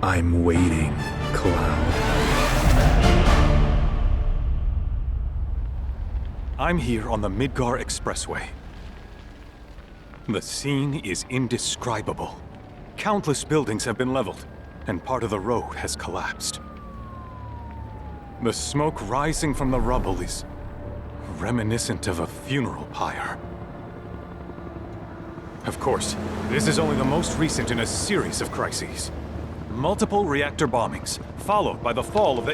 I'm waiting, Cloud. I'm here on the Midgar Expressway. The scene is indescribable. Countless buildings have been leveled, and part of the road has collapsed. The smoke rising from the rubble is reminiscent of a funeral pyre. Of course, this is only the most recent in a series of crises. Multiple reactor bombings, followed by the fall of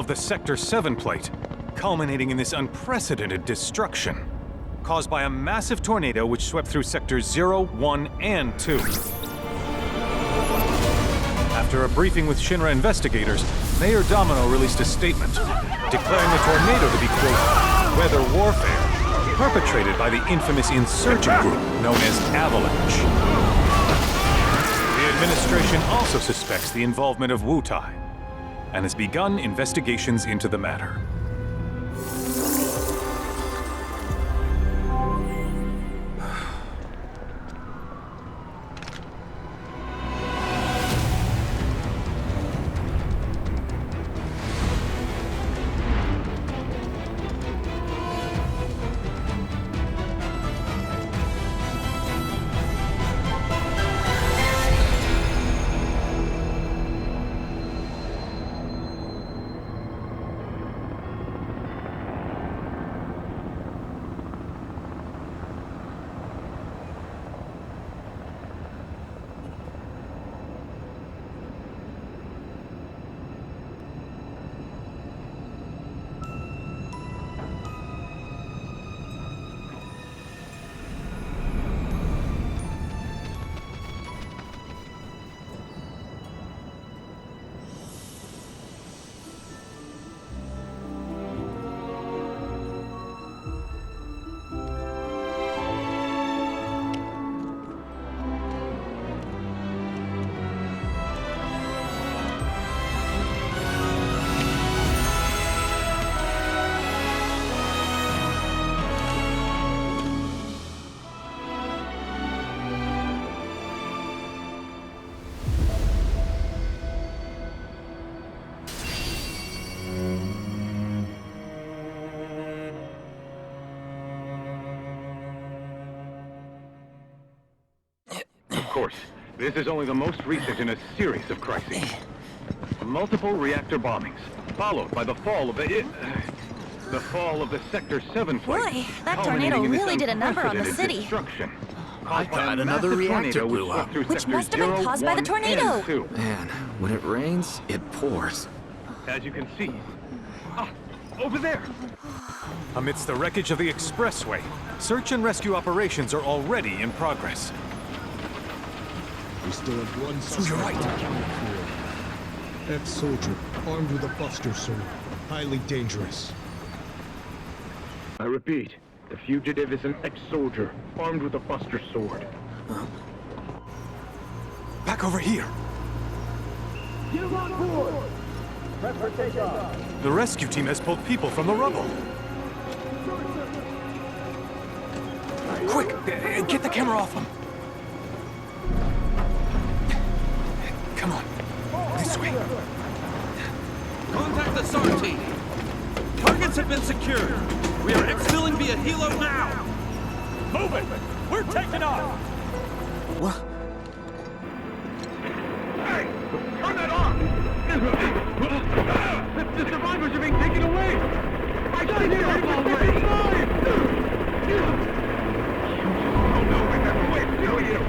the Sector 7 plate, culminating in this unprecedented destruction, caused by a massive tornado which swept through Sectors 0, 1, and 2. After a briefing with Shinra investigators, Mayor Domino released a statement, declaring the tornado to be, quote, weather warfare, perpetrated by the infamous insurgent group known as Avalanche. The administration also suspects the involvement of Wutai, and has begun investigations into the matter. Of course, this is only the most recent in a series of crises. Multiple reactor bombings, followed by the fall of the Sector 7 plate. Boy, that tornado really did a number on the city. I thought another reactor blew up. Which must have been caused by the tornado. Man, when it rains, it pours. As you can see. Over there! Amidst the wreckage of the expressway, search and rescue operations are already in progress. We still have one suspect. You're right. Ex-soldier, armed with a buster sword. Highly dangerous. I repeat, the fugitive is an ex-soldier, armed with a buster sword. Back over here! Get him on board! Prep for takeoff! The rescue team has pulled people from the rubble. Quick! Get the camera off them! Come on. This way. Contact the SAR team. Targets have been secured. We are exfilling via helo now. Move it. We're taking off. What? Hey! Turn that off! The survivors are being taken away! I got it already! Oh no, I have to wait to you!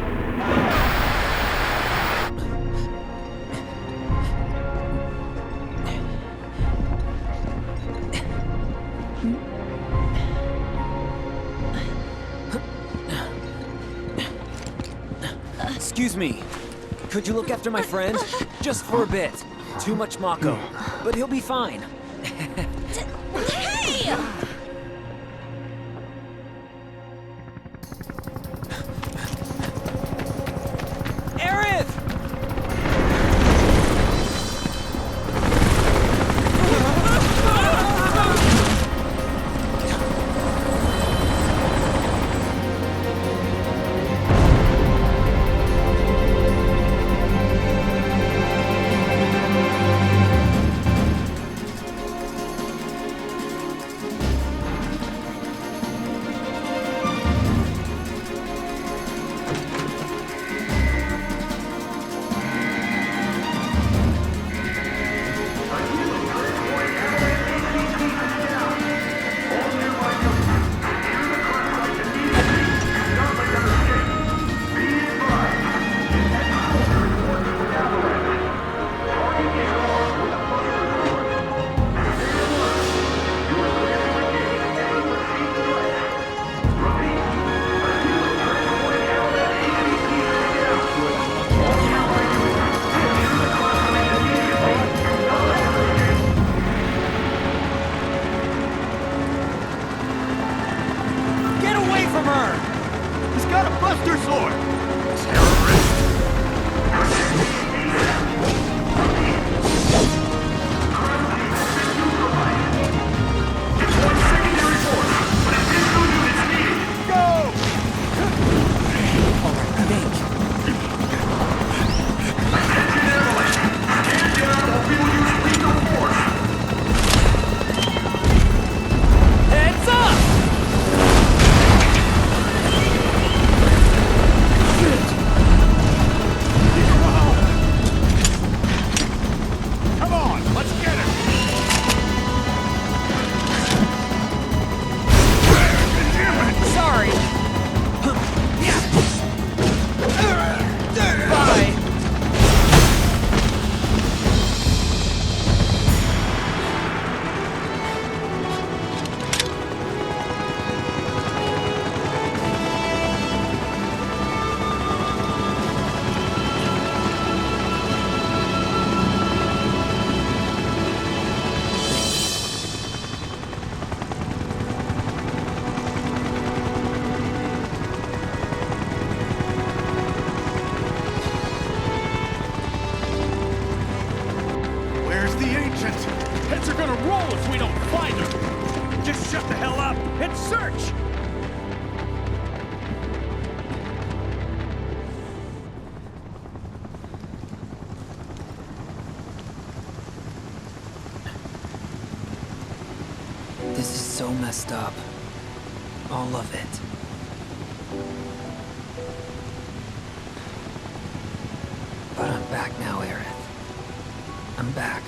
Excuse me. Could you look after my friend? Just for a bit. Too much Mako. But he'll be fine. Hey! Aerith! Buster Sword! Terrorist! It's one secondary force, but additional units needed. Go! Alright, think. Engine avalanche. Stand down or we will use lethal force. Heads up! Come on, let's get it! Sorry. Bye. Where's the ancient? Heads are gonna roll if we don't find her. Just shut the hell up and search! This is so messed up. All of it. But I'm back now, Aerith. I'm back.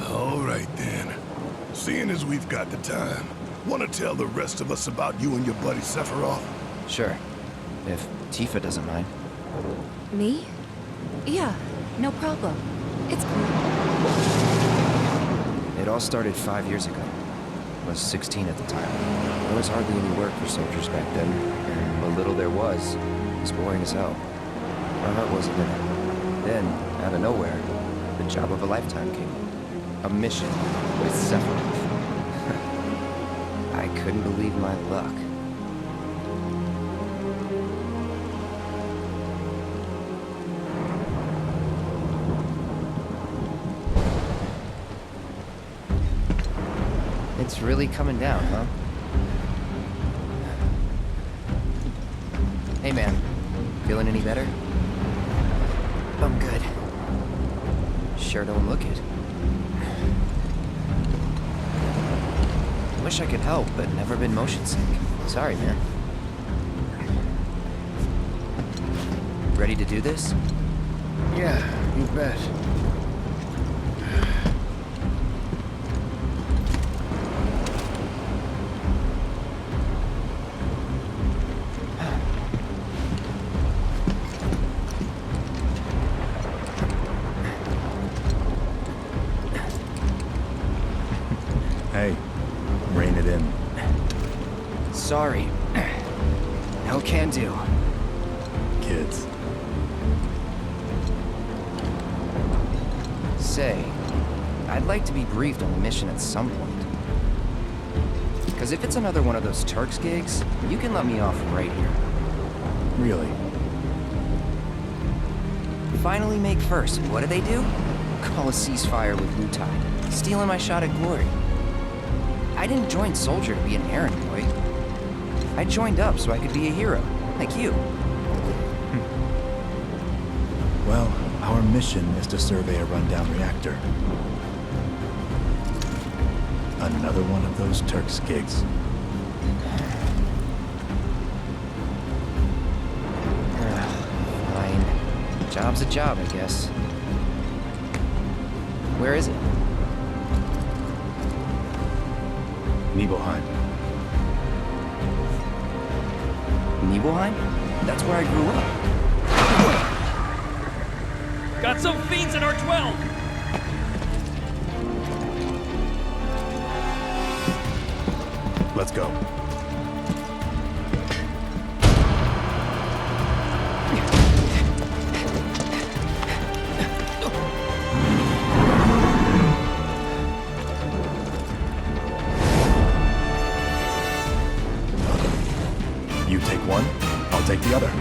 All right then. Seeing as we've got the time, want to tell the rest of us about you and your buddy Sephiroth? Sure. If Tifa doesn't mind. Me? Yeah, no problem. It's cool. It all started 5 years ago. I was 16 at the time. There was hardly any work for soldiers back then, and what little there was boring as hell. My heart wasn't in it. Then, out of nowhere, the job of a lifetime came. A mission with Sephiroth. I couldn't believe my luck. It's really coming down, huh? Hey man, feeling any better? I'm good. Sure don't look it. Wish I could help, but never been motion sick. Sorry, man. Ready to do this? Yeah, you bet. Hey, rein it in. Sorry. No can do. Kids. Say, I'd like to be briefed on the mission at some point. Because if it's another one of those Turks gigs, you can let me off right here. Really? Finally make first. What do? Call a ceasefire with Wu-Tai. Stealing my shot at glory. I didn't join Soldier to be an errand boy. I joined up so I could be a hero, like you. Well, our mission is to survey a rundown reactor. Another one of those Turks gigs. Fine. Job's a job, I guess. Where is it? Nibelheim. Nibelheim? That's where I grew up. Got some fiends in our 12! Let's go. You take one, I'll take the other.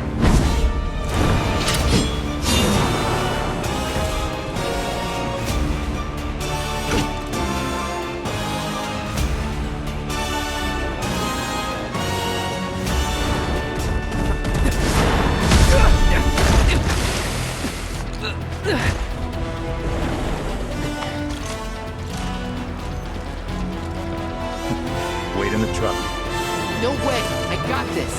Wait in the truck. No way! I got this!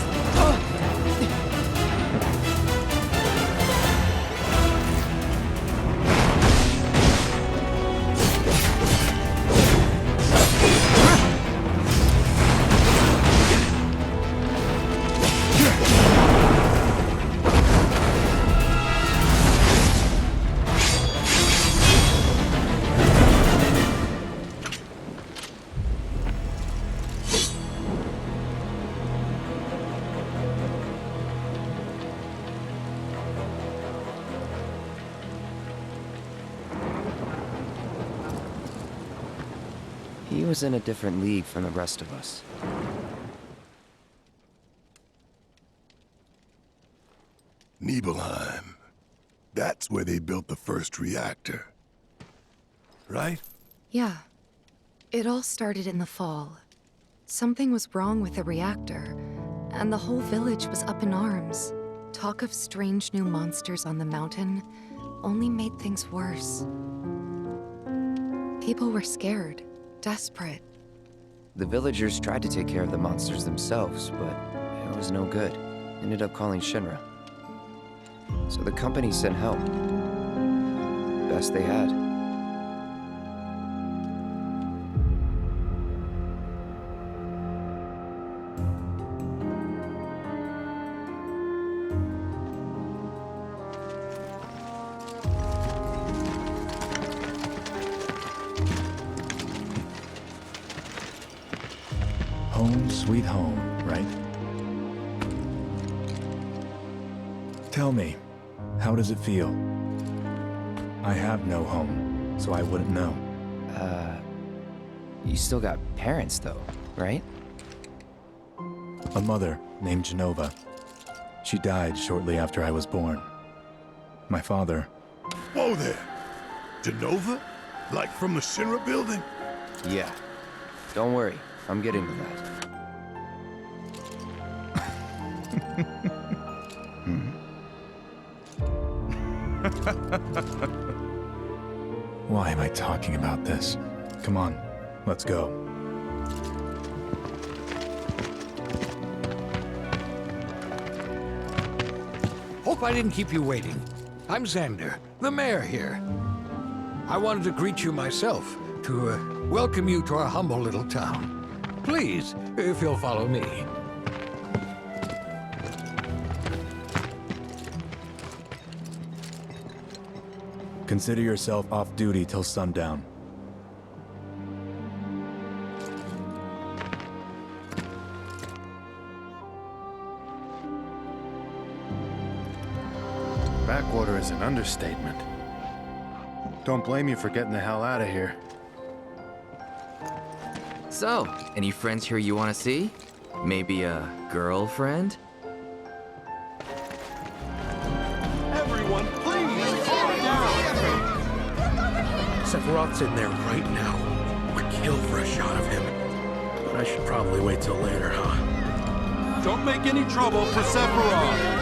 He was in a different league from the rest of us. Nibelheim. That's where they built the first reactor. Right? Yeah. It all started in the fall. Something was wrong with the reactor, and the whole village was up in arms. Talk of strange new monsters on the mountain only made things worse. People were scared, desperate. The villagers tried to take care of the monsters themselves, but it was no good. Ended up calling Shinra. So the company sent help. Best they had. Home sweet home, right? Tell me, how does it feel? I have no home, so I wouldn't know. You still got parents though, right? A mother named Genova. She died shortly after I was born. My father... Whoa there! Genova? Like from the Shinra building? Yeah. Don't worry, I'm getting to that. Why am I talking about this? Come on, let's go. Hope I didn't keep you waiting. I'm Xander, the mayor here. I wanted to greet you myself, to welcome you to our humble little town. Please, if you'll follow me. Consider yourself off duty till sundown. Backwater is an understatement. Don't blame you for getting the hell out of here. So, any friends here you want to see? Maybe a girlfriend? Everyone, please, calm down! Sephiroth's in there right now. Would kill for a shot of him. But I should probably wait till later, huh? Don't make any trouble for Sephiroth!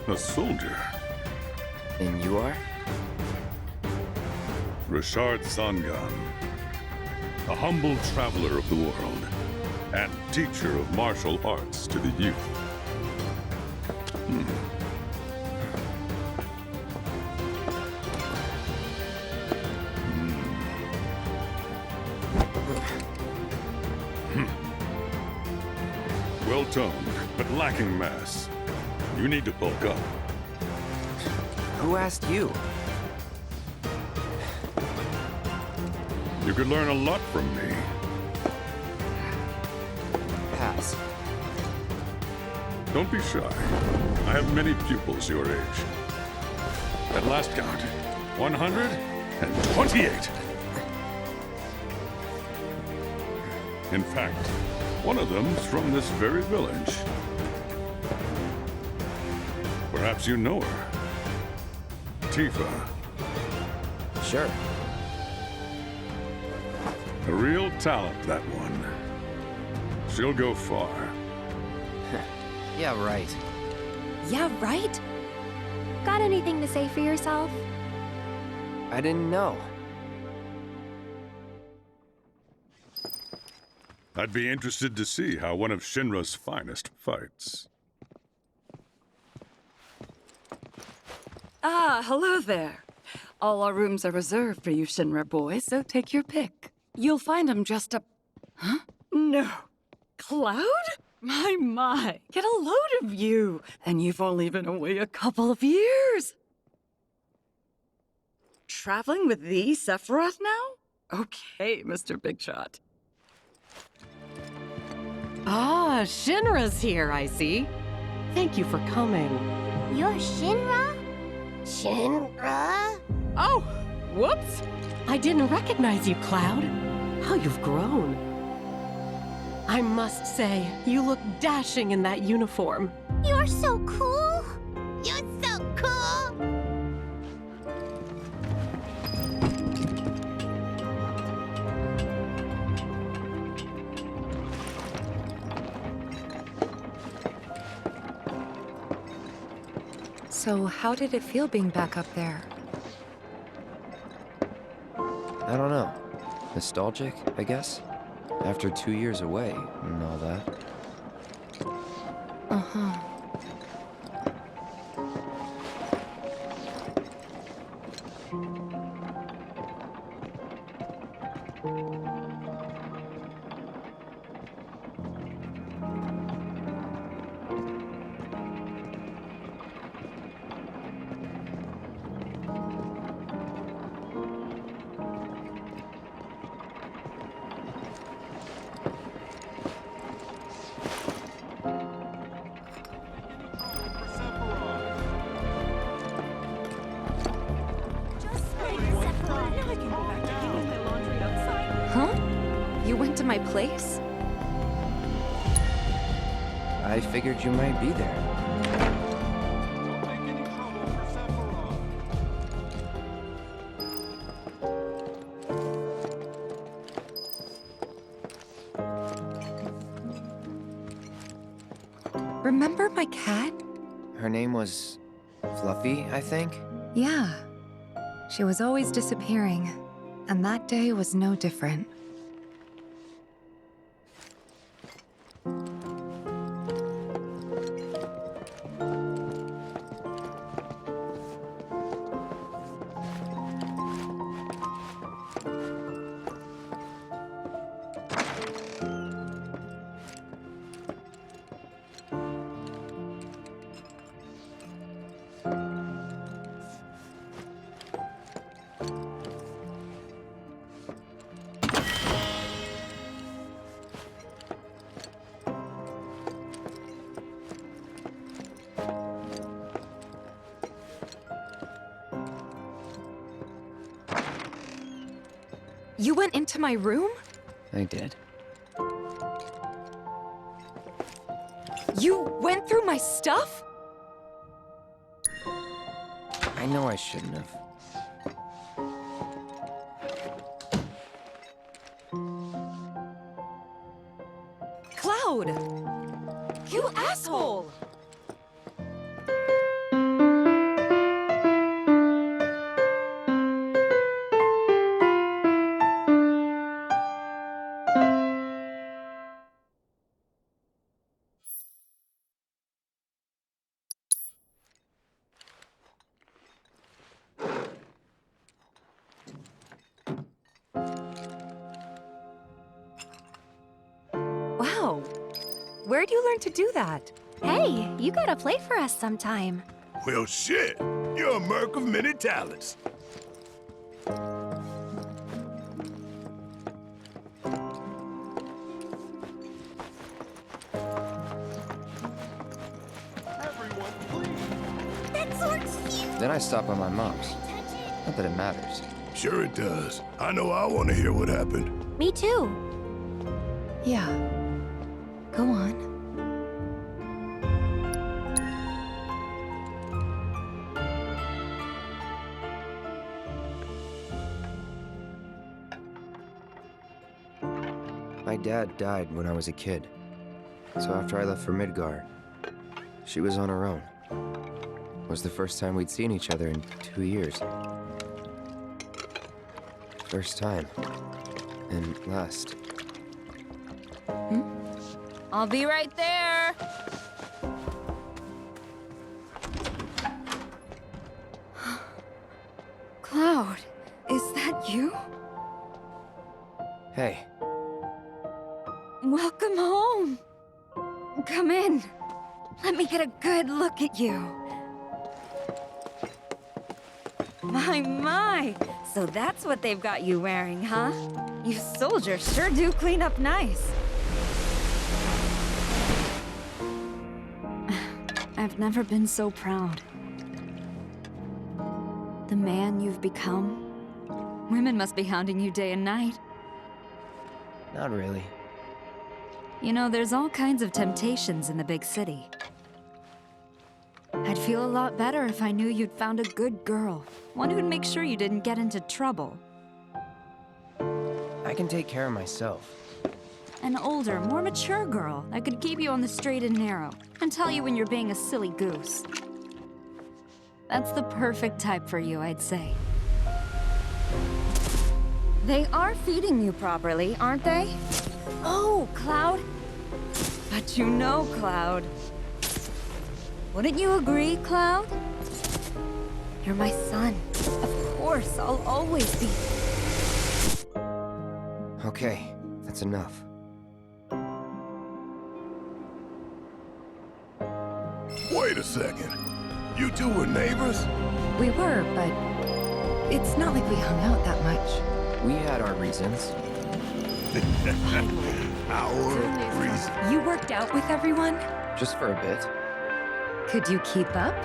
A soldier. And you are? Richard Zangan. A humble traveler of the world, and teacher of martial arts to the youth. toned, but lacking mass. You need to bulk up. Who asked you? You could learn a lot from me. Pass. Don't be shy. I have many pupils your age. At last count, 128. In fact, one of them's from this very village. Perhaps you know her. Tifa. Sure. A real talent, that one. She'll go far. Yeah, right. Yeah, right? Got anything to say for yourself? I didn't know. I'd be interested to see how one of Shinra's finest fights. Ah, hello there. All our rooms are reserved for you Shinra boys, so take your pick. You'll find them dressed up... Huh? No. Cloud? My. Get a load of you. And you've only been away a couple of years. Traveling with the Sephiroth now? Okay, Mr. Big Shot. Ah, Shinra's here, I see. Thank you for coming. You're Shinra? Shinra? Oh, whoops! I didn't recognize you, Cloud. How you've grown. I must say, you look dashing in that uniform. You're so cool! You're so cool! So, how did it feel being back up there? I don't know. Nostalgic, I guess? After 2 years away and all that. Uh-huh. Huh? You went to my place? I figured you might be there. Remember my cat? Her name was Fluffy, I think? Yeah. She was always disappearing, and that day was no different. You went into my room? I did. You went through my stuff? I know I shouldn't have. Cloud! You asshole! Where'd you learn to do that? Hey, you gotta play for us sometime. Well, shit. You're a merc of many talents. Then I stop by my mom's. Not that it matters. Sure it does. I know I want to hear what happened. Me too. Yeah. Go on. My dad died when I was a kid. So after I left for Midgar, she was on her own. It was the first time we'd seen each other in 2 years. First time. And last. I'll be right there. Cloud, is that you? Hey. Welcome home. Come in. Let me get a good look at you. My. So that's what they've got you wearing, huh? You soldiers sure do clean up nice. I've never been so proud. The man you've become. Women must be hounding you day and night. Not really. You know, there's all kinds of temptations in the big city. I'd feel a lot better if I knew you'd found a good girl. One who'd make sure you didn't get into trouble. I can take care of myself. An older, more mature girl that could keep you on the straight and narrow and tell you when you're being a silly goose. That's the perfect type for you, I'd say. They are feeding you properly, aren't they? Oh, Cloud. But you know, Cloud. Wouldn't you agree, Cloud? You're my son. Of course, I'll always be. Okay, that's enough. Wait a second. You two were neighbors? We were, but it's not like we hung out that much. We had our reasons. Our reasons. You worked out with everyone? Just for a bit. Could you keep up?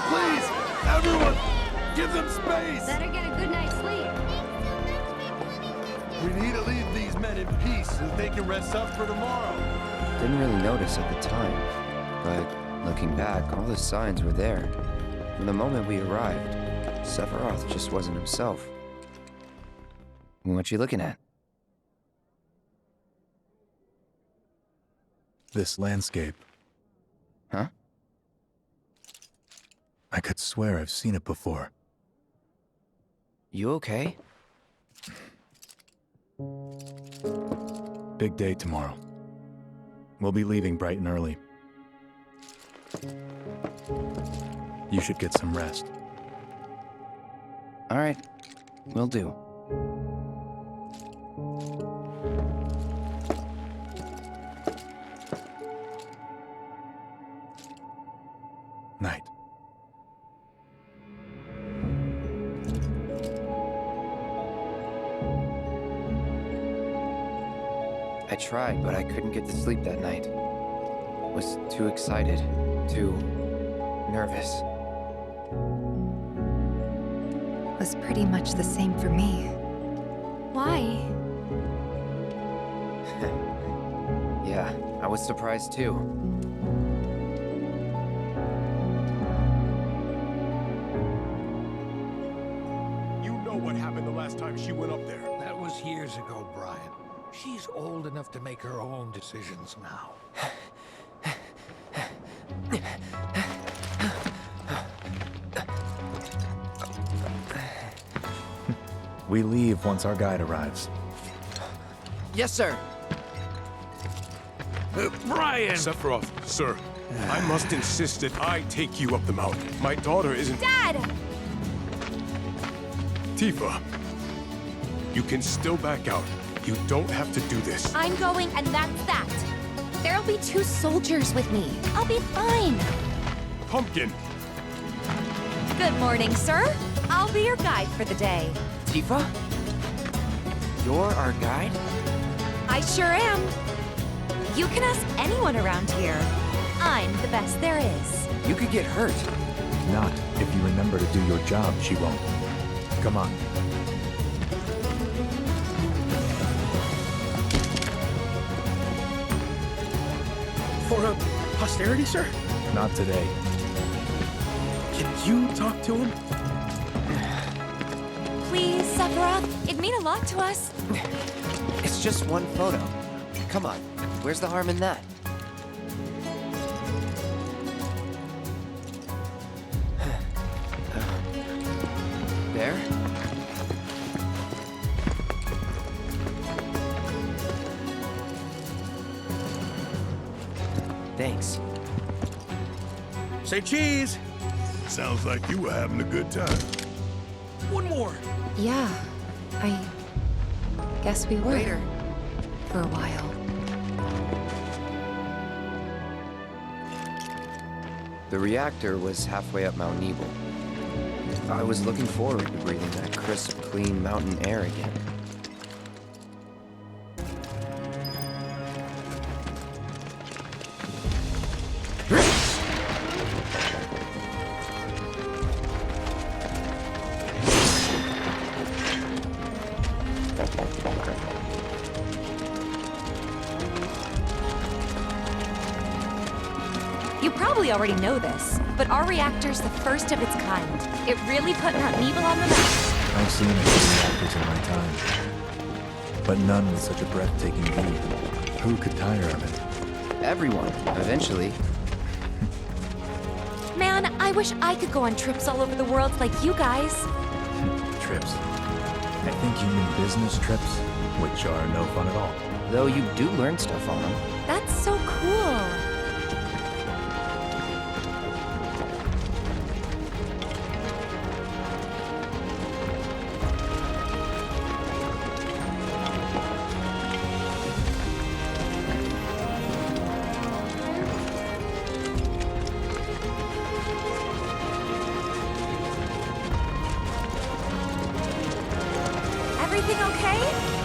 Please, everyone, give them space. Better get a good night's sleep. We need to leave these men in peace so that they can rest up for tomorrow. Didn't really notice at the time, but looking back, all the signs were there. From the moment we arrived, Sephiroth just wasn't himself. What you looking at? This landscape. Huh? I could swear I've seen it before. You okay? Big day tomorrow. We'll be leaving bright and early. You should get some rest. All right, will do. Night. I tried, but I couldn't get to sleep that night. Was too excited, too nervous. Was pretty much the same for me. Why? Yeah, I was surprised too. You know what happened the last time she went up there. That was years ago, Brian. She's old enough to make her own decisions now. We leave once our guide arrives. Yes, sir. Brian! Sephiroth, sir, I must insist that I take you up the mountain. My daughter isn't... Dad! Tifa, you can still back out. You don't have to do this. I'm going, and that's that. There'll be 2 soldiers with me. I'll be fine. Pumpkin! Good morning, sir. I'll be your guide for the day. Tifa? You're our guide? I sure am. You can ask anyone around here. I'm the best there is. You could get hurt. Not if you remember to do your job, she won't. Come on. For a posterity, sir? Not today. Can you talk to him? Please, Sephiroth. It'd mean a lot to us. It's just one photo. Come on, where's the harm in that? There? Thanks. Say cheese! Sounds like you were having a good time. One more! Yeah, I guess we were. Later. For a while. The reactor was halfway up Mount Nebel. I was looking forward to breathing that crisp, clean mountain air again. You probably already know this, but our reactor's the first of its kind. It really put Mount Nebel on the map. I've seen a few reactors in my time, but none with such a breathtaking view. Who could tire of it? Everyone, eventually. Man, I wish I could go on trips all over the world like you guys. Trips. I think you mean business trips, which are no fun at all. Though you do learn stuff on them. That's so cool. Everything okay?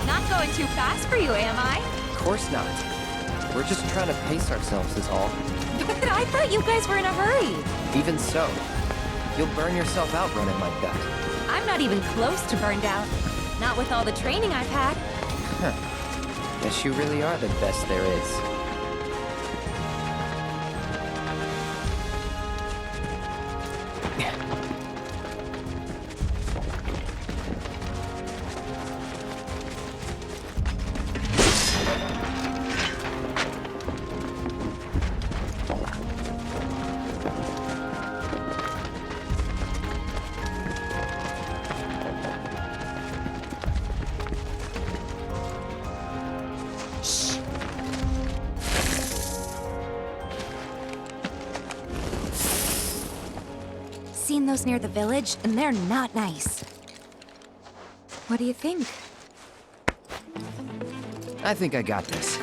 Not going too fast for you, am I? Of course not. We're just trying to pace ourselves is all. But I thought you guys were in a hurry. Even so, you'll burn yourself out running like that. I'm not even close to burned out. Not with all the training I've had. Huh. Guess you really are the best there is. Seen those near the village, and they're not nice. What do you think? I think I got this.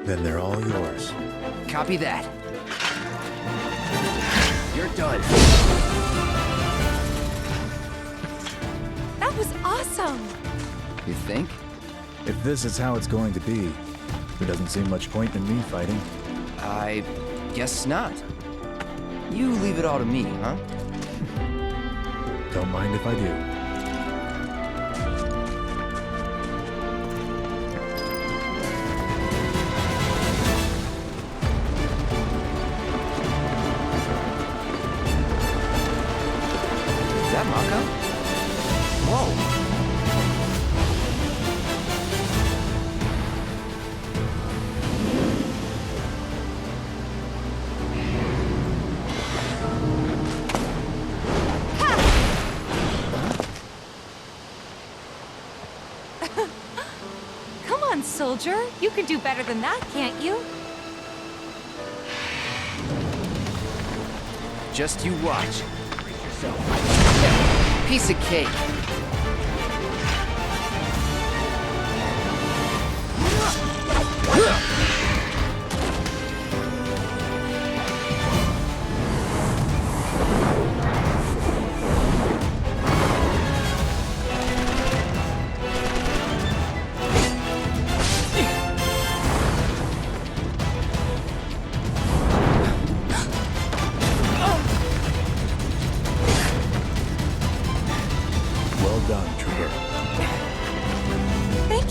Then they're all yours. Copy that. You're done. That was awesome! You think? If this is how it's going to be, there doesn't seem much point in me fighting. I guess not. You leave it all to me, huh? Don't mind if I do. Is that Mako? Whoa! Come on, soldier. You can do better than that, can't you? Just you watch. Brace yourself. Piece of cake.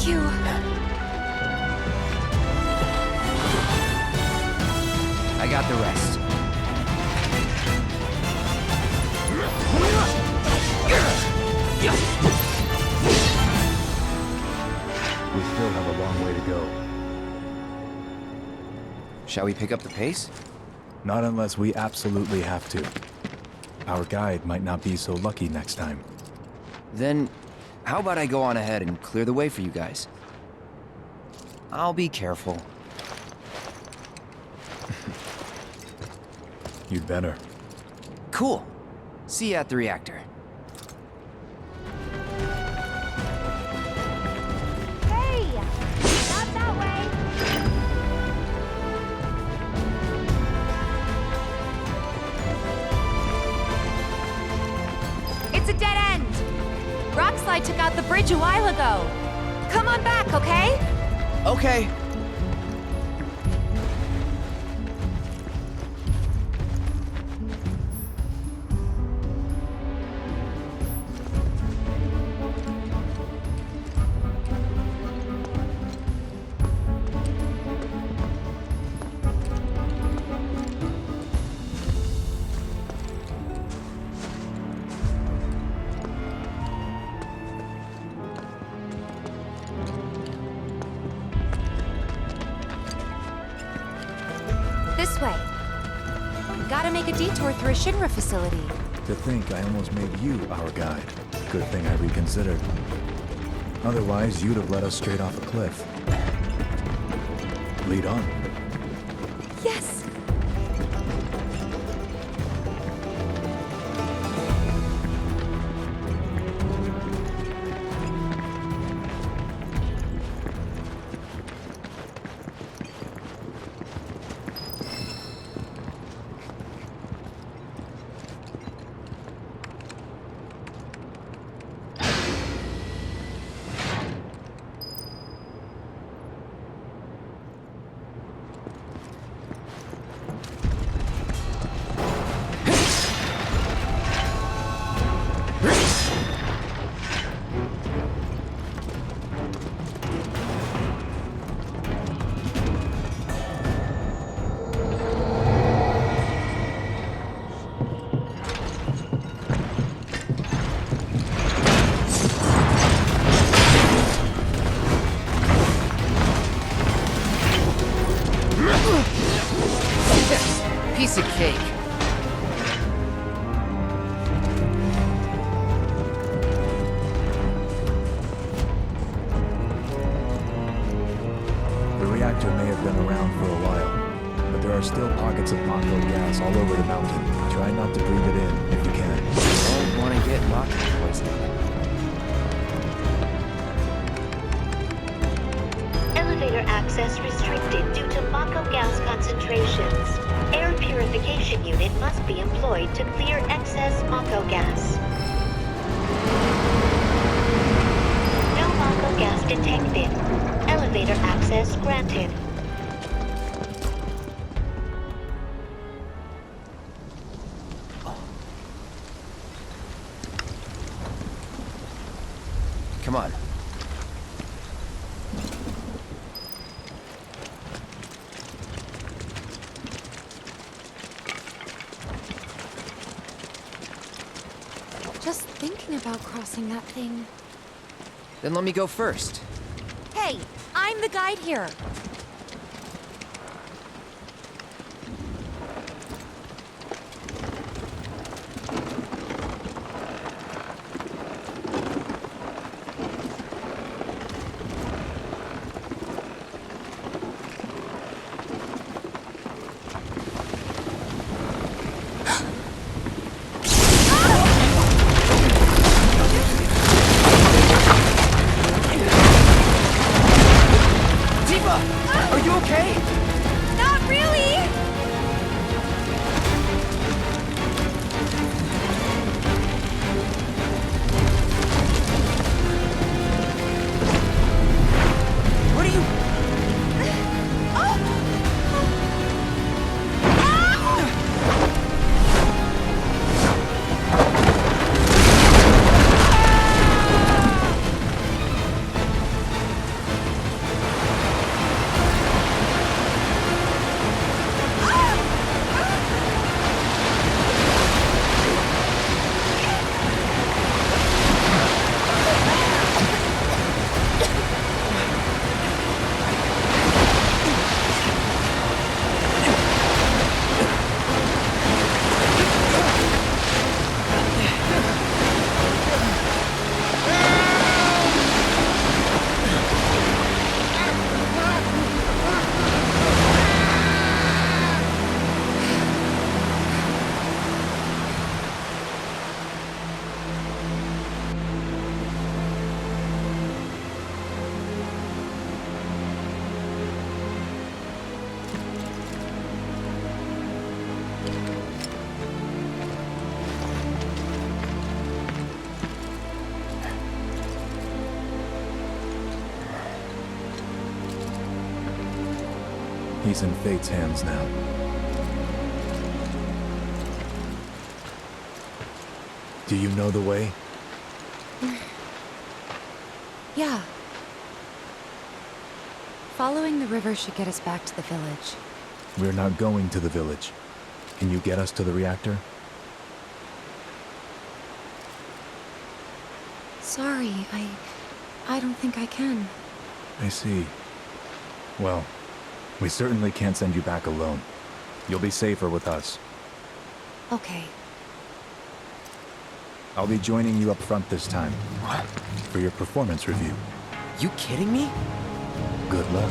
you. I got the rest. We still have a long way to go. Shall we pick up the pace? Not unless we absolutely have to. Our guide might not be so lucky next time. Then, how about I go on ahead and clear the way for you guys? I'll be careful. You'd better. Cool. See you at the reactor. Hey! Not that way! It's a dead end! Rockslide took out the bridge a while ago. Come on back, okay? Okay. This way. Gotta make a detour through a Shinra facility. To think I almost made you our guide. Good thing I reconsidered. Otherwise, you'd have led us straight off a cliff. Lead on. Yes! Piece of cake. The reactor may have been around for a while, but there are still pockets of Mako gas all over the mountain. Try not to breathe it in if you can. Don't want to get Mako poisoning. Elevator access restricted due to Mako gas concentrations. Air purification unit must be employed to clear excess Mako gas. No Mako gas detected. Elevator access granted. Come on. Just thinking about crossing that thing. Then let me go first. Hey, I'm the guide here. Are you okay? Not really! What are you... He's in Fate's hands now. Do you know the way? Yeah. Following the river should get us back to the village. We're not going to the village. Can you get us to the reactor? Sorry, I don't think I can. I see. Well, we certainly can't send you back alone. You'll be safer with us. Okay. I'll be joining you up front this time. For your performance review. You kidding me? Good luck.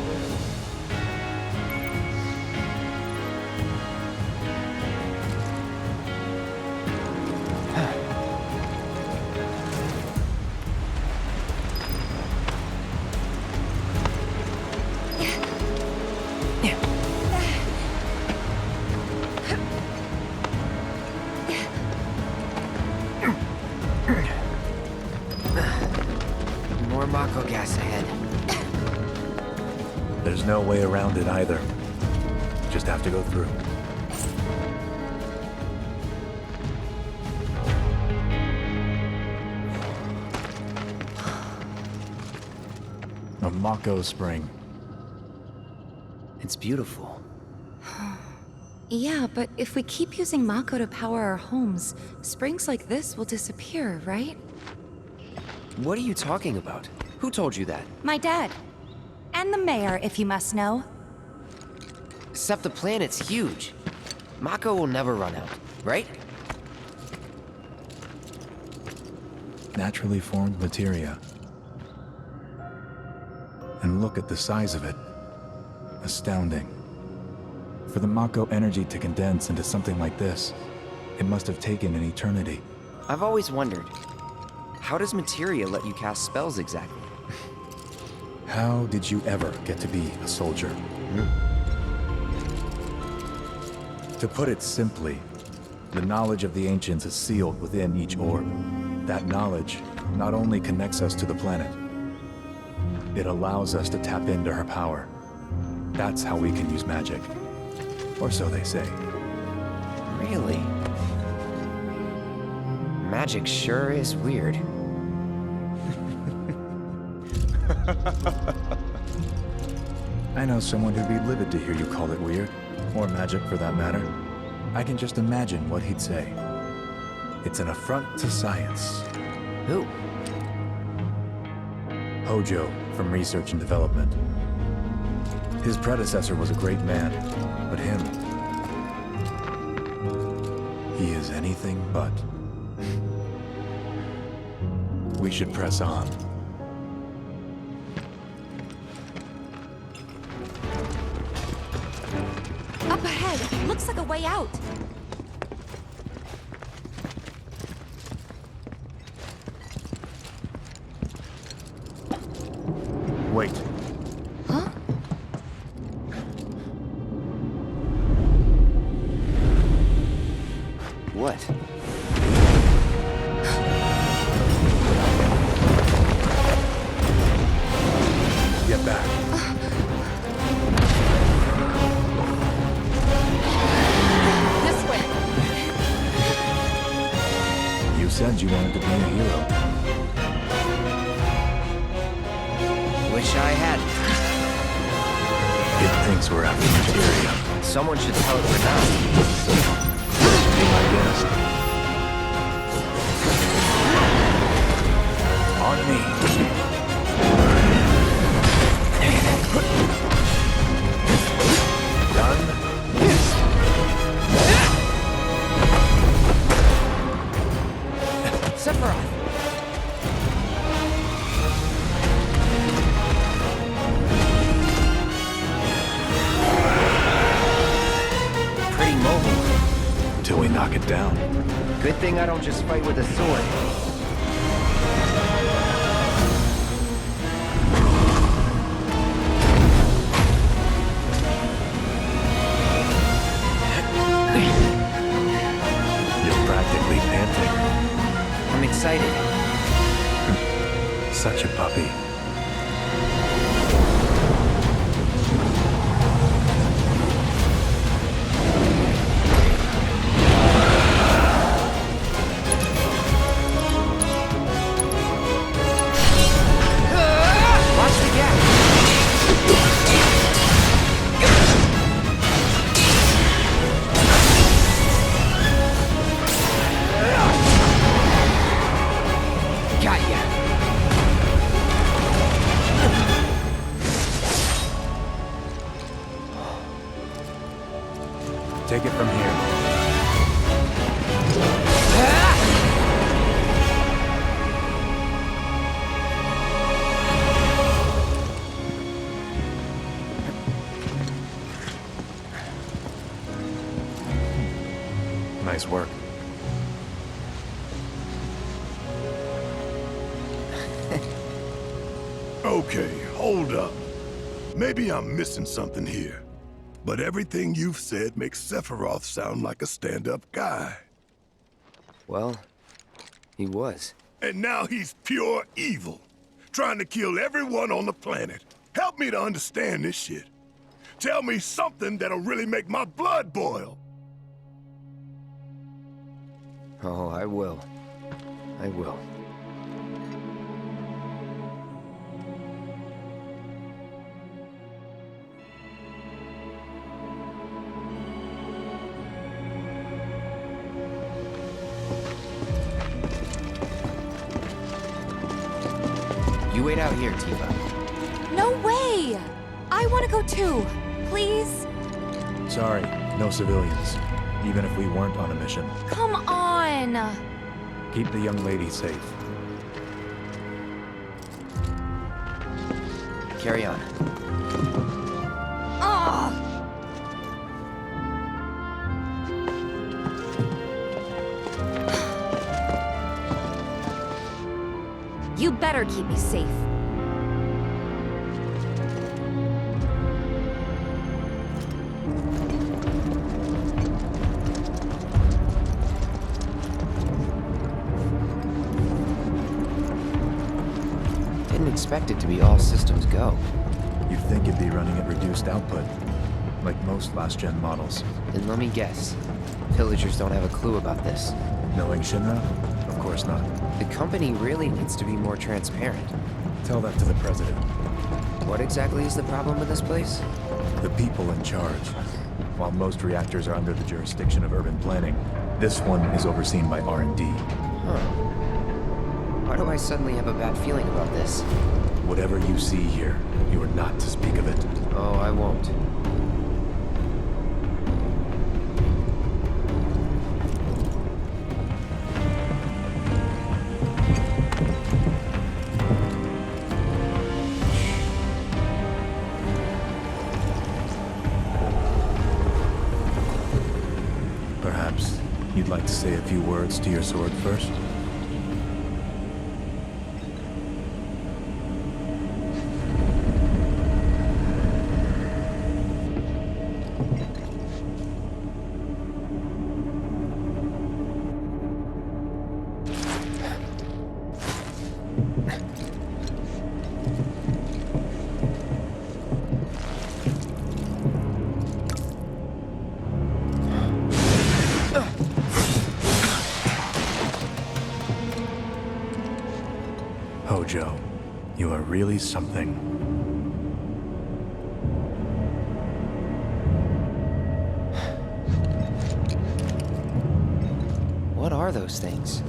More Mako gas ahead. There's no way around it either. Just have to go through. A Mako spring. It's beautiful. Yeah, but if we keep using Mako to power our homes, springs like this will disappear, right? What are you talking about? Who told you that? My dad. And the mayor, if you must know. Except the planet's huge. Mako will never run out, right? Naturally formed materia. And look at the size of it. Astounding. For the Mako energy to condense into something like this, it must have taken an eternity. I've always wondered, how does materia let you cast spells exactly? How did you ever get to be a soldier? To put it simply, the knowledge of the ancients is sealed within each orb. That knowledge not only connects us to the planet, it allows us to tap into her power. That's how we can use magic. Or so they say. Really? Magic sure is weird. I know someone who'd be livid to hear you call it weird, or magic for that matter. I can just imagine what he'd say. It's an affront to science. Who? Hojo, from Research and Development. His predecessor was a great man, but him... he is anything but. We should press on. Up ahead! Looks like a way out! Wait. Huh? What? Get back. This way! You said you wanted to be a hero. Wish I hadn't. It thinks we're after materia. Someone should tell it we're not. Be my guest. On me. Done. Sephiroth! Pretty mobile. Until we knock it down. Good thing I don't just fight with a sword. You're practically panting. I'm excited. Such a puppy. take it from here. Nice work. Okay, hold up. Maybe I'm missing something here. But everything you've said makes Sephiroth sound like a stand-up guy. Well, he was. And now he's pure evil, trying to kill everyone on the planet. Help me to understand this shit. Tell me something that'll really make my blood boil. Oh, I will. I will. You wait out here, Tifa. No way! I want to go too. Please? Sorry, no civilians. Even if we weren't on a mission. Come on! Keep the young lady safe. Carry on. You better keep me safe. Didn't expect it to be all systems go. You'd think it'd be running at reduced output, like most last-gen models. Then let me guess. Villagers don't have a clue about this. Knowing Shinra? Of course not. The company really needs to be more transparent. Tell that to the president. What exactly is the problem with this place? The people in charge. While most reactors are under the jurisdiction of urban planning, this one is overseen by R&D. Huh. Why do I suddenly have a bad feeling about this? Whatever you see here, you are not to speak of it. Oh, I won't. Perhaps you'd like to say a few words to your sword first? Hojo, you are really something. What are those things?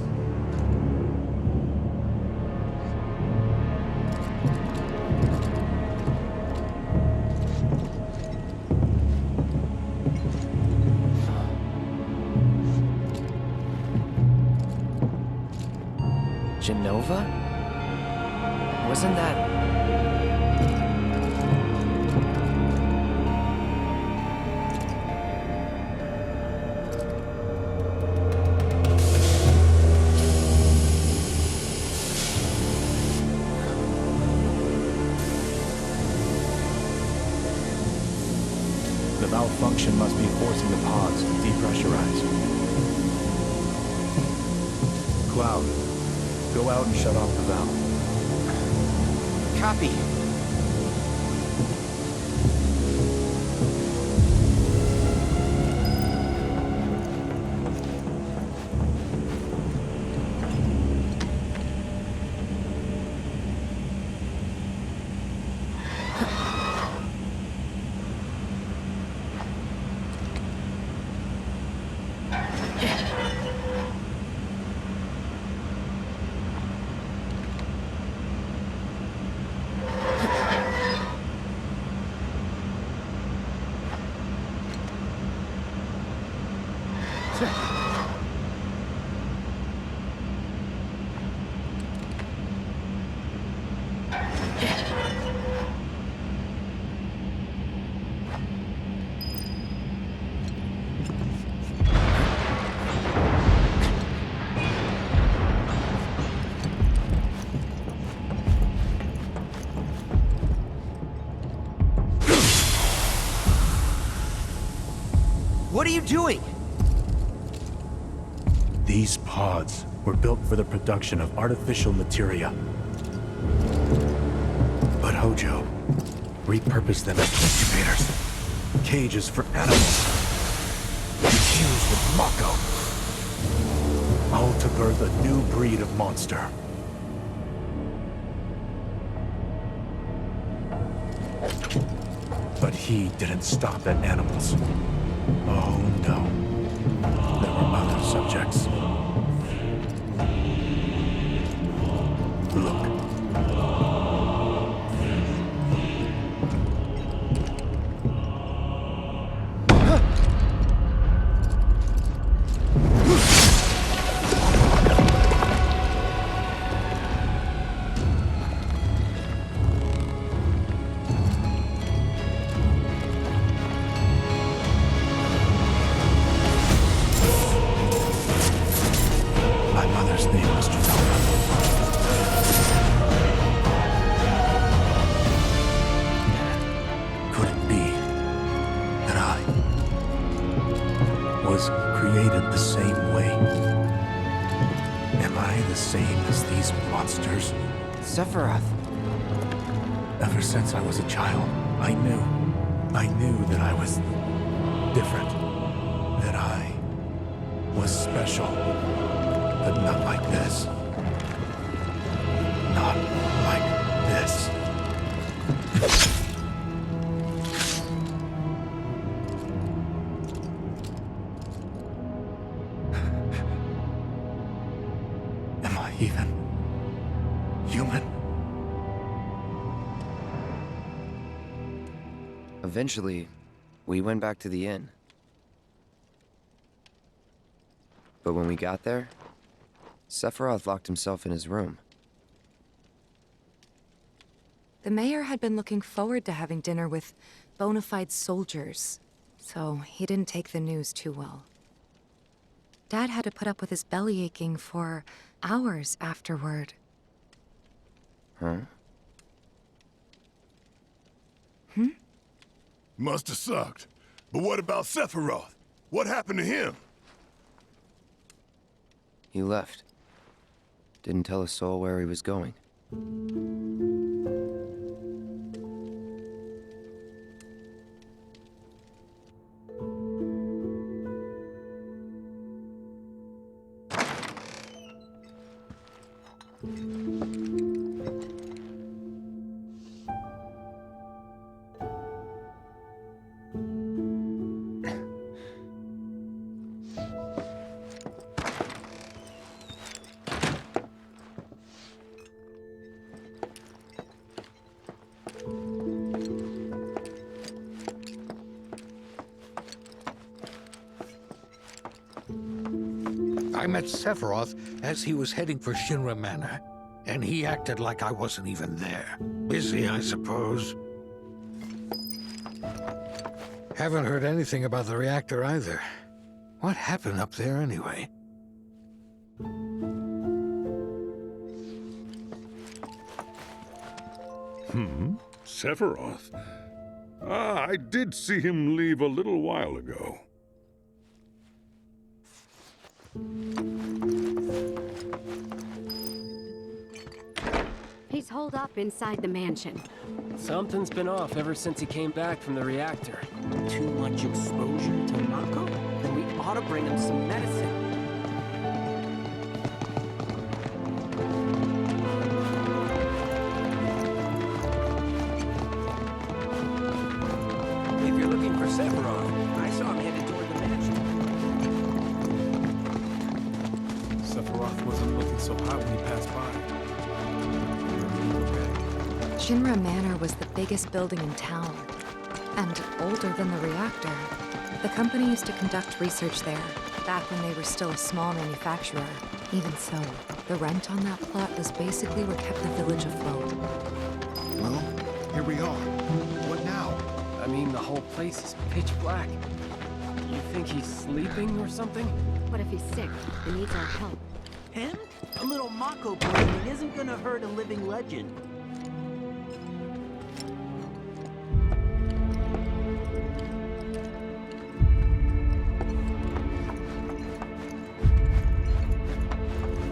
Genova? Wasn't that... The malfunction must be forcing the pods to depressurize. Cloud, go out and shut off the valve. Copy. What are you doing? These pods were built for the production of artificial materia. But Hojo repurposed them as incubators, cages for animals, infused with Mako, all to birth a new breed of monster. But he didn't stop at animals. Oh no. There were other subjects. Look. Ever since I was a child, I knew that I was different, that I was special, but not like this. Not like this. Am I even human? Eventually, we went back to the inn. But when we got there, Sephiroth locked himself in his room. The mayor had been looking forward to having dinner with bona fide soldiers, so he didn't take the news too well. Dad had to put up with his belly aching for hours afterward. Huh? Must have sucked. But what about Sephiroth? What happened to him? He left. Didn't tell a soul where he was going. I met Sephiroth as he was heading for Shinra Manor, and he acted like I wasn't even there. Busy, I suppose. Haven't heard anything about the reactor either. What happened up there anyway? Sephiroth? Ah, I did see him leave a little while ago. He's holed up inside the mansion. Something's been off ever since he came back from the reactor. Too much exposure to Mako? Then we ought to bring him some medicine. If you're looking for Sephiroth, I saw him headed toward the mansion. Sephiroth wasn't looking so hot when he passed by. Shinra Manor was the biggest building in town, and older than the reactor. The company used to conduct research there, back when they were still a small manufacturer. Even so, the rent on that plot was basically what kept the village afloat. Well, here we are. What now? I mean, the whole place is pitch black. You think he's sleeping or something? What if he's sick and needs our help? Him? A little Mako poisoning isn't gonna hurt a living legend.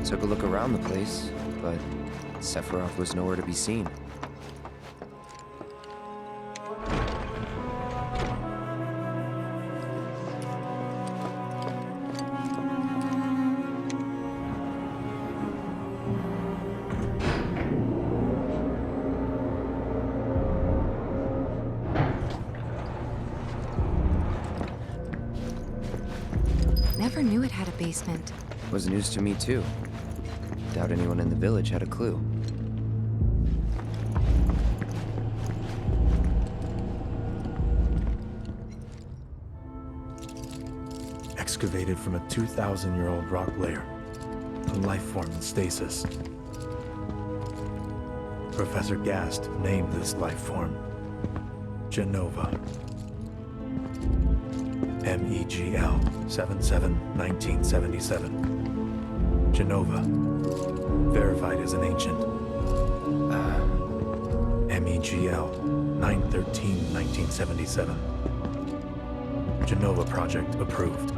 Took a look around the place, but Sephiroth was nowhere to be seen. Never knew it had a basement. Was news to me too. Doubt anyone in the village had a clue. Excavated from a 2,000-year-old rock layer, a life form in stasis. Professor Gast named this life form Genova. MEGL 77-1977. Genova. Verified as an ancient. MEGL 9/13/1977. Genova project approved.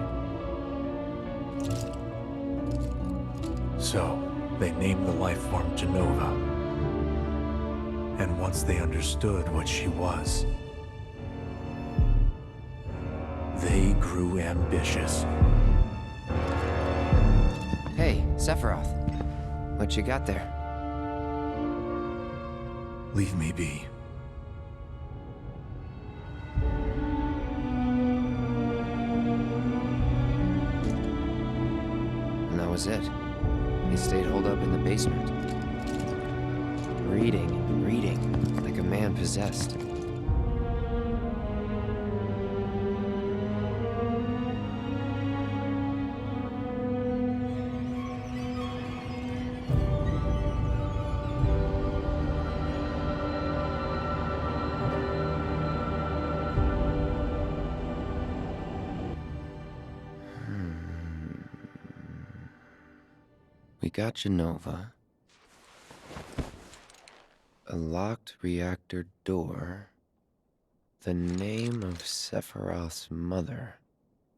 So, they named the life form Genova. And once they understood what she was, they grew ambitious. Hey, Sephiroth. What you got there? Leave me be. And that was it. He stayed holed up in the basement. Reading, like a man possessed. We got Genova. A locked reactor door. The name of Sephiroth's mother.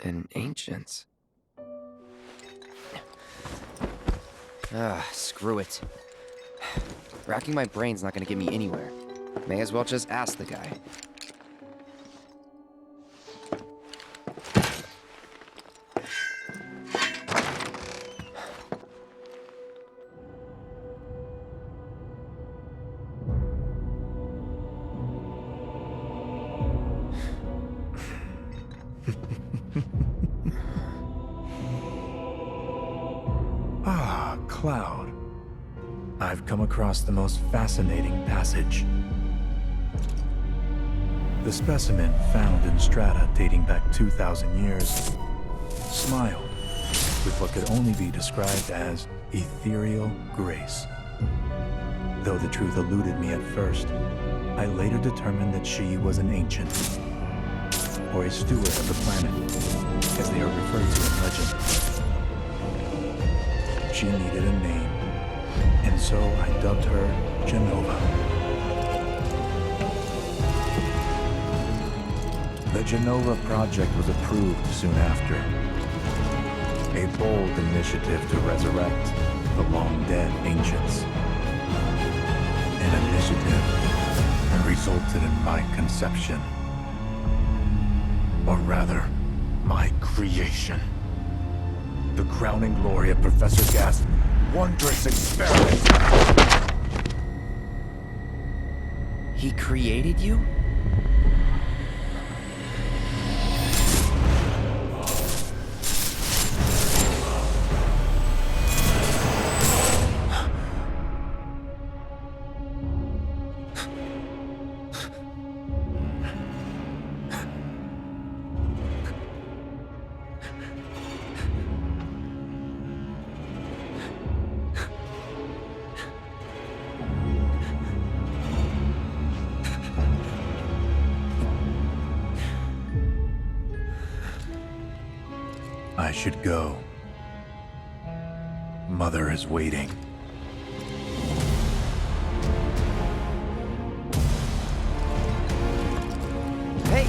And ancients. Screw it. Racking my brain's not gonna get me anywhere. May as well just ask the guy. Cloud. I've come across the most fascinating passage. The specimen found in strata dating back 2,000 years smiled with what could only be described as ethereal grace. Though the truth eluded me at first, I later determined that she was an ancient, or a steward of the planet, as they are referred to in legend. She needed a name, and so I dubbed her Genova. The Genova project was approved soon after. A bold initiative to resurrect the long-dead ancients. An initiative that resulted in my conception. Or rather, my creation. The crowning glory of Professor Gast's wondrous experiment. He created you? I should go. Mother is waiting. Hey!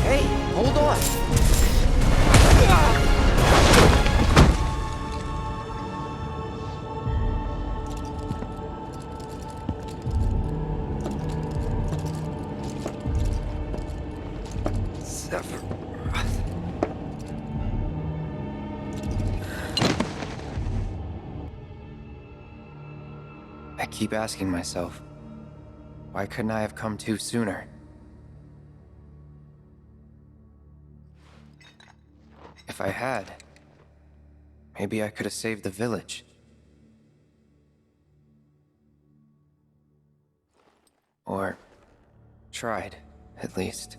Hey, hold on! keep asking myself, why couldn't I have come to sooner? If I had, maybe I could have saved the village. Or tried, at least.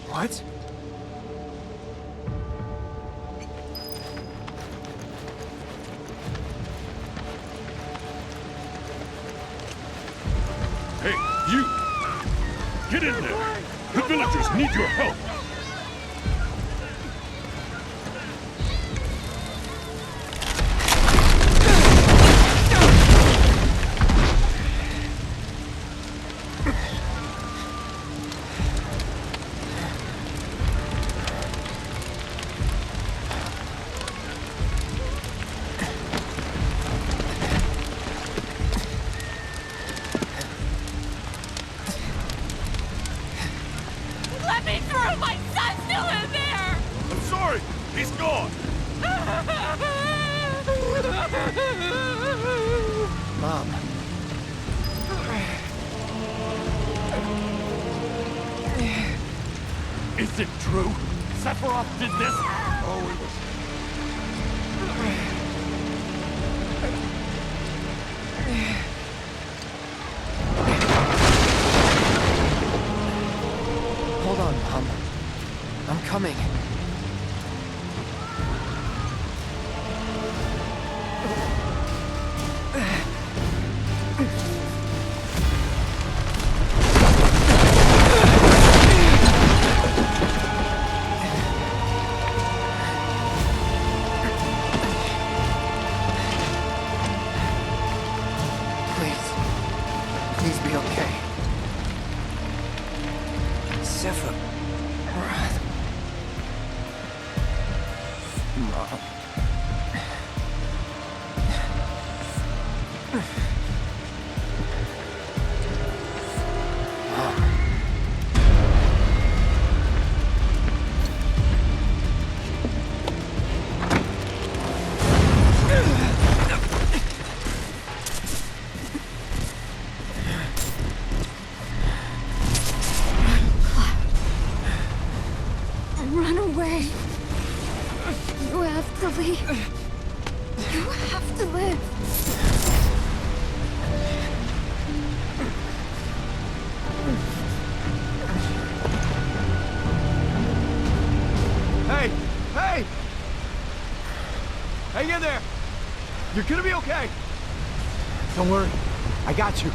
What? Hey, you! Get in there! The villagers need your help! Let me through! My son's still in there! I'm sorry! He's gone! Mom. Is it true? Sephiroth did this? Oh, it was... Hold on, Mom. I'm coming. Please be okay. Sephiroth. Mom. Run away. You have to leave. You have to live. Hey! Hey! Hang in there! You're gonna be okay! Don't worry. I got you.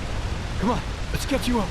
Come on, let's get you up.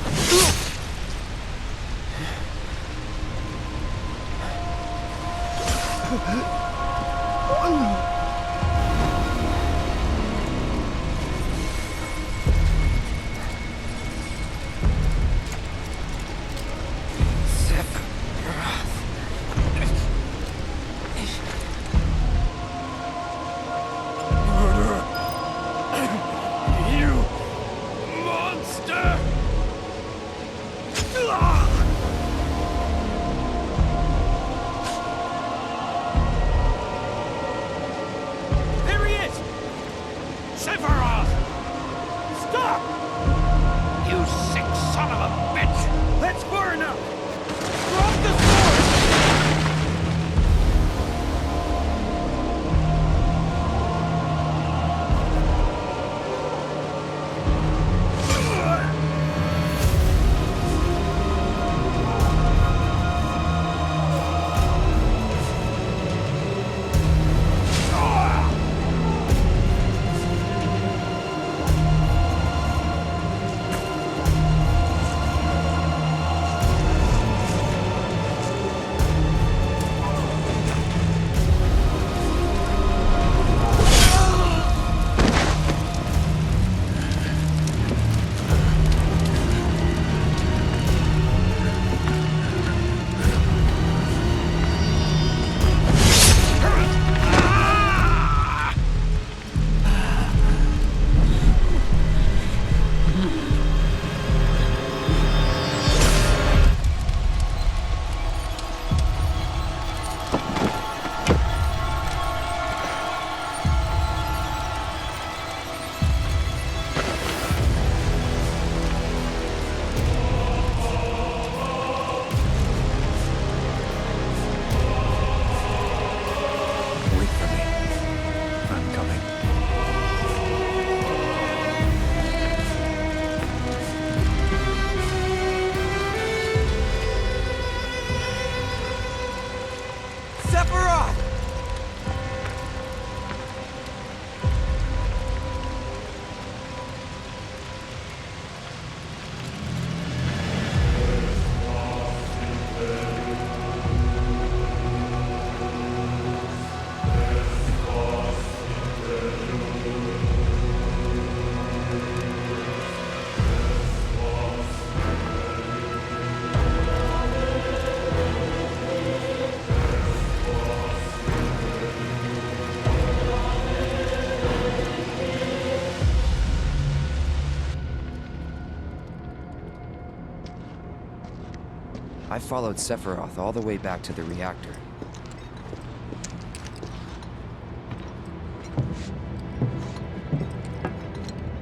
I followed Sephiroth all the way back to the reactor.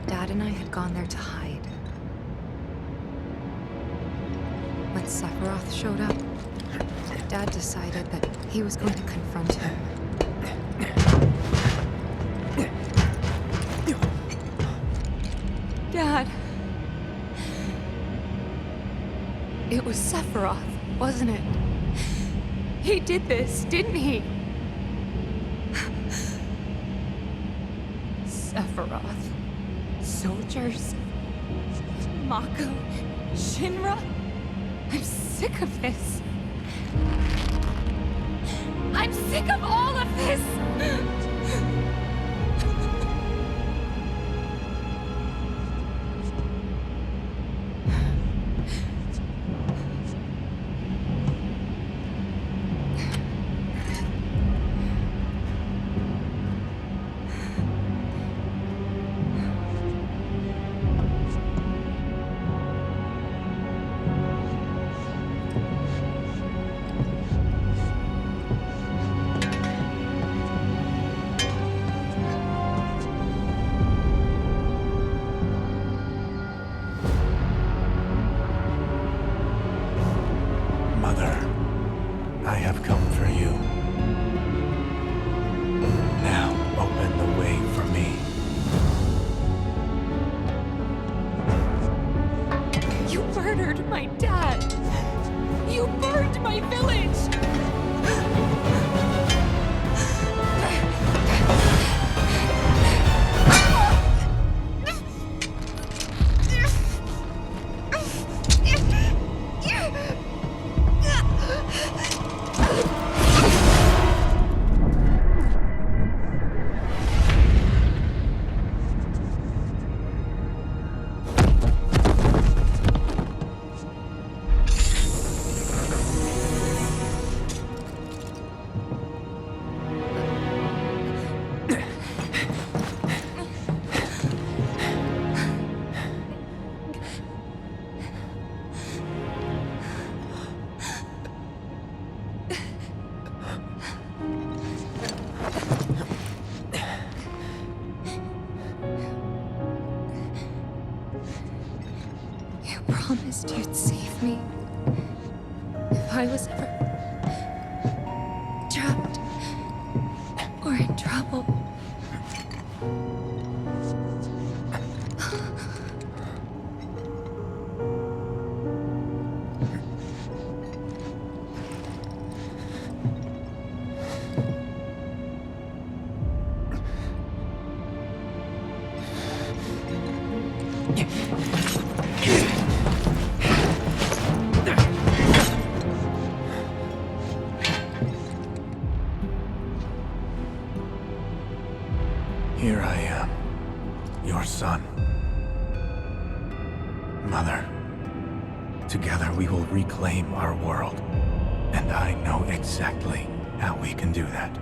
Dad and I had gone there to hide. When Sephiroth showed up, Dad decided that he was going to confront him. Dad! It was Sephiroth, wasn't it? He did this, didn't he? Sephiroth. Soldiers. Mako. Shinra. I'm sick of this. I'm sick of all of this! I have come for you. Now open the way for me. You murdered my dad! You burned my village! Promised you'd save me if I was ever trapped or in trouble. Here I am, your son. Mother, together we will reclaim our world. And I know exactly how we can do that.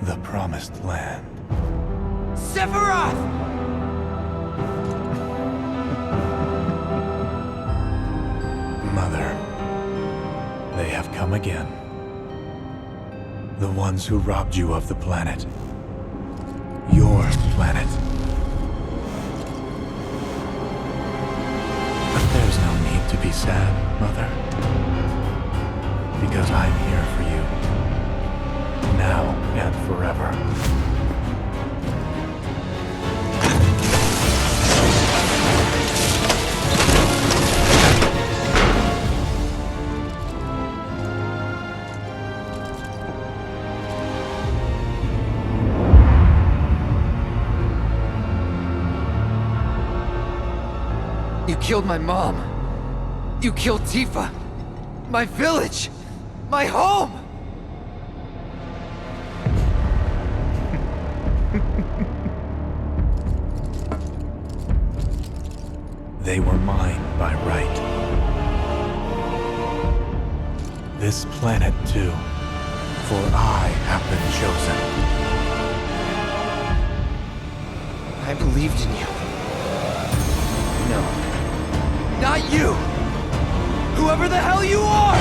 The Promised Land. Sephiroth! Mother, they have come again. The ones who robbed you of the planet. Your planet. But there's no need to be sad, Mother. Because I'm here for you. Now and forever. You killed my mom. You killed Tifa. My village. My home. They were mine by right. This planet too, for I have been chosen. I believed in you. No. Not you! Whoever the hell you are!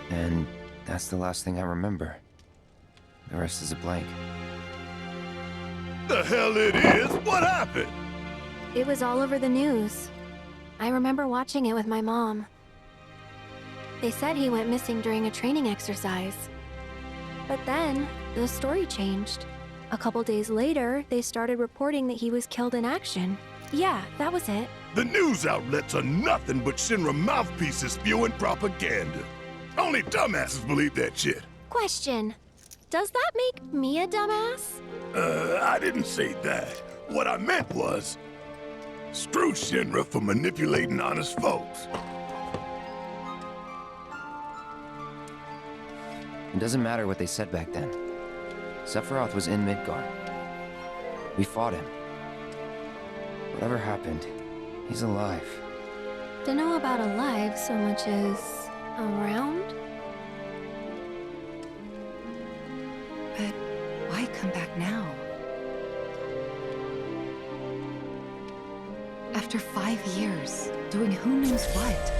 And that's the last thing I remember. The rest is a blank. The hell it is? What happened? It was all over the news. I remember watching it with my mom. They said he went missing during a training exercise. But then, the story changed. A couple days later, they started reporting that he was killed in action. Yeah, that was it. The news outlets are nothing but Shinra mouthpieces spewing propaganda. Only dumbasses believe that shit. Question. Does that make me a dumbass? I didn't say that. What I meant was, screw Shinra for manipulating honest folks. It doesn't matter what they said back then. Sephiroth was in Midgar. We fought him. Whatever happened, he's alive. Don't know about alive so much as around? But why come back now? After 5 years, doing who knows what?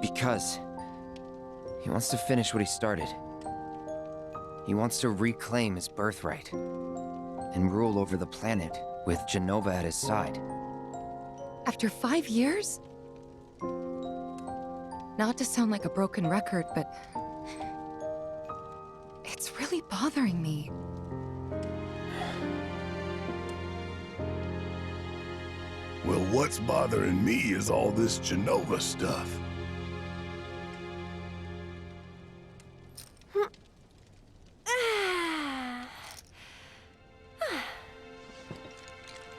Because he wants to finish what he started. He wants to reclaim his birthright and rule over the planet with Jenova at his side. After 5 years? Not to sound like a broken record, but it's really bothering me. Well, what's bothering me is all this Jenova stuff.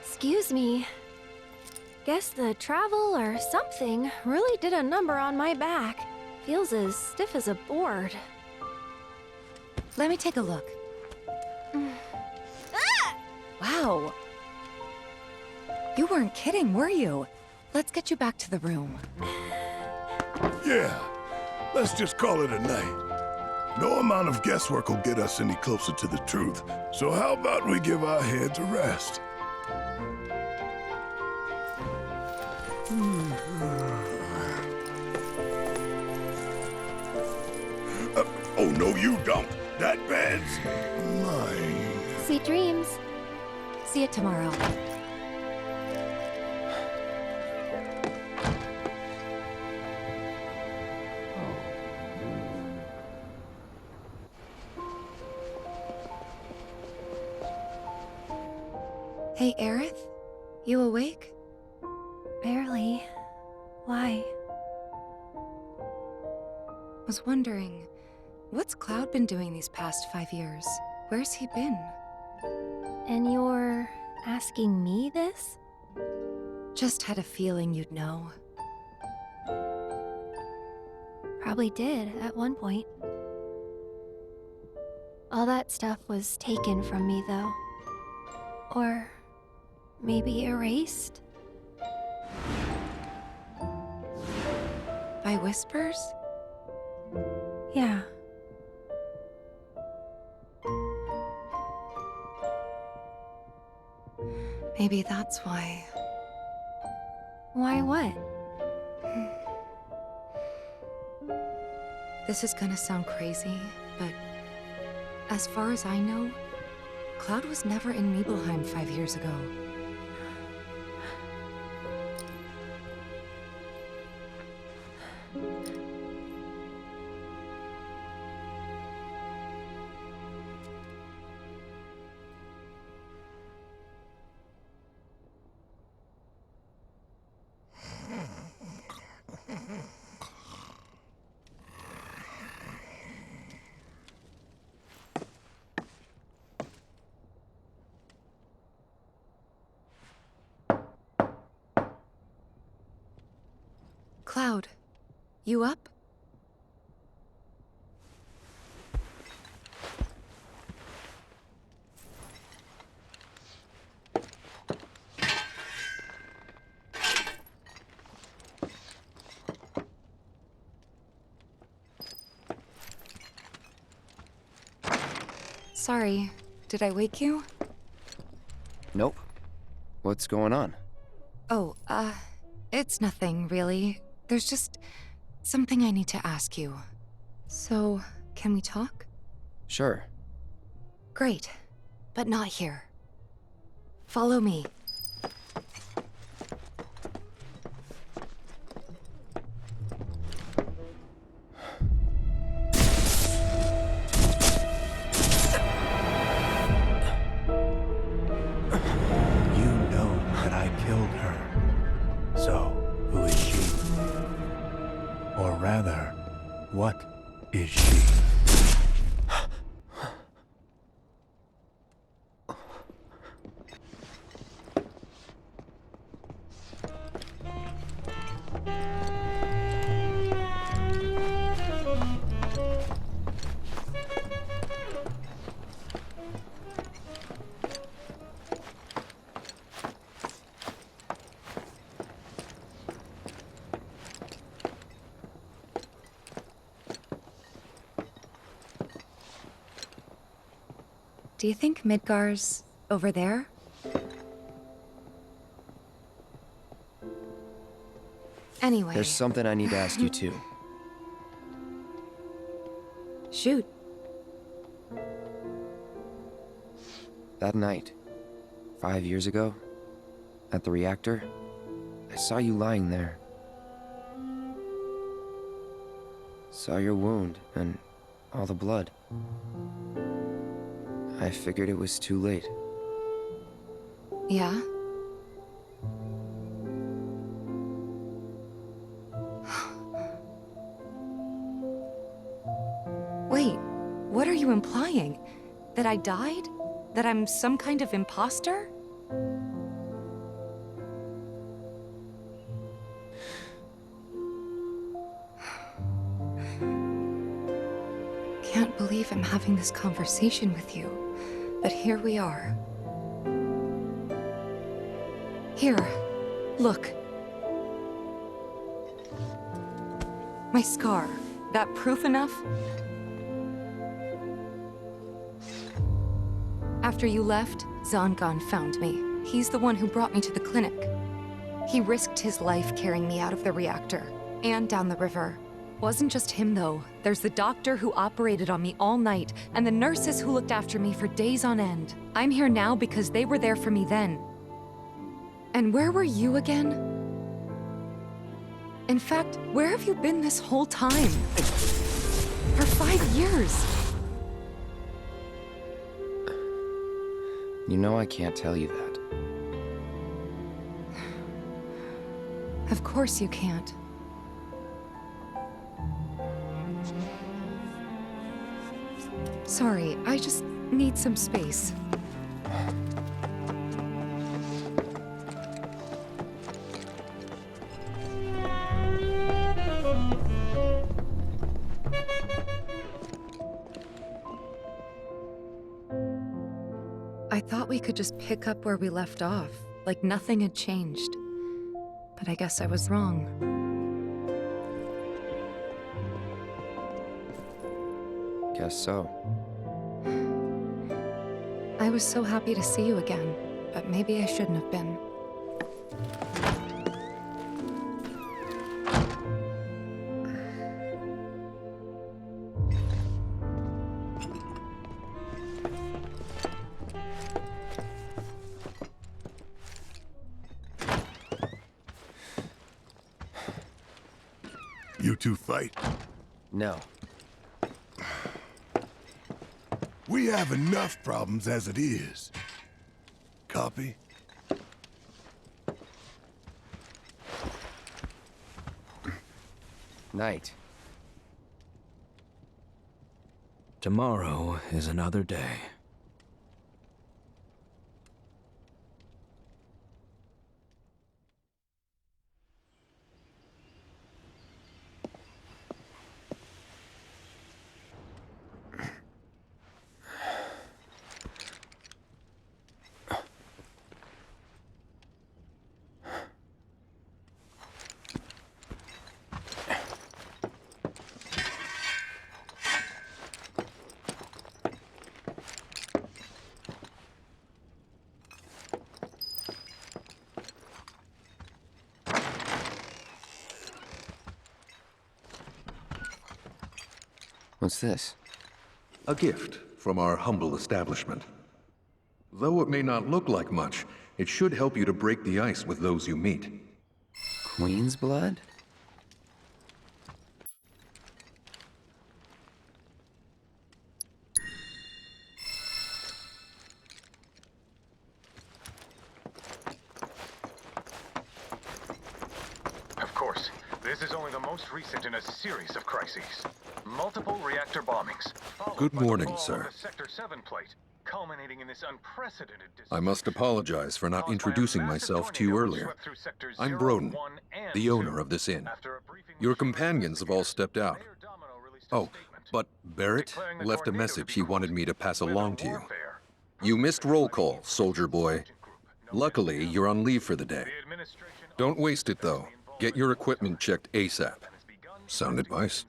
Excuse me. Guess the travel or something really did a number on my back. Feels as stiff as a board. Let me take a look. Wow. You weren't kidding, were you? Let's get you back to the room. Yeah, let's just call it a night. No amount of guesswork will get us any closer to the truth. So how about we give our heads a rest? Oh, no, you don't. That bed's mine. Sweet dreams. See you tomorrow. Hey, Aerith? You awake? Barely. Why? Was wondering, what's Cloud been doing these past 5 years? Where's he been? And you're asking me this? Just had a feeling you'd know. Probably did at one point. All that stuff was taken from me, though. Or maybe erased? By whispers? Yeah. Maybe that's why. Why what? This is gonna sound crazy, but as far as I know, Cloud was never in Nibelheim 5 years ago. Cloud, you up? Sorry, did I wake you? Nope. What's going on? Oh, it's nothing, really. There's just something I need to ask you. So, can we talk? Sure. Great, but not here. Follow me. What is she? Do you think Midgar's over there? Anyway... There's something I need to ask you too. Shoot. That night, 5 years ago, at the reactor, I saw you lying there. Saw your wound and all the blood. I figured it was too late. Yeah? Wait, what are you implying? That I died? That I'm some kind of imposter? Can't believe I'm having this conversation with you, but here we are. Here, look. My scar. That proof enough? After you left, Zangan found me. He's the one who brought me to the clinic. He risked his life carrying me out of the reactor, and down the river. Wasn't just him, though. There's the doctor who operated on me all night, and the nurses who looked after me for days on end. I'm here now because they were there for me then. And where were you again? In fact, where have you been this whole time? For 5 years. You know I can't tell you that. Of course you can't. Sorry, I just need some space. I thought we could just pick up where we left off, like nothing had changed. But I guess I was wrong. Guess so. I was so happy to see you again, but maybe I shouldn't have been. You two fight? No. We have enough problems as it is. Copy? Night. Tomorrow is another day. What's this? A gift from our humble establishment. Though it may not look like much, it should help you to break the ice with those you meet. Queen's blood? Of course, this is only the most recent in a series of crises. Multiple reactor bombings. Good morning, sir. Sector 7 plate, culminating in this unprecedented I must apologize for not introducing myself to you earlier. I'm Broden, the owner of this inn. Your companions have all stepped out. Oh, but Barrett left a message he wanted me to pass along to you. You missed roll call, soldier boy. Luckily, you're on leave for the day. Don't waste it, though. Get your equipment checked ASAP. Sound advice?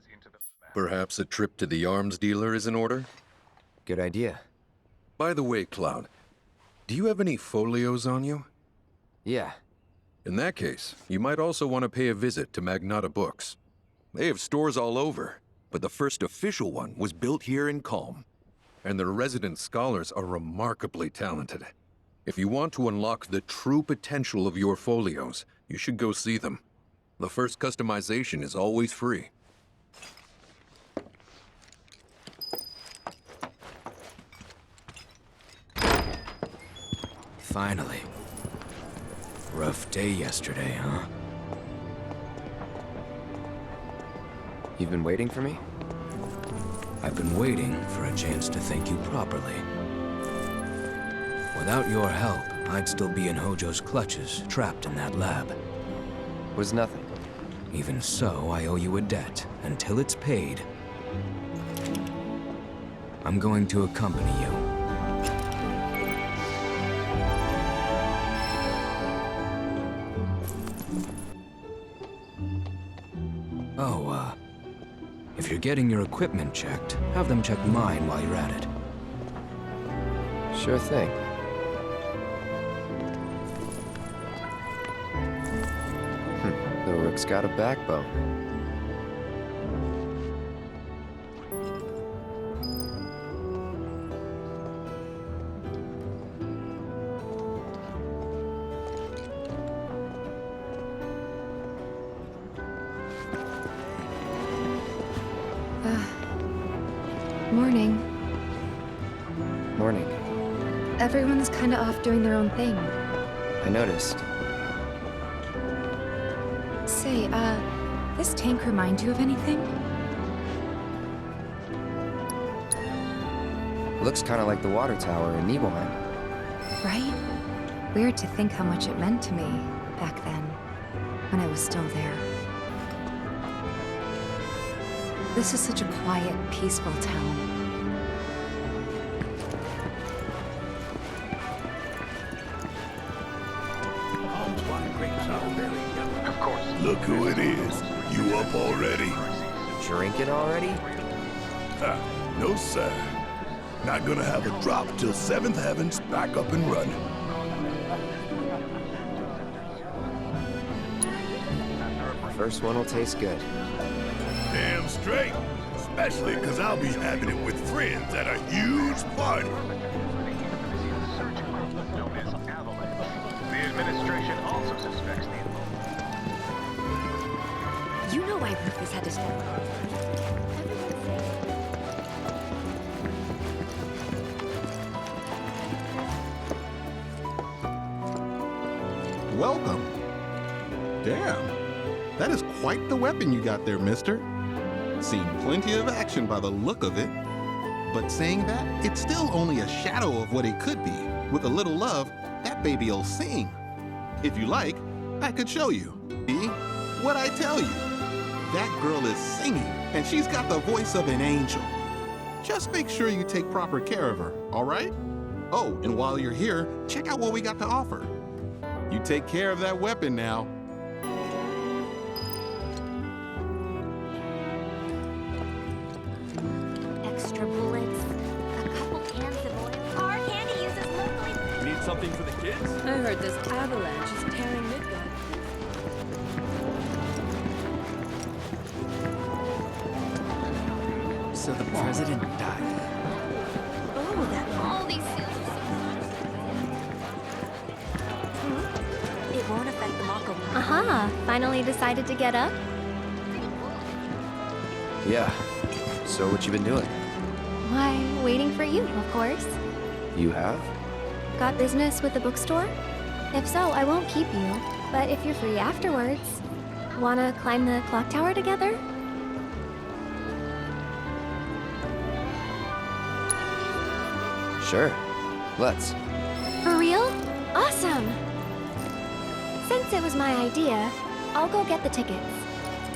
Perhaps a trip to the arms dealer is in order? Good idea. By the way, Cloud, do you have any folios on you? Yeah. In that case, you might also want to pay a visit to Magnata Books. They have stores all over, but the first official one was built here in Calm. And their resident scholars are remarkably talented. If you want to unlock the true potential of your folios, you should go see them. The first customization is always free. Finally. Rough day yesterday, huh? You've been waiting for me? I've been waiting for a chance to thank you properly. Without your help, I'd still be in Hojo's clutches, trapped in that lab. Was nothing. Even so, I owe you a debt. Until it's paid, I'm going to accompany you. Oh, if you're getting your equipment checked, have them check mine while you're at it. Sure thing. The Rook's got a backbone. Morning. Morning. Everyone's kinda off doing their own thing. I noticed. Say, this tank remind you of anything? Looks kind of like the water tower in Nibelheim. Right? Weird to think how much it meant to me back then, when I was still there. This is such a quiet, peaceful town. Of course. Look who it is. You up already? Drinking already? No, sir. Not gonna have a drop till 7th Heaven's back up and running. First one will taste good. Damn straight. Especially because I'll be having it with friends at a huge party. The administration also suspects the You know why Rufus had to step up. Welcome. Damn. That is quite the weapon you got there, mister. Seen plenty of action by the look of it. But saying that, it's still only a shadow of what it could be. With a little love, that baby'll sing. If you like, I could show you. See? What'd I tell you? That girl is singing, and she's got the voice of an angel. Just make sure you take proper care of her, all right? Oh, and while you're here, check out what we got to offer. You take care of that weapon now. Extra bullets, a couple cans of oil. Our candy uses locally. Need something for the kids? I heard this avalanche is tearing Midgard. So the president died. Oh, that all these seals are It won't affect the Mako. Aha! Finally decided to get up? Yeah. So what you been doing? Why, waiting for you, of course. You have? Got business with the bookstore? If so, I won't keep you. But if you're free afterwards, wanna climb the clock tower together? Sure. Let's. For real? Awesome! Since it was my idea, I'll go get the tickets.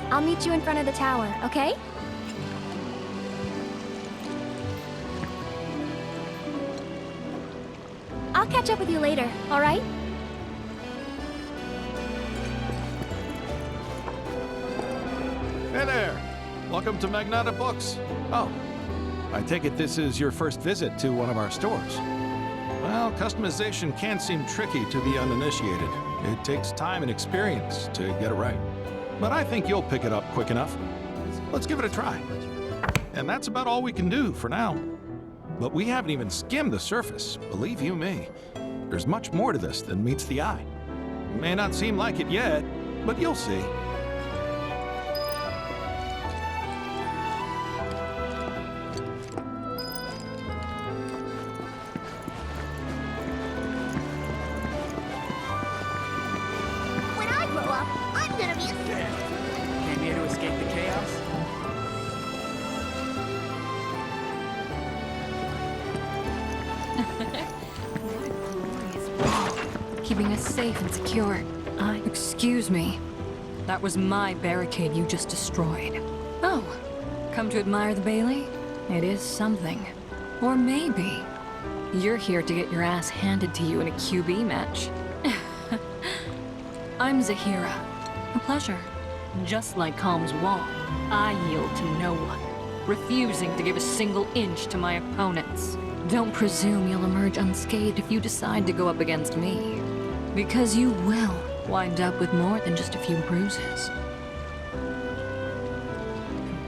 I'll meet you in front of the tower, okay? I'll catch up with you later, alright? Hey there! Welcome to Magnata Books. Oh, I take it this is your first visit to one of our stores. Well, customization can seem tricky to the uninitiated. It takes time and experience to get it right. But I think you'll pick it up quick enough. Let's give it a try. And that's about all we can do for now. But we haven't even skimmed the surface, believe you me. There's much more to this than meets the eye. It may not seem like it yet, but you'll see. When I grow up, I'm gonna be a... Came here to escape the chaos? Keeping us safe and secure. Excuse me. That was my barricade you just destroyed. Oh, come to admire the Bailey? It is something. Or maybe you're here to get your ass handed to you in a QB match. I'm Zahira. A pleasure. Just like Calm's wall, I yield to no one, refusing to give a single inch to my opponents. Don't presume you'll emerge unscathed if you decide to go up against me. Because you will wind up with more than just a few bruises.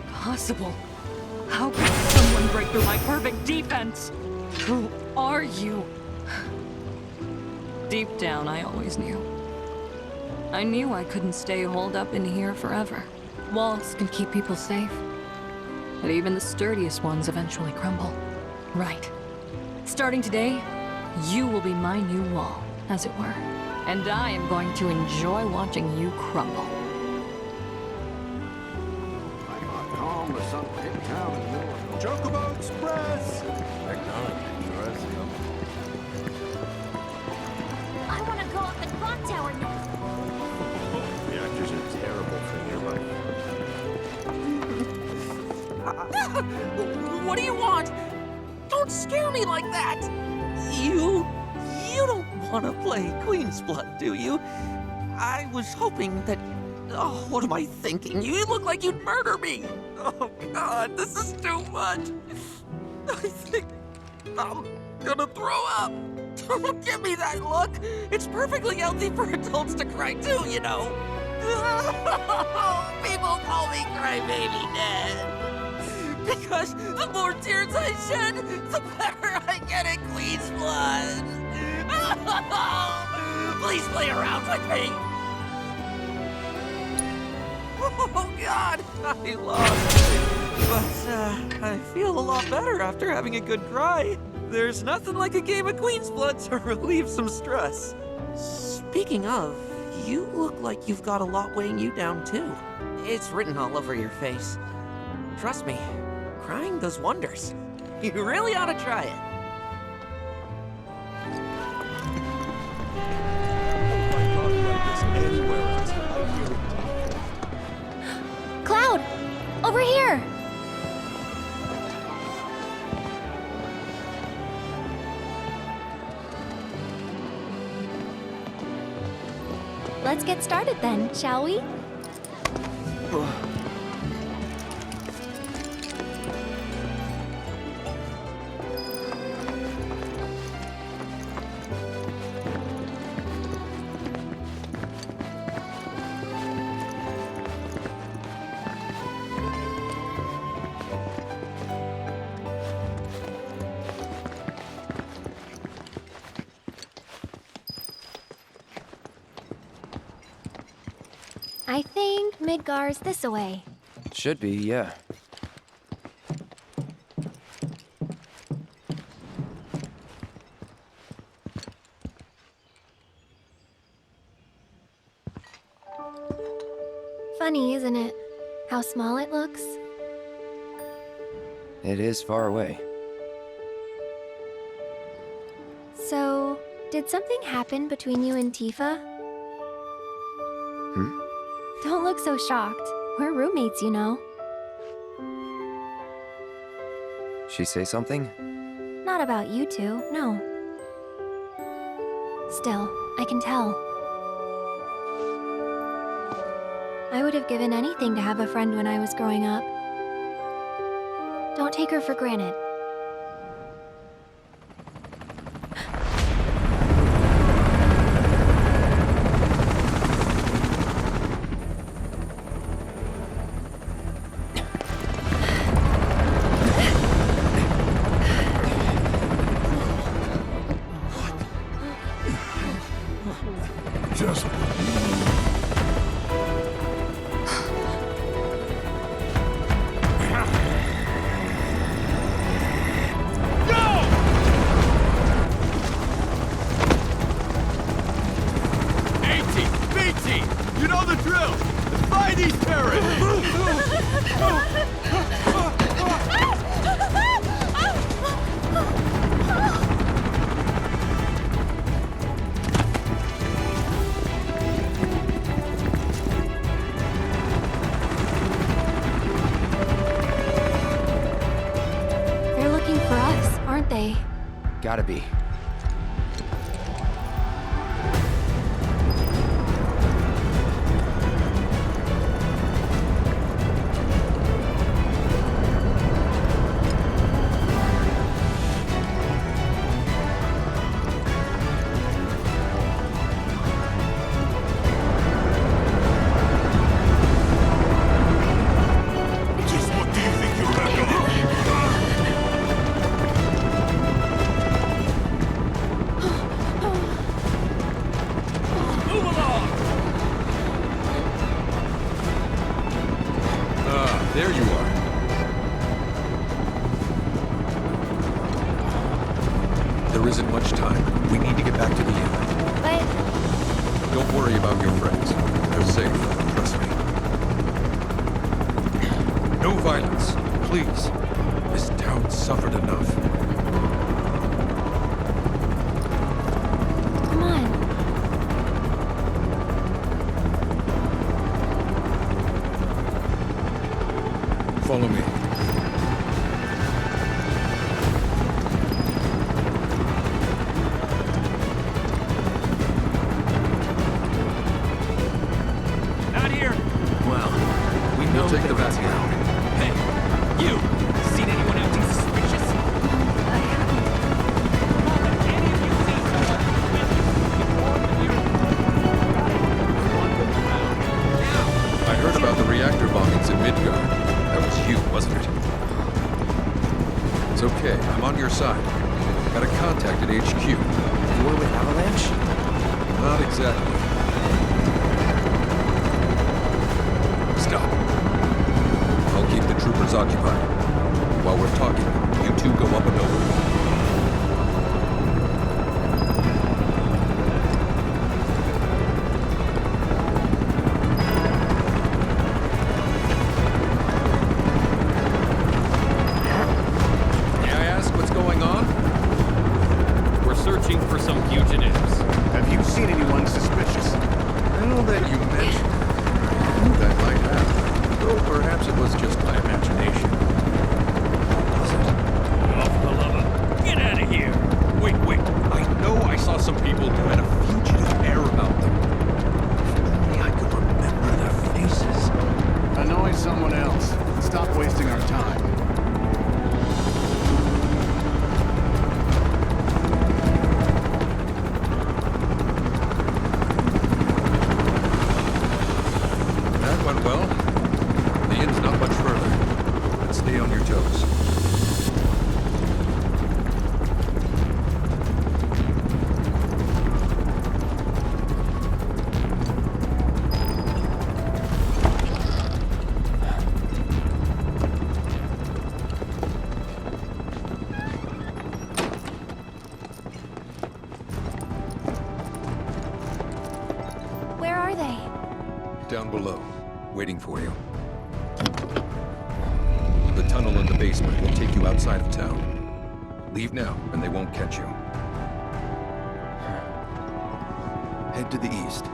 Impossible. How could someone break through my perfect defense? Who are you? Deep down, I always knew. I knew I couldn't stay holed up in here forever. Walls can keep people safe, but even the sturdiest ones eventually crumble. Right. Starting today, you will be my new wall, as it were. And I am going to enjoy watching you crumble. Calm the sun pit town in North. Chocobo Express! I want to go up the clock tower now. Reactors are terrible for your life. What do you want? Don't scare me like that! You don't want to play Queen's Blood, do you? I was hoping that... Oh, what am I thinking? You look like you'd murder me! Oh, God, this is too much! I think I'm gonna throw up! Don't give me that look! It's perfectly healthy for adults to cry too, you know! People call me Crybaby Dad! Because the more tears I shed, the better I get at Queen's Blood! Please play around with me! Oh God, I lost. But I feel a lot better after having a good cry. There's nothing like a game of Queen's Blood to relieve some stress. Speaking of, you look like you've got a lot weighing you down too. It's written all over your face. Trust me, crying does wonders. You really ought to try it. Cloud! Over here! Let's get started then, shall we? I think Midgar's this-a-way. Should be, yeah. Funny, isn't it? How small it looks? It is far away. So, did something happen between you and Tifa? Hmm? Don't look so shocked. We're roommates, you know. She say something? Not about you two, no. Still, I can tell. I would have given anything to have a friend when I was growing up. Don't take her for granted. Just You know the drill! Find these terrorists! They're looking for us, aren't they? Gotta be. There you are. There isn't much time. We need to get back to the inn. But... Don't worry about your friends. They're safe. Trust me. No violence, please. This town suffered enough. Come on. Follow me. Not here! Well, we know We'll take the that van now. Hey, you! Seen anyone acting suspicious? I heard about the reactor bombings in Midgard. That was you, wasn't it? It's okay. I'm on your side. Got a contact at HQ. You were with Avalanche? Not exactly. Stop. I'll keep the troopers occupied. While we're talking, you two go up and over. May I ask what's going on? We're searching for some fugitives. Have you seen anyone suspicious? Now that you mention it, I think I might have. Though perhaps it was just my imagination. Oh, for the love of... Get out of here! Wait. I know I saw some people who had a fugitive air about them. If only I could remember their faces. Annoy someone else. Stop wasting our time. That went well. The inn's not much further. Let's are they? Down below, waiting for you. The tunnel in the basement will take you outside of town. Leave now, and they won't catch you. Head to the east.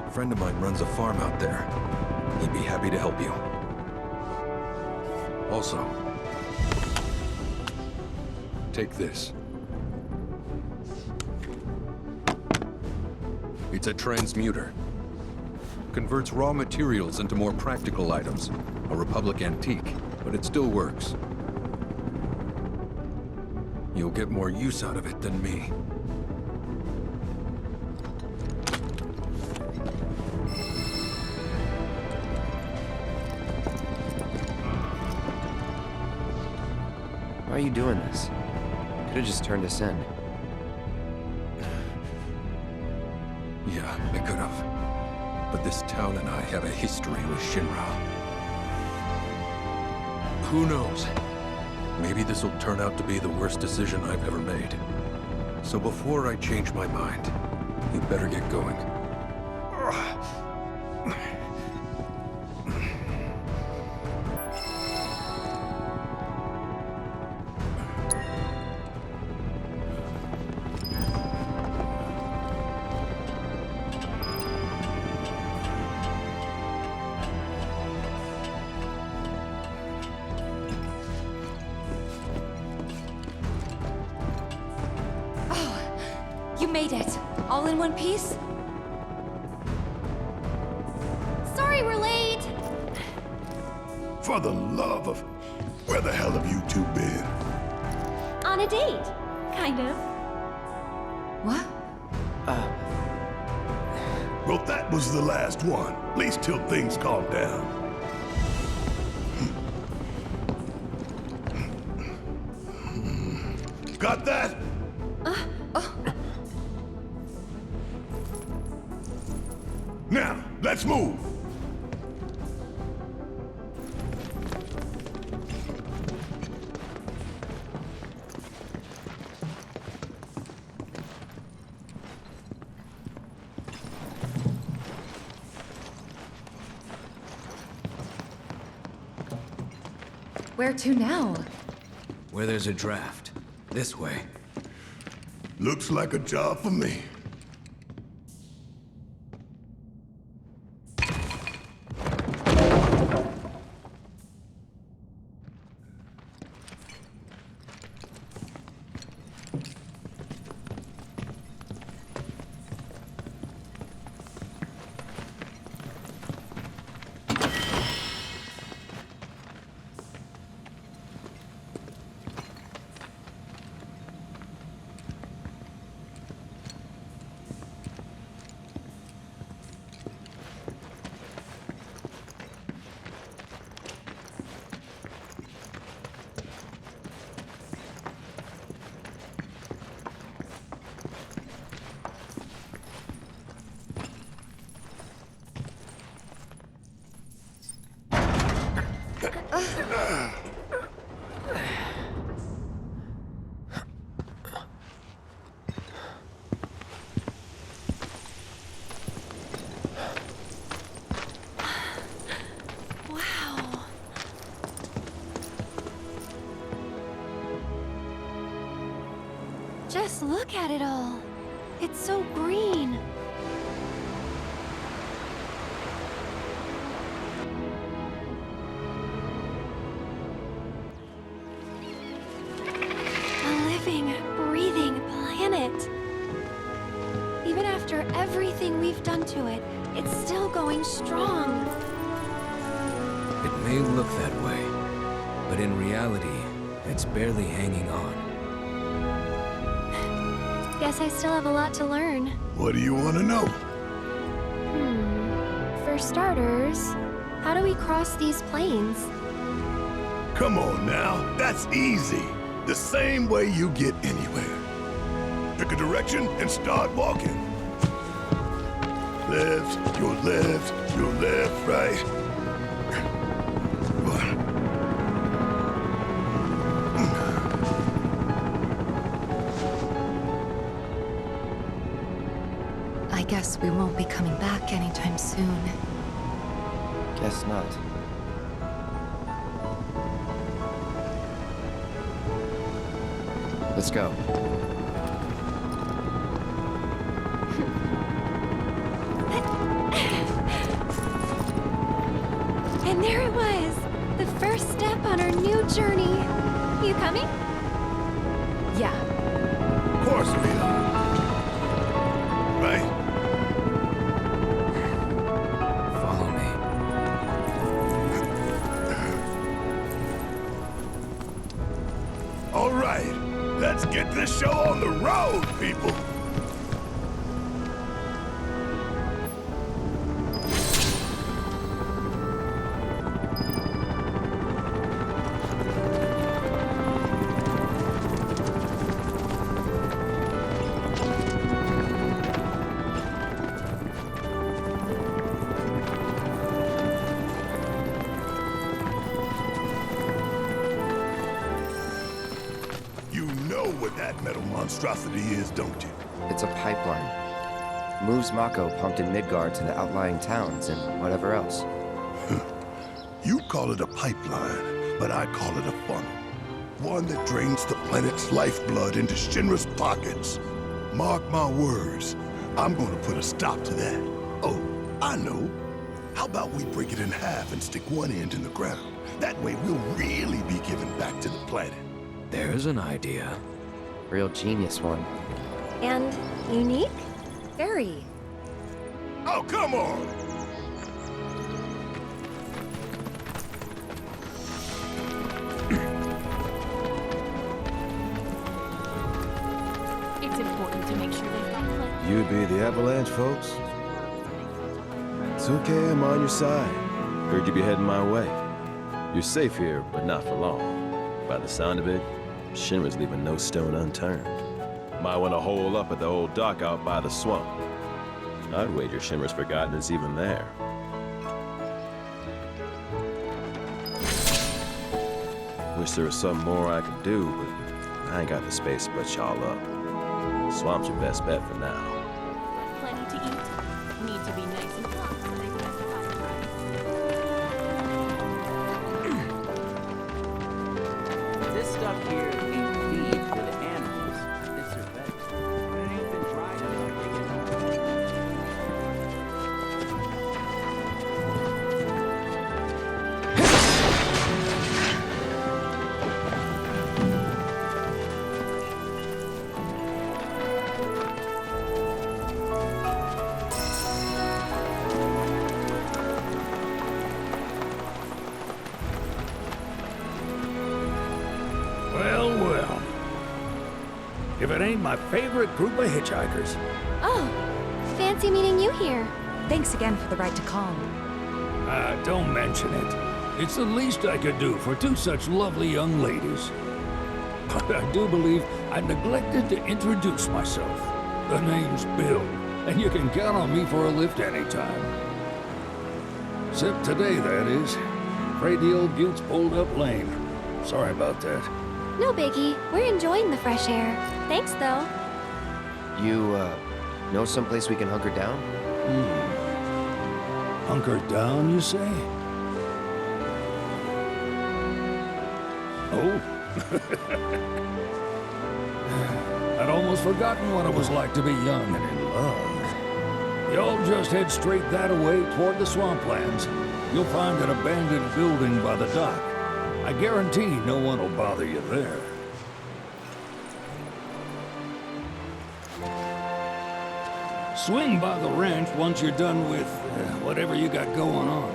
A friend of mine runs a farm out there. He'd be happy to help you. Also, take this. It's a transmuter. Converts raw materials into more practical items. A Republic antique, but it still works. You'll get more use out of it than me. Why are you doing this? Could have just turned us in. Yeah, I could have. But this town and I have a history with Shinra. Who knows? Maybe this'll turn out to be the worst decision I've ever made. So before I change my mind, you better get going. You made it! All in one piece? Sorry we're late! For the love of... Where the hell have you two been? On a date, kind of. What? Well, that was the last one. At least till things calm down. Got that? Now, let's move! Where to now? Where there's a draft. This way. Looks like a job for me. Just look at it all. It's so green. A living, breathing planet. Even after everything we've done to it, it's still going strong. It may look that way, but in reality, it's barely hanging on. Guess I still have a lot to learn. What do you want to know? For starters, how do we cross these plains? Come on now, that's easy. The same way you get anywhere. Pick a direction and start walking. Left, your left, right. I guess we won't be coming back anytime soon. Guess not. Let's go. And there it was! The first step on our new journey. You coming? Yeah. Of course we are. Right? Follow me. All right, let's get this show on the road, people. What that metal monstrosity is, don't you? It's a pipeline. Moves Mako pumped in Midgard to the outlying towns and whatever else. You call it a pipeline, but I call it a funnel. One that drains the planet's lifeblood into Shinra's pockets. Mark my words, I'm gonna put a stop to that. Oh, I know. How about we break it in half and stick one end in the ground? That way we'll really be giving back to the planet. There's an idea. Real genius one. And unique? Very. Oh, come on! It's important to make sure they've got plenty. You be the Avalanche, folks? It's okay, I'm on your side. Heard you be heading my way. You're safe here, but not for long. By the sound of it, Shinra's leaving no stone unturned. Might want to hole up at the old dock out by the swamp. I'd wager Shinra's forgotten it's even there. Wish there was something more I could do, but I ain't got the space to put y'all up. Swamp's your best bet for now. Plenty to eat. Need to be nice and plump so they specify the price. This stuff here ain't feed for the animals. It's their bed. It ain't been dried enough to get Well. If it ain't my favorite group of hitchhikers. Oh, fancy meeting you here. Thanks again for the ride to Calm. Don't mention it. It's the least I could do for two such lovely young ladies. But I do believe I neglected to introduce myself. The name's Bill, and you can count on me for a lift anytime. Except today, that is. Afraid the old bute's pulled up lame. Sorry about that. No biggie. We're enjoying the fresh air. Thanks, though. You, know someplace we can hunker down? Hunker down, you say? Oh? I'd almost forgotten what it was like to be young and in love. Y'all just head straight that away toward the swamplands. You'll find an abandoned building by the dock. I guarantee no one will bother you there. Swing by the ranch once you're done with whatever you got going on.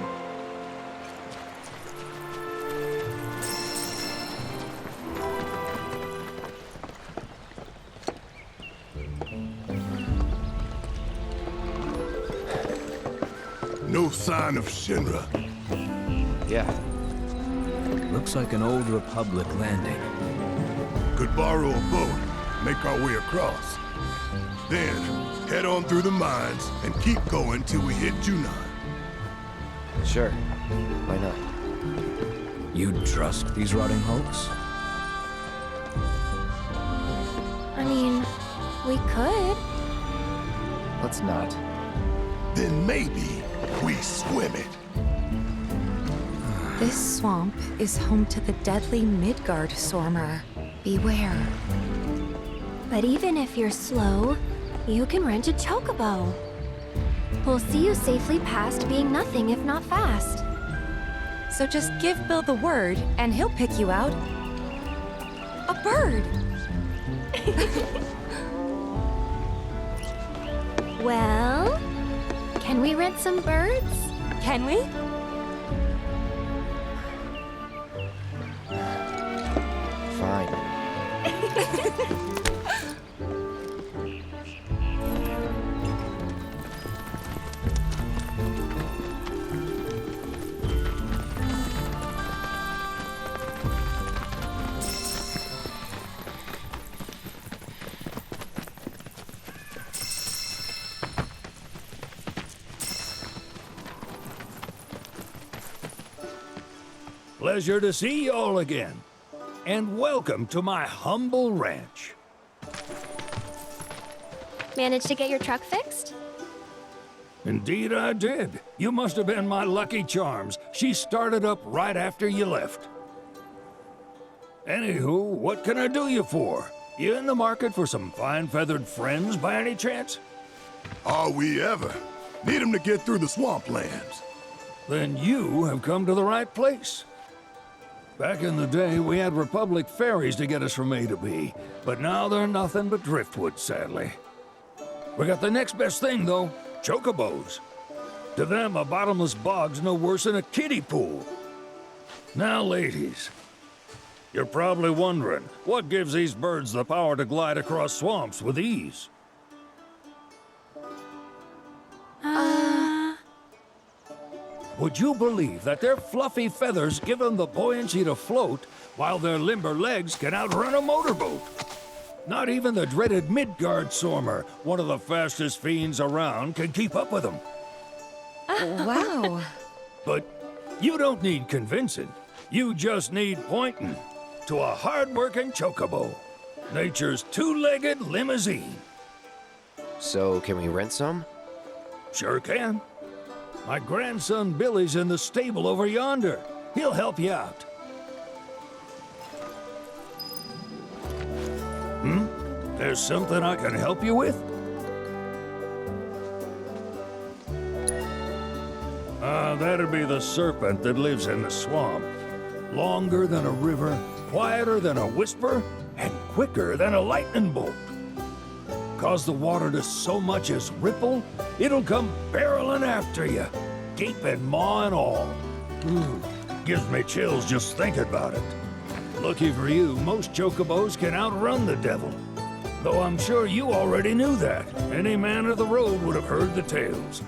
No sign of Shinra. Yeah. Looks like an old Republic landing. Could borrow a boat, make our way across. Then, head on through the mines and keep going till we hit Junon. Sure. Why not? You'd trust these rotting hulks? I mean, we could. let's not. Then maybe we swim it. This swamp is home to the deadly Midgard Stormer. Beware. But even if you're slow, you can rent a chocobo. We'll see you safely past being nothing if not fast. So just give Bill the word, and he'll pick you out. A bird! Well, can we rent some birds? Can we? Fine. Pleasure to see y'all again. And welcome to my humble ranch. Managed to get your truck fixed? Indeed I did. You must have been my lucky charms. She started up right after you left. Anywho, what can I do you for? You in the market for some fine-feathered friends by any chance? Are we ever? Need 'em to get through the swamplands. Then you have come to the right place. Back in the day, we had Republic ferries to get us from A to B, but now they're nothing but driftwood, sadly. We got the next best thing, though, chocobos. To them, a bottomless bog's no worse than a kiddie pool. Now, ladies, you're probably wondering, what gives these birds the power to glide across swamps with ease? Would you believe that their fluffy feathers give them the buoyancy to float, while their limber legs can outrun a motorboat? Not even the dreaded Midgard Stormer, one of the fastest fiends around, can keep up with them. Wow. But you don't need convincing. You just need pointing to a hard-working chocobo. Nature's two-legged limousine. So, can we rent some? Sure can. My grandson Billy's in the stable over yonder. He'll help you out. There's something I can help you with? That'd be the serpent that lives in the swamp. Longer than a river, quieter than a whisper, and quicker than a lightning bolt. Cause the water to so much as ripple, it'll come barreling after you, gaping maw and all. Gives me chills just thinking about it. Lucky for you, most chocobos can outrun the devil. Though I'm sure you already knew that. Any man of the road would have heard the tales.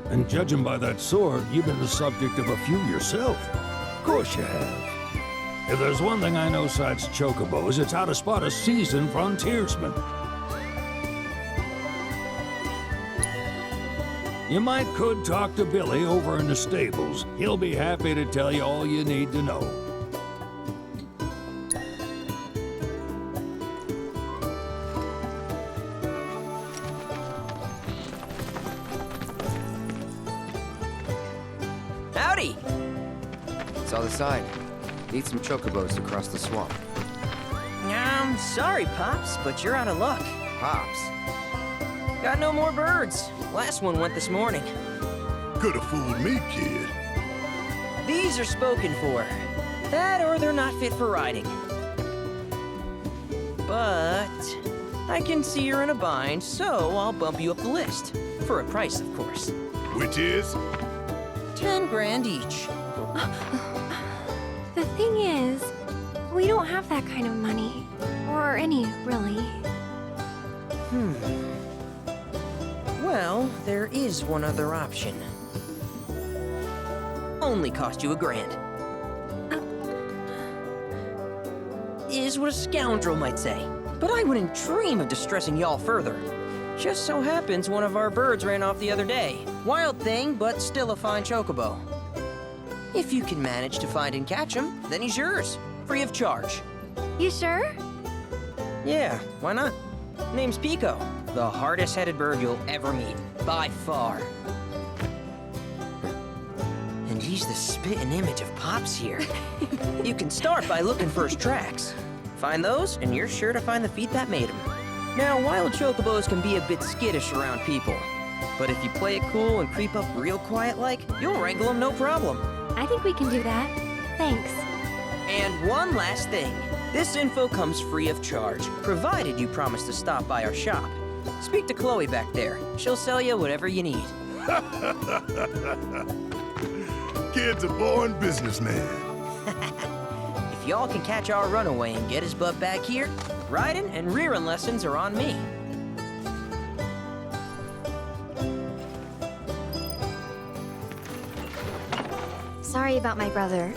And judging by that sword, you've been the subject of a few yourself. Of course you have. If there's one thing I know besides chocobos, it's how to spot a seasoned frontiersman. You could talk to Billy over in the stables. He'll be happy to tell you all you need to know. Howdy! Saw the sign. Need some chocobos to cross the swamp. Sorry, Pops, but you're out of luck. Pops? Got no more birds. Last one went this morning. Could've fooled me, kid. These are spoken for. That or they're not fit for riding. But I can see you're in a bind, so I'll bump you up the list. For a price, of course. Which is? 10 grand each. The thing is, we don't have that kind of money. Or any, really. Well, there is one other option. Only cost you $1,000. Is what a scoundrel might say. But I wouldn't dream of distressing y'all further. Just so happens one of our birds ran off the other day. Wild thing, but still a fine chocobo. If you can manage to find and catch him, then he's yours. Free of charge. You sure? Yeah, why not? Name's Pico. The hardest-headed bird you'll ever meet, by far. And he's the spitting image of Pops here. You can start by looking for his tracks. Find those, and you're sure to find the feet that made him. Now, wild chocobos can be a bit skittish around people. But if you play it cool and creep up real quiet-like, you'll wrangle them no problem. I think we can do that. Thanks. And one last thing. This info comes free of charge, provided you promise to stop by our shop. Speak to Chloe back there. She'll sell you whatever you need. Kid's a born businessman. If y'all can catch our runaway and get his butt back here, riding and rearing lessons are on me. Sorry about my brother.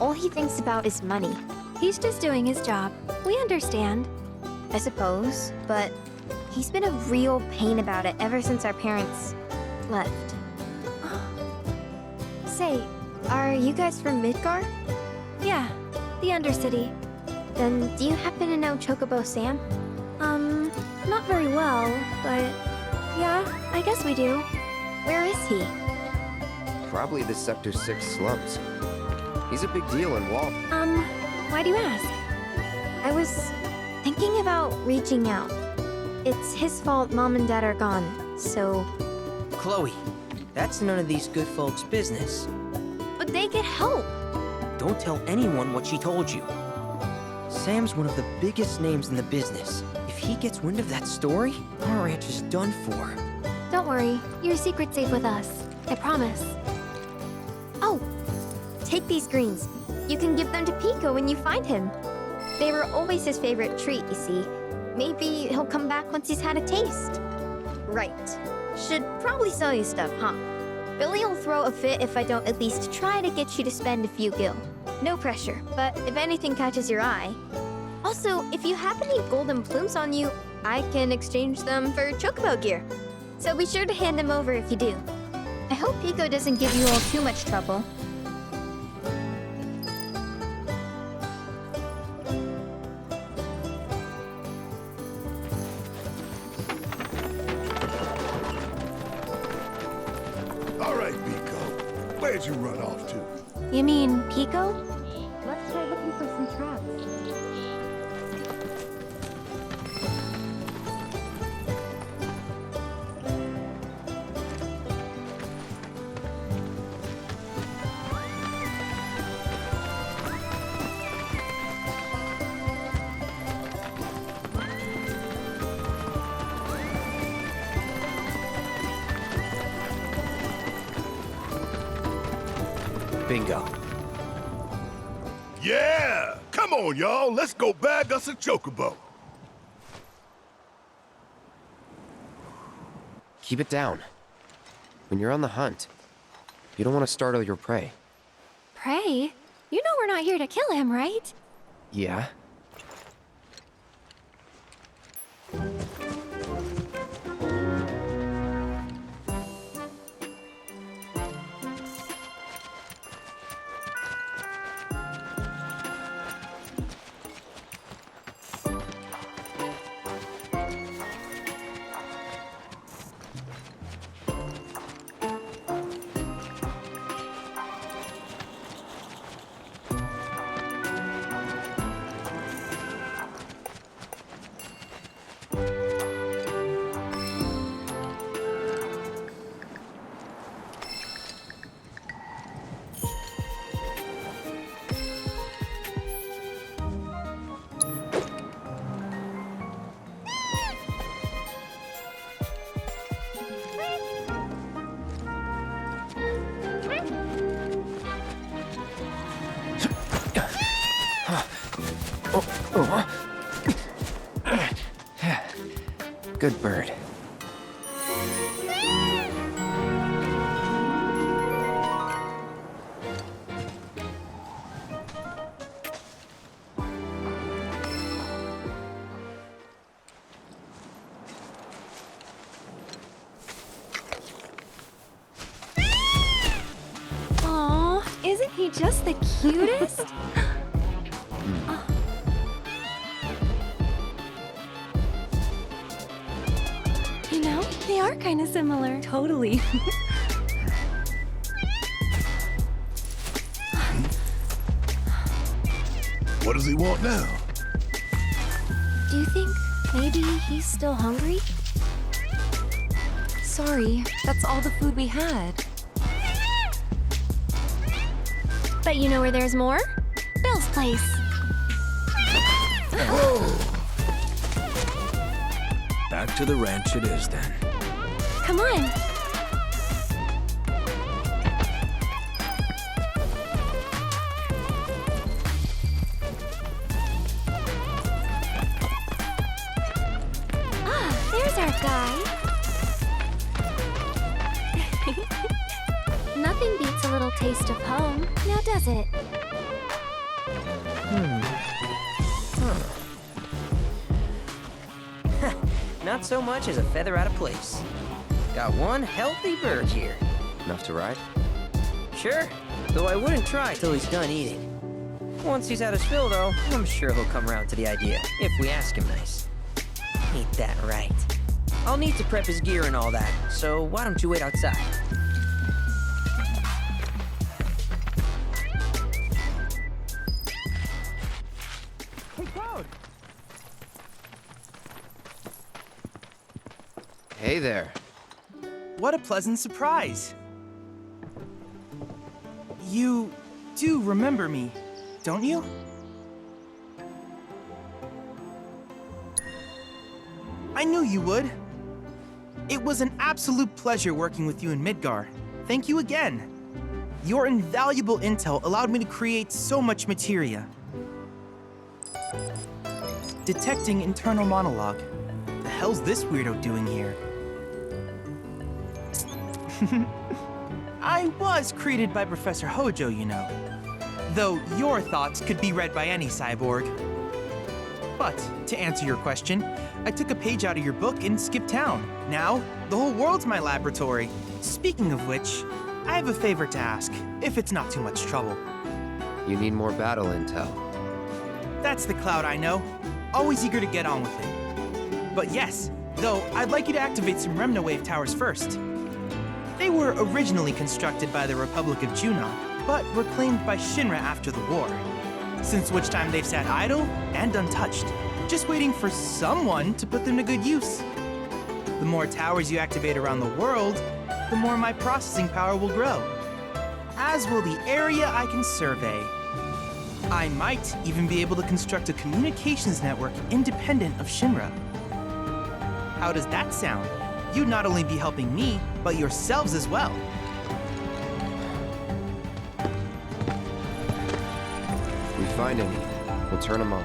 All he thinks about is money. He's just doing his job. We understand. I suppose, but he's been a real pain about it ever since our parents left. Say, are you guys from Midgar? Yeah, the Undercity. Then do you happen to know Chocobo Sam? Not very well, but yeah, I guess we do. Where is he? Probably the Sector 6 slums. He's a big deal in Wall. Why do you ask? I was thinking about reaching out. It's his fault Mom and Dad are gone, so... Chloe, that's none of these good folks' business. But they get help. Don't tell anyone what she told you. Sam's one of the biggest names in the business. If he gets wind of that story, our ranch is done for. Don't worry, your secret's safe with us. I promise. Oh, take these greens. You can give them to Pico when you find him. They were always his favorite treat, you see. Maybe he'll come back once he's had a taste. Right. Should probably sell you stuff, huh? Billy will throw a fit if I don't at least try to get you to spend a few gil. No pressure, but if anything catches your eye. Also, if you have any golden plumes on you, I can exchange them for chocobo gear. So be sure to hand them over if you do. I hope Pico doesn't give you all too much trouble. All right, Pico. Where'd you run off to? You mean Pico? Let's try looking for some traps. Bingo. Yeah! Come on, y'all. Let's go bag us a chocobo. Keep it down. When you're on the hunt, you don't want to startle your prey. Prey? You know we're not here to kill him, right? Yeah? Good bird. Aw, isn't he just the cutest? are kind of similar. Totally. What does he want now? Do you think maybe he's still hungry? Sorry, that's all the food we had. But you know where there's more? Bill's place. Back to the ranch it is then. Come on. There's our guy. Nothing beats a little taste of home, now does it? Not so much as a feather out of place. Got one healthy bird here. Enough to ride? Sure, though I wouldn't try till he's done eating. Once he's had his fill, though, I'm sure he'll come around to the idea, if we ask him nice. Ain't that right? I'll need to prep his gear and all that, so why don't you wait outside? Hey, Cloud! Hey there. What a pleasant surprise. You do remember me, don't you? I knew you would. It was an absolute pleasure working with you in Midgar. Thank you again. Your invaluable intel allowed me to create so much materia. Detecting internal monologue. The hell's this weirdo doing here? I was created by Professor Hojo, you know. Though your thoughts could be read by any cyborg. But, to answer your question, I took a page out of your book and skipped town. Now, the whole world's my laboratory. Speaking of which, I have a favor to ask, if it's not too much trouble. You need more battle intel. That's the Cloud I know. Always eager to get on with it. But yes, though, I'd like you to activate some Remna Wave towers first. They were originally constructed by the Republic of Junon, but reclaimed by Shinra after the war. Since which time they've sat idle and untouched, just waiting for someone to put them to good use. The more towers you activate around the world, the more my processing power will grow. As will the area I can survey. I might even be able to construct a communications network independent of Shinra. How does that sound? You'd not only be helping me, but yourselves as well. If we find any, we'll turn them on.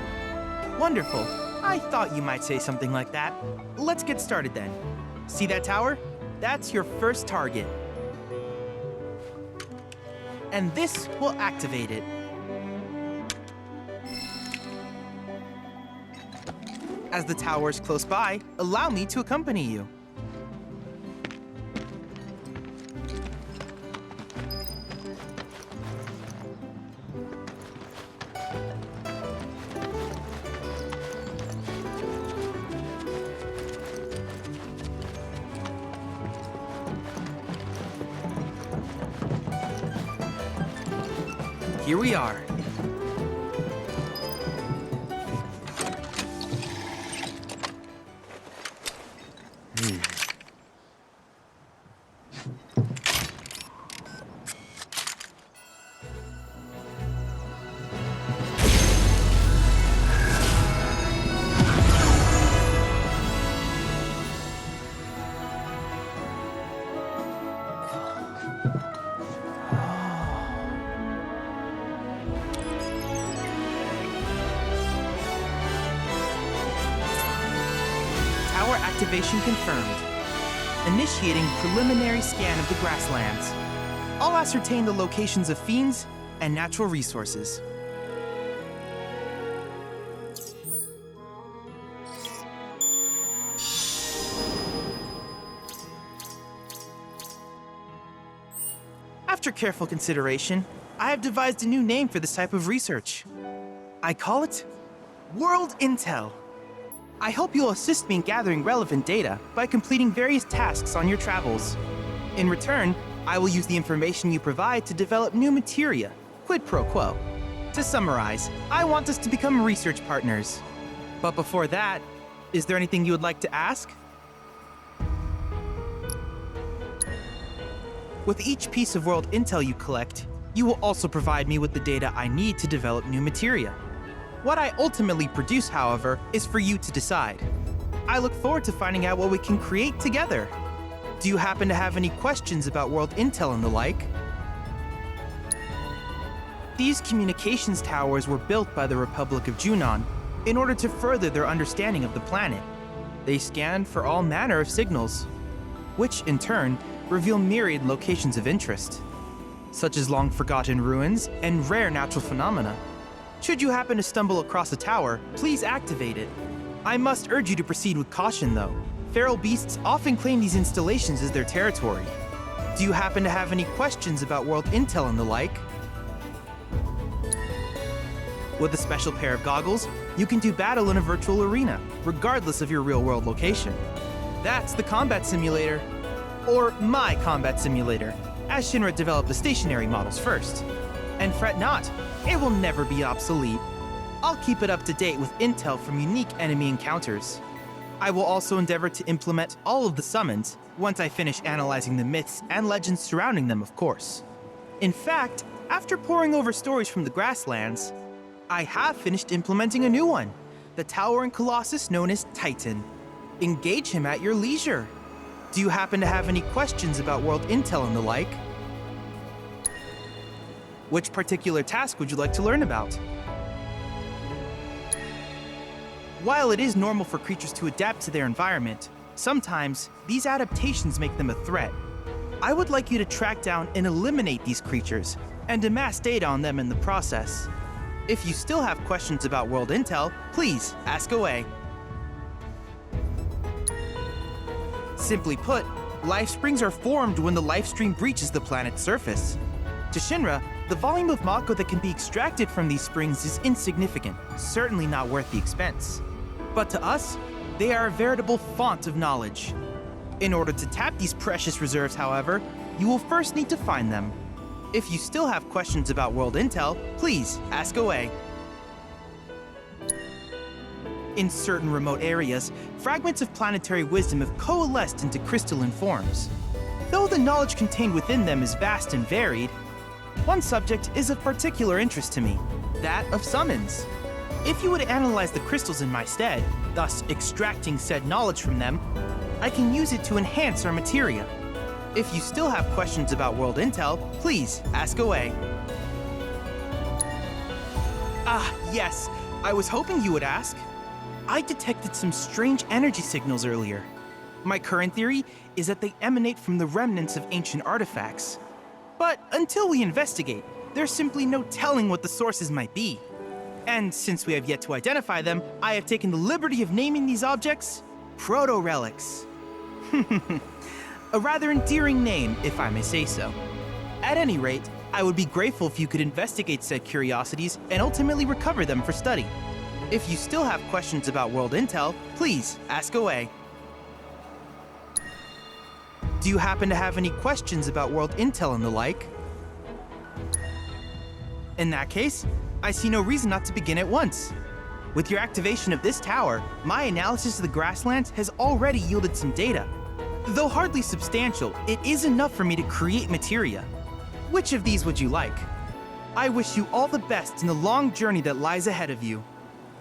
Wonderful. I thought you might say something like that. Let's get started then. See that tower? That's your first target. And this will activate it. As the tower is close by, allow me to accompany you. Here we are. Activation confirmed. Initiating preliminary scan of the grasslands. I'll ascertain the locations of fiends and natural resources. After careful consideration, I have devised a new name for this type of research. I call it World Intel. I hope you'll assist me in gathering relevant data by completing various tasks on your travels. In return, I will use the information you provide to develop new materia, quid pro quo. To summarize, I want us to become research partners. But before that, is there anything you would like to ask? With each piece of world intel you collect, you will also provide me with the data I need to develop new materia. What I ultimately produce, however, is for you to decide. I look forward to finding out what we can create together. Do you happen to have any questions about world intel and the like? These communications towers were built by the Republic of Junon in order to further their understanding of the planet. They scan for all manner of signals, which in turn reveal myriad locations of interest, such as long-forgotten ruins and rare natural phenomena. Should you happen to stumble across a tower, please activate it. I must urge you to proceed with caution, though. Feral beasts often claim these installations as their territory. Do you happen to have any questions about world intel and the like? With a special pair of goggles, you can do battle in a virtual arena, regardless of your real-world location. That's the combat simulator. Or my combat simulator, as Shinra developed the stationary models first. And fret not, it will never be obsolete. I'll keep it up to date with intel from unique enemy encounters. I will also endeavor to implement all of the summons once I finish analyzing the myths and legends surrounding them, of course. In fact, after poring over stories from the grasslands, I have finished implementing a new one, the towering colossus known as Titan. Engage him at your leisure. Do you happen to have any questions about world intel and the like? Which particular task would you like to learn about? While it is normal for creatures to adapt to their environment, sometimes these adaptations make them a threat. I would like you to track down and eliminate these creatures, and amass data on them in the process. If you still have questions about world intel, please ask away. Simply put, life springs are formed when the life stream breaches the planet's surface. To Shinra, the volume of Mako that can be extracted from these springs is insignificant, certainly not worth the expense. But to us, they are a veritable font of knowledge. In order to tap these precious reserves, however, you will first need to find them. If you still have questions about world intel, please ask away. In certain remote areas, fragments of planetary wisdom have coalesced into crystalline forms. Though the knowledge contained within them is vast and varied, one subject is of particular interest to me, that of summons. If you would analyze the crystals in my stead, thus extracting said knowledge from them, I can use it to enhance our materia. If you still have questions about world intel, please ask away. Ah, yes, I was hoping you would ask. I detected some strange energy signals earlier. My current theory is that they emanate from the remnants of ancient artifacts. But until we investigate, there's simply no telling what the sources might be. And since we have yet to identify them, I have taken the liberty of naming these objects proto-relics. A rather endearing name, if I may say so. At any rate, I would be grateful if you could investigate said curiosities and ultimately recover them for study. If you still have questions about world intel, please ask away. Do you happen to have any questions about world intel and the like? In that case, I see no reason not to begin at once. With your activation of this tower, my analysis of the grasslands has already yielded some data. Though hardly substantial, it is enough for me to create materia. Which of these would you like? I wish you all the best in the long journey that lies ahead of you.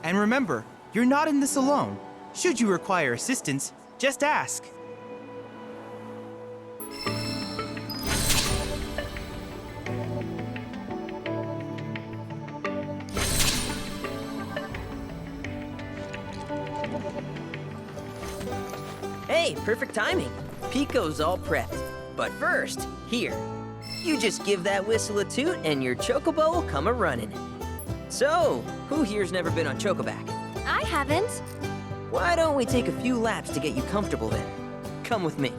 And remember, you're not in this alone. Should you require assistance, just ask. Hey, perfect timing. Pico's all prepped. But first, here. You just give that whistle a toot and your chocobo will come a-running. So, who here's never been on Chocoback? I haven't. Why don't we take a few laps to get you comfortable then? Come with me.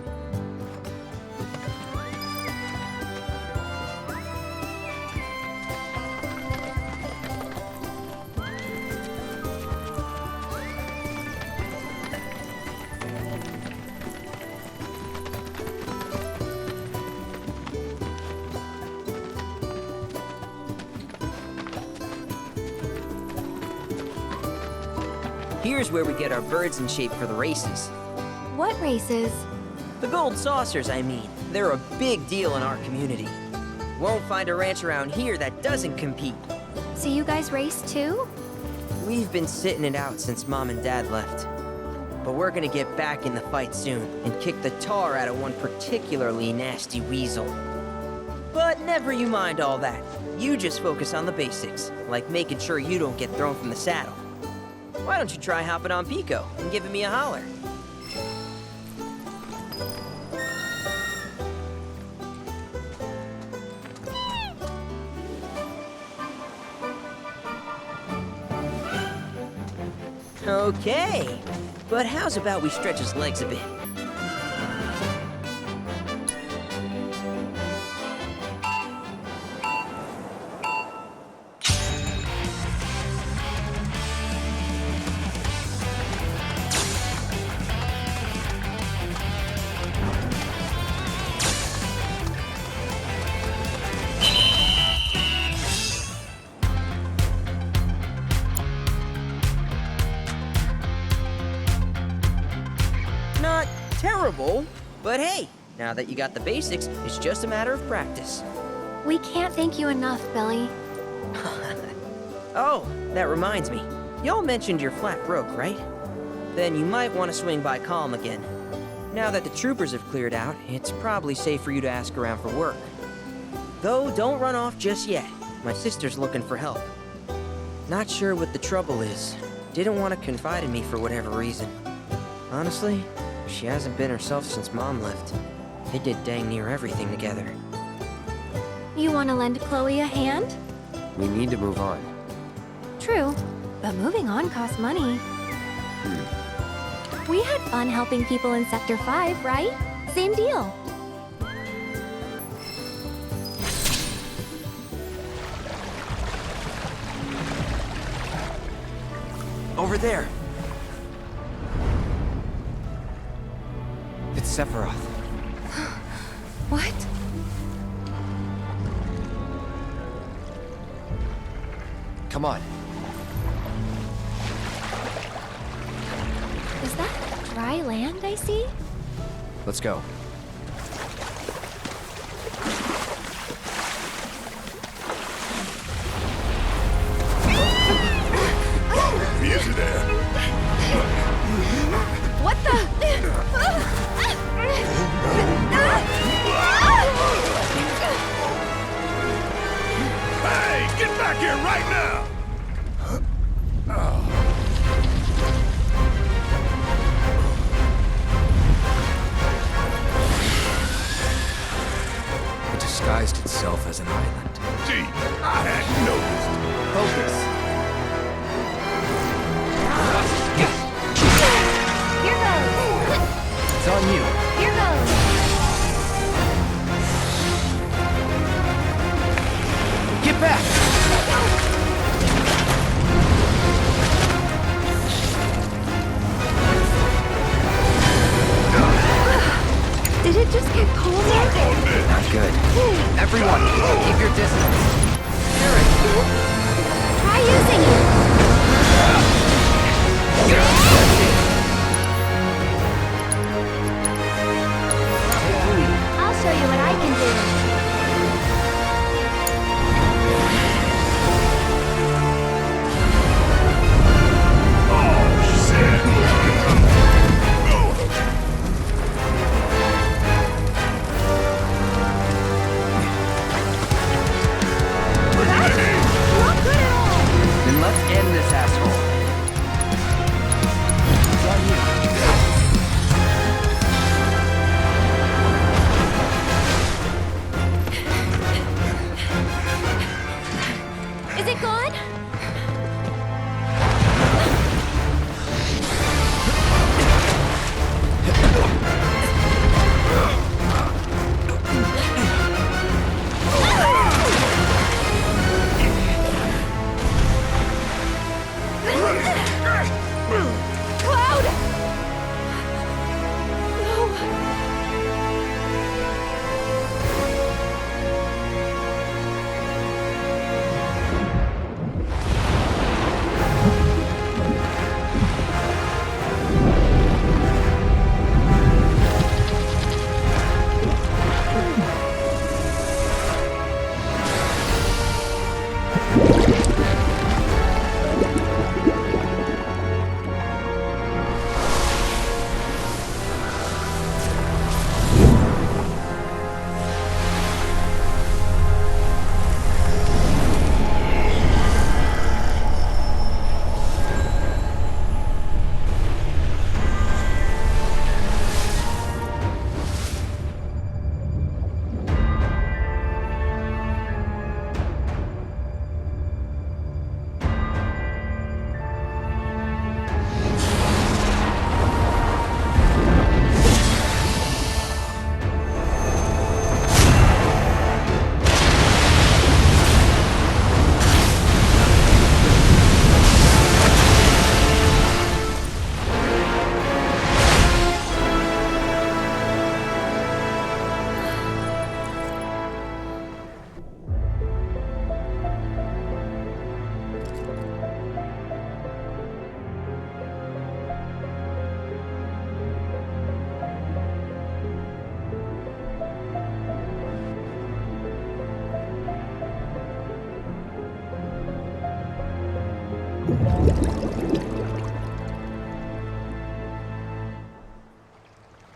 Here's where we get our birds in shape for the races. What races? The gold saucers, I mean. They're a big deal in our community. Won't find a ranch around here that doesn't compete. So you guys race too? We've been sitting it out since Mom and Dad left. But we're gonna get back in the fight soon and kick the tar out of one particularly nasty weasel. But never you mind all that. You just focus on the basics, like making sure you don't get thrown from the saddle. Why don't you try hopping on Pico and giving me a holler? Okay, but how's about we stretch his legs a bit? Not terrible, but hey, now that you got the basics, it's just a matter of practice. We can't thank you enough, Billy. Oh, that reminds me. Y'all mentioned you're flat broke, right? Then you might want to swing by Calm again. Now that the troopers have cleared out, it's probably safe for you to ask around for work. Though, don't run off just yet. My sister's looking for help. Not sure what the trouble is. Didn't want to confide in me for whatever reason. Honestly, she hasn't been herself since Mom left. They did dang near everything together. You want to lend Chloe a hand? We need to move on. True, but moving on costs money. We had fun helping people in Sector 5, right? Same deal. Over there. It's Sephiroth. What? Come on. Is that dry land I see? Let's go. Easy there. What the? Hey, get back here right now! It disguised itself as an island. Gee, I hadn't noticed. Focus. Here goes. It's on you. Here goes. Get back! Did it just get colder? Not good. Everyone, keep your distance. Try using it. I'll show you what I can do. Then let's end this asshole.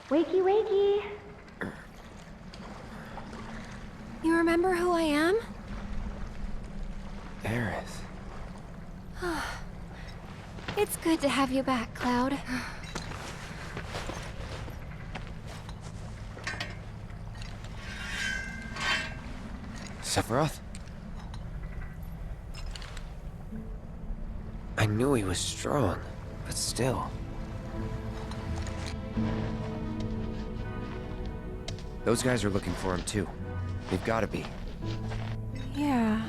Wakey, wakey. You remember who I am? Aerith. It's good to have you back, Cloud. Sephiroth? I knew he was strong, but still. Those guys are looking for him too. They've gotta be. Yeah,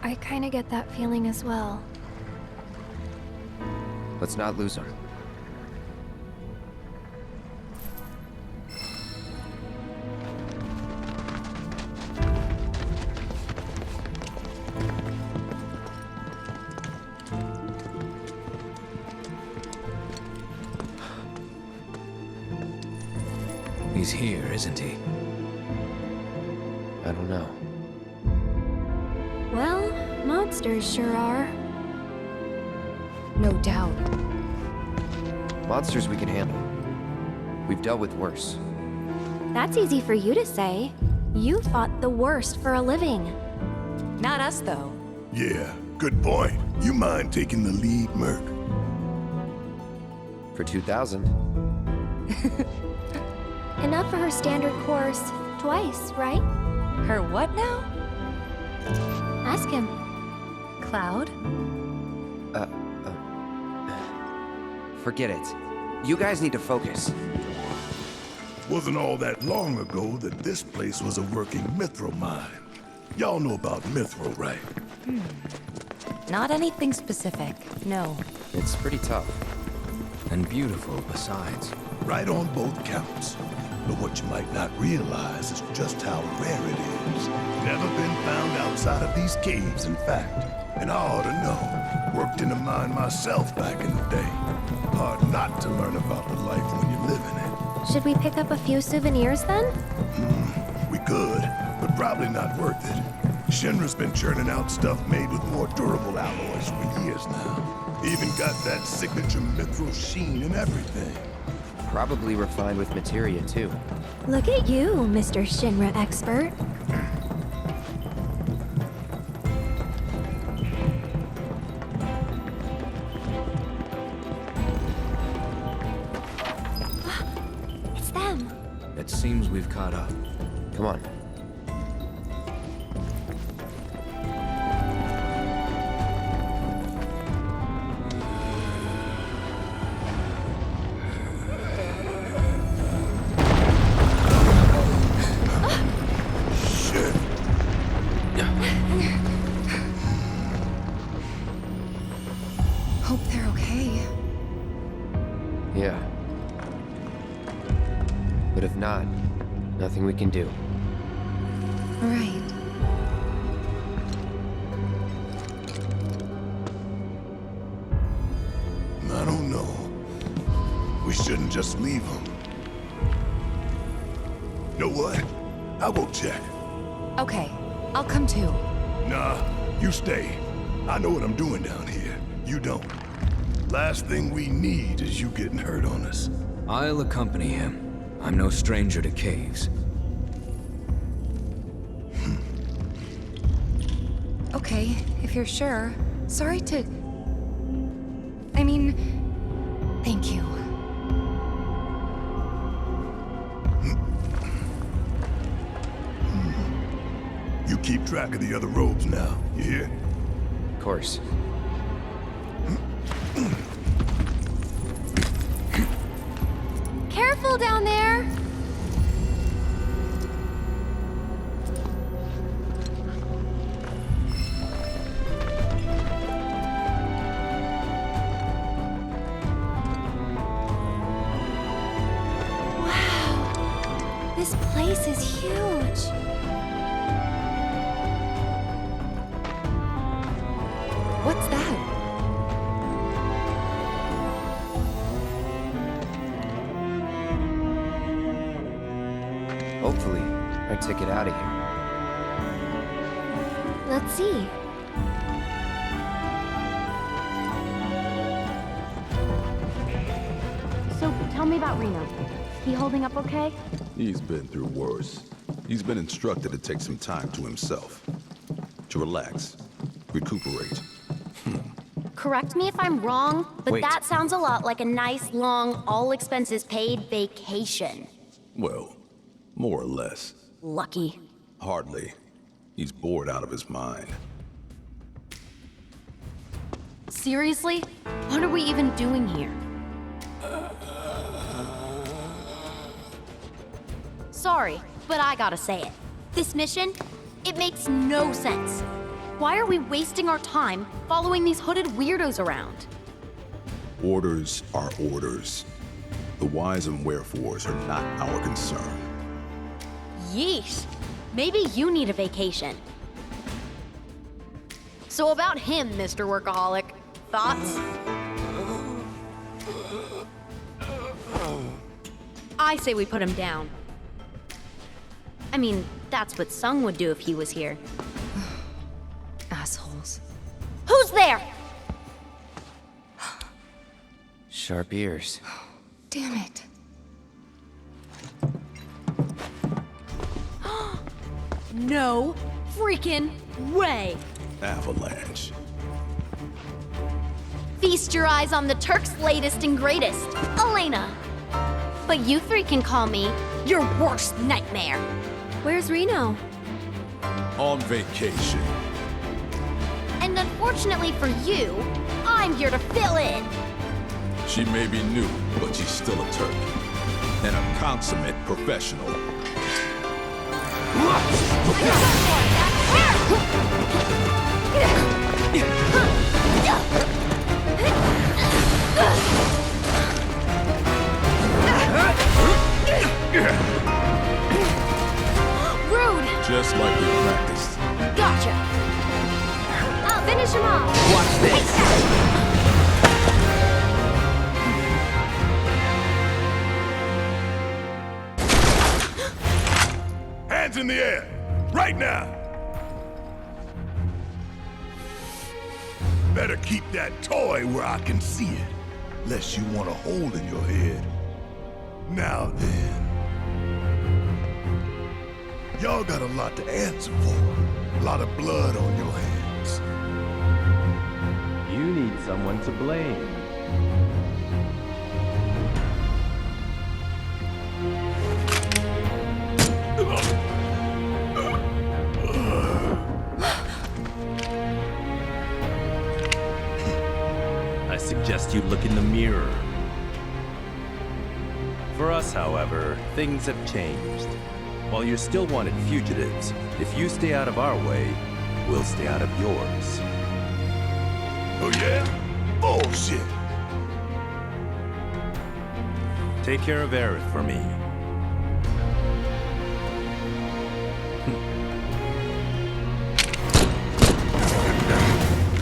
I kinda get that feeling as well. Let's not lose him. He's here, isn't he? I don't know. Well, monsters sure are. No doubt. Monsters we can handle. We've dealt with worse. That's easy for you to say. You fought the worst for a living. Not us, though. Yeah, good point. You mind taking the lead, Merc? For 2,000. Enough for her standard course twice, right? Her what now? Ask him. Cloud? Forget it. You guys need to focus. Wasn't all that long ago that this place was a working mithril mine. Y'all know about mithril, right? Not anything specific, no. It's pretty tough. And beautiful besides. Right on both counts. But what you might not realize is just how rare it is. Never been found outside of these caves, in fact. And I ought to know. Worked in a mine myself back in the day. Hard not to learn about the life when you live in it. Should we pick up a few souvenirs then? We could, but probably not worth it. Shinra's been churning out stuff made with more durable alloys for years now. Even got that signature mithril sheen and everything. Probably refined with materia, too. Look at you, Mr. Shinra expert. It's them. It seems we've caught up. Come on. Hope they're okay. Yeah. But if not, nothing we can do. Right. I don't know. We shouldn't just leave them. Know what? I'll go check. Okay, I'll come too. Nah, you stay. I know what I'm doing down here. You don't. Last thing we need is you getting hurt on us. I'll accompany him. I'm no stranger to caves. Okay, if you're sure. Sorry to... I mean... Thank you. You keep track of the other robes now, you hear? Of course. Careful down there! Wow! This place is huge! What's that? Hopefully, our ticket out of here. Let's see. Tell me about Reno. He holding up okay? He's been through worse. He's been instructed to take some time to himself. To relax. Recuperate. Correct me if I'm wrong, but Wait. that sounds a lot like a nice, long, all-expenses-paid vacation. Well, more or less. Lucky. Hardly. He's bored out of his mind. Seriously? What are we even doing here? Sorry, but I gotta say it. This mission, it makes no sense. Why are we wasting our time following these hooded weirdos around? Orders are orders. The whys and wherefores are not our concern. Yeesh. Maybe you need a vacation. So about him, Mr. Workaholic. Thoughts? I say we put him down. I mean, that's what Sung would do if he was here. Assholes. Who's there? Sharp ears. Damn it. No freaking way! Avalanche. Feast your eyes on the Turk's latest and greatest, Elena. But you three can call me your worst nightmare. Where's Reno? On vacation. And unfortunately for you, I'm here to fill in. She may be new, but she's still a Turk. And a consummate professional. Rude! Just like we practiced. Gotcha! I'll finish him off! Watch this! Hands in the air! Right now! Better keep that toy where I can see it, lest you want a hole in your head. Now then. Y'all got a lot to answer for. A lot of blood on your hands. You need someone to blame. I suggest you look in the mirror. For us, however, things have changed. While you're still wanted fugitives, if you stay out of our way, we'll stay out of yours. Oh yeah? Bullshit! Take care of Aerith for me.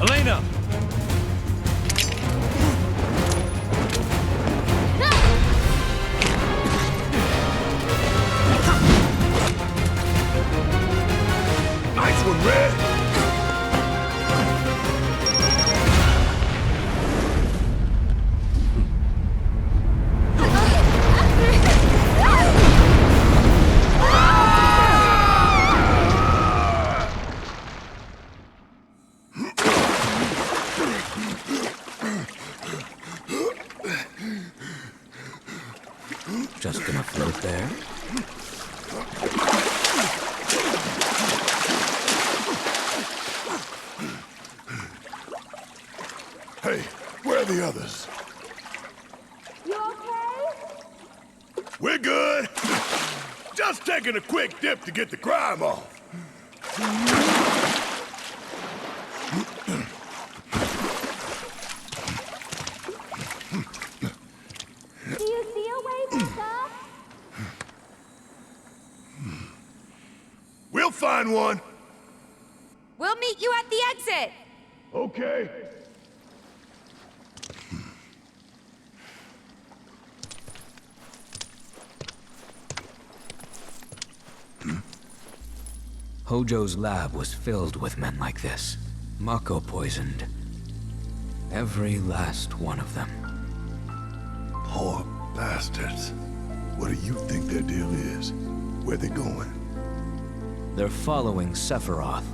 Elena! Nice one, Red! Just gonna float there? Hey, where are the others? You okay? We're good. Just taking a quick dip to get the crime off. Do you see a way back up? We'll find one. We'll meet you at the exit. Okay. Hojo's lab was filled with men like this. Mako poisoned. Every last one of them. Poor Bastards. What do you think their deal is? Where they going? They're following Sephiroth,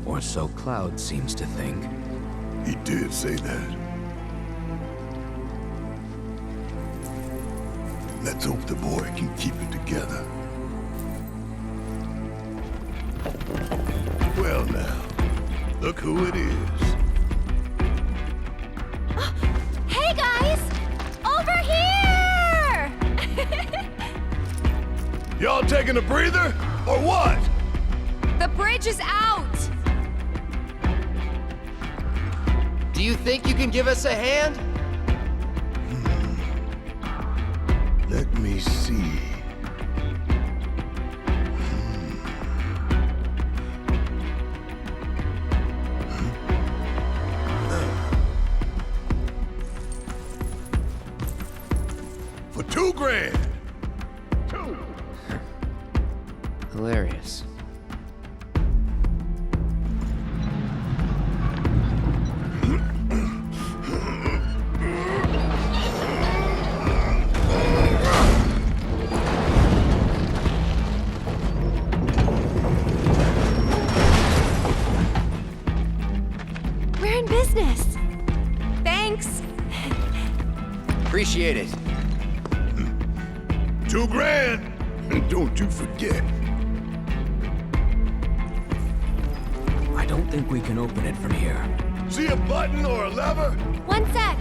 or so Cloud seems to think. He did say that. Let's hope the boy can keep it together. Well now, look who it is. Hey guys! Over here! Y'all taking a breather, or what? The bridge is out! Do you think you can give us a hand? Let me see. For $2 grand. Hilarious. We're in business. Thanks. Appreciate it. $2 grand. And don't you forget. I don't think we can open it from here. See a button or a lever? One sec.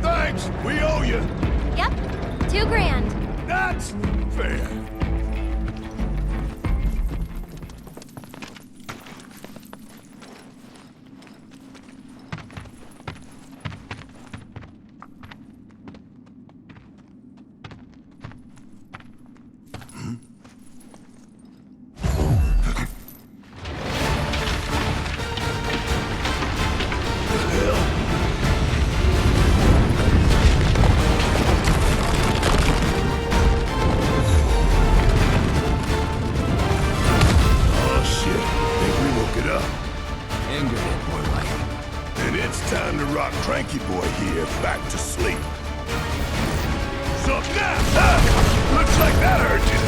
Thanks, we owe you. Yep, $2 grand. That's fair. Cranky boy here back to sleep. So now, looks like that hurt you.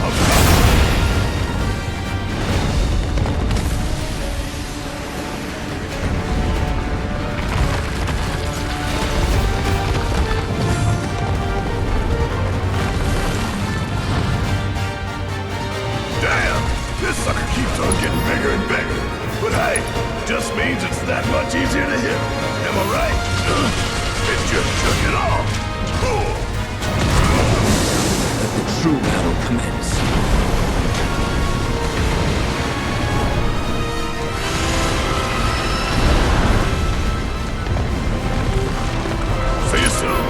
I'm coming. Damn, this sucker keeps on getting bigger and bigger. But hey, just means it's that much easier to hit. Am I right? It just took it off. Cool. Let the true battle commence. See you soon.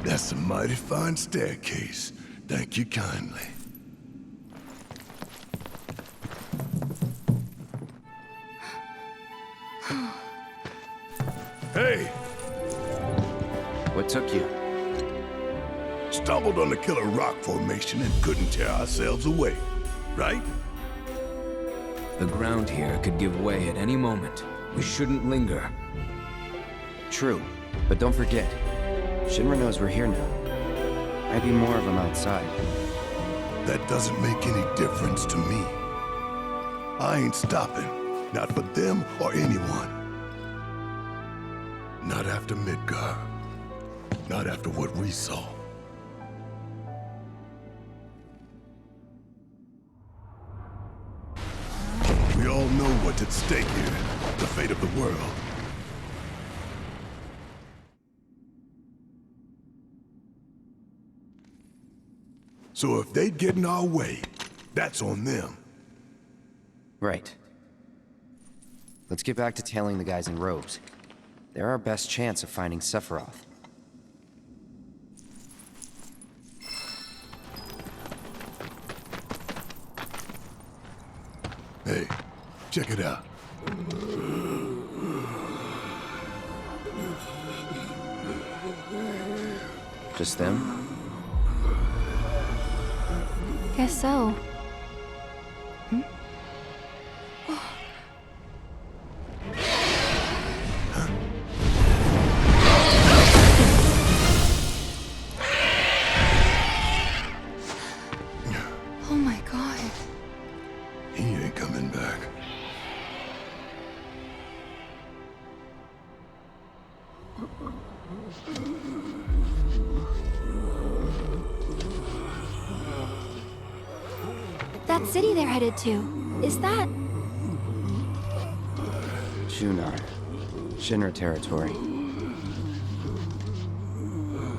That's a mighty fine staircase. Thank you kindly. Hey! What took you? Stumbled on the killer rock formation and couldn't tear ourselves away, right? The ground here could give way at any moment. We shouldn't linger. True, but don't forget, Shinra knows we're here now. Might be more of them outside. That doesn't make any difference to me. I ain't stopping. Not for them or anyone. Not after Midgar. Not after what we saw. We all know what's at stake here. The fate of the world. So if they get in our way, that's on them. Right. Let's get back to tailing the guys in robes. They're our best chance of finding Sephiroth. Check it out. Just them? Guess so. Oh my god. He ain't coming back. That city they're headed to, is that... Junon. Shinra territory.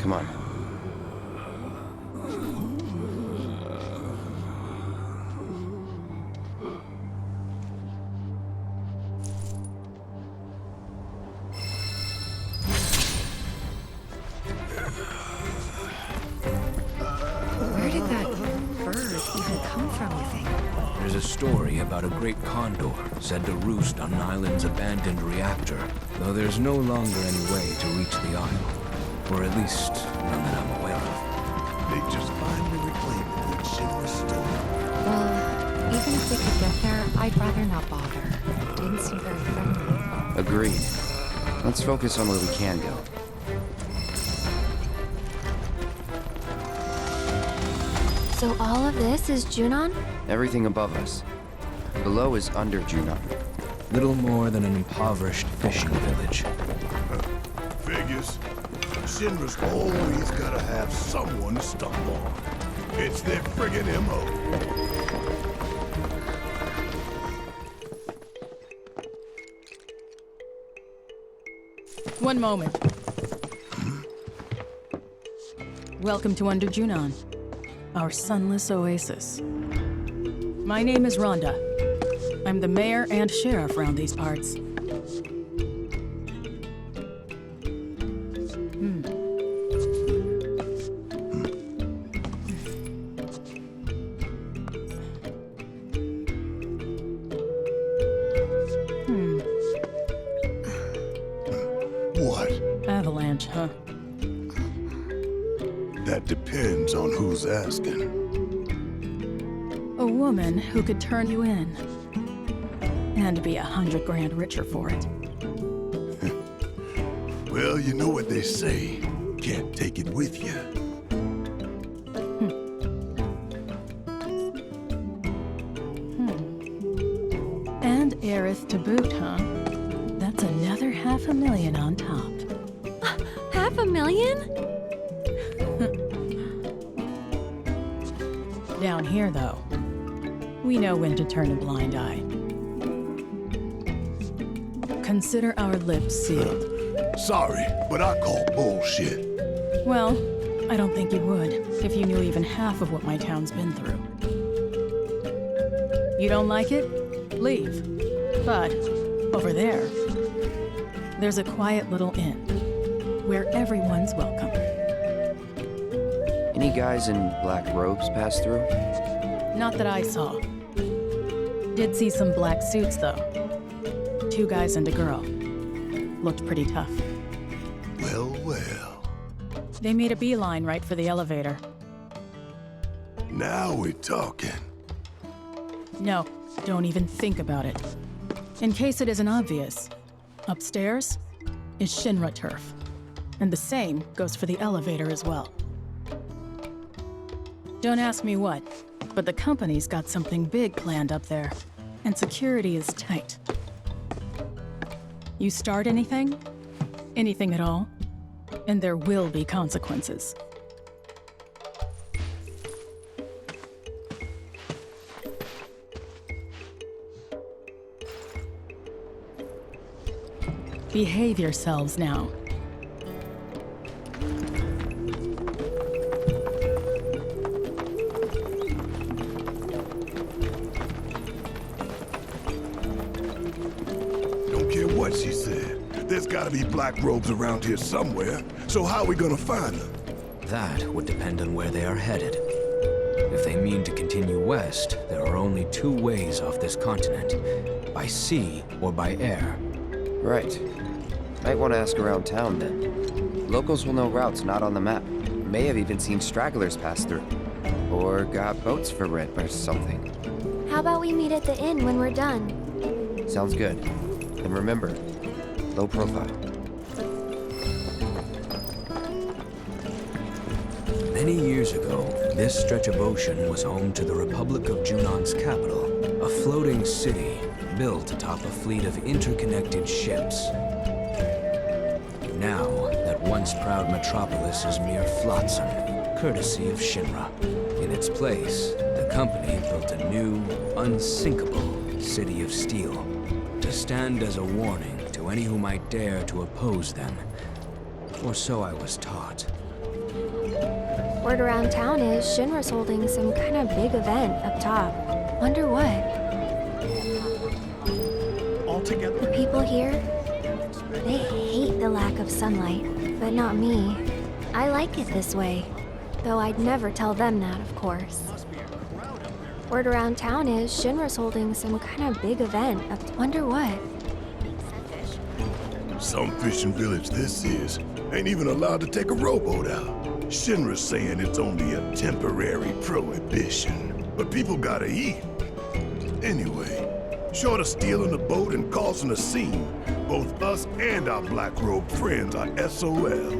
Come on. Where did that bird even come from, you think? There's a story about a great condor said to roost on an island's abandoned reactor, though there's no longer any way to reach the isle. Or at least, none that I'm aware of. They just finally reclaimed it when Shinra stole it. Well, even if we could get there, I'd rather not bother. It didn't seem very friendly. Agreed. Let's focus on where we can go. So all of this is Junon? Everything above us. Below is under Junon. Little more than an impoverished fishing village. Figures. Shinra's always gotta have someone to stumble on. It's their friggin' MO. One moment. Welcome to Under Junon, our sunless oasis. My name is Rhonda. I'm the mayor and sheriff around these parts. What? Avalanche, huh? That depends on who's asking. A woman who could turn you in. And be 100 grand richer for it. Well, you know what they say. Can't take it with you. And heiress to boot, huh? That's another $500,000 on top. $500,000? Down here, though, we know when to turn a blind eye. Consider our lips sealed. Sorry, but I call bullshit. Well, I don't think you would if you knew even half of what my town's been through. You don't like it? Leave. But over there, there's a quiet little inn where everyone's welcome. Any guys in black robes pass through? Not that I saw. Did see some black suits, though. 2 guys and a girl. Looked pretty tough. Well, well. They made a beeline right for the elevator. Now we're talking. No, don't even think about it. In case it isn't obvious, upstairs is Shinra turf. And the same goes for the elevator as well. Don't ask me what, but the company's got something big planned up there, and security is tight. You start anything at all, and there will be consequences. Behave yourselves now. Don't care what she said. There's gotta be black robes around here somewhere, so how are we gonna find them? That would depend on where they are headed. If they mean to continue west, there are only 2 ways off this continent. By by sea or by air. Right. Might want to ask around town then. Locals will know routes not on the map. May have even seen stragglers pass through. Or got boats for rent or something. How about we meet at the inn when we're done? Sounds good. And remember, low profile. Many years ago, this stretch of ocean was home to the Republic of Junon's capital, a floating city built atop a fleet of interconnected ships. Now, that once proud metropolis is mere flotsam, courtesy of Shinra. In its place, the company built a new, unsinkable city of steel, to stand as a warning to any who might dare to oppose them. Or so I was taught. Word around town is Shinra's holding some kind of big event up top. Wonder what? All together? The people here, they hate the lack of sunlight, but not me. I like it this way, though I'd never tell them that, of course. Word around town is Shinra's holding some kind of big event up. Wonder what? Some fishing village this is ain't even allowed to take a rowboat out. Shinra's saying it's only a temporary prohibition, but people gotta eat. Anyway, short of stealing a boat and causing a scene, both us and our black-robed friends are SOL.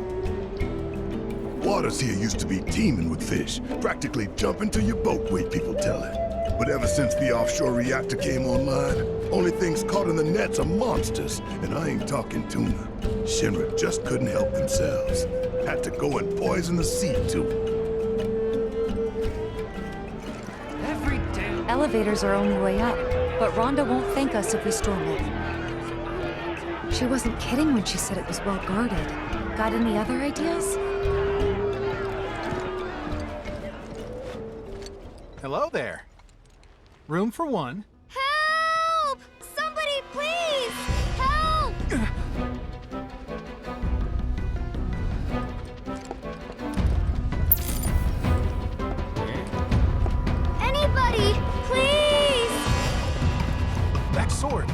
Waters here used to be teeming with fish, practically jumping to your boat weight, people tell it. But ever since the offshore reactor came online, only things caught in the nets are monsters, and I ain't talking tuna. Shinra just couldn't help themselves. Had to go and poison the sea, too. Every day. Elevators are only way up, but Rhonda won't thank us if we storm it. She wasn't kidding when she said it was well guarded. Got any other ideas? Hello there. Room for one. Help! Somebody, please! Help! Anybody, please! That sword.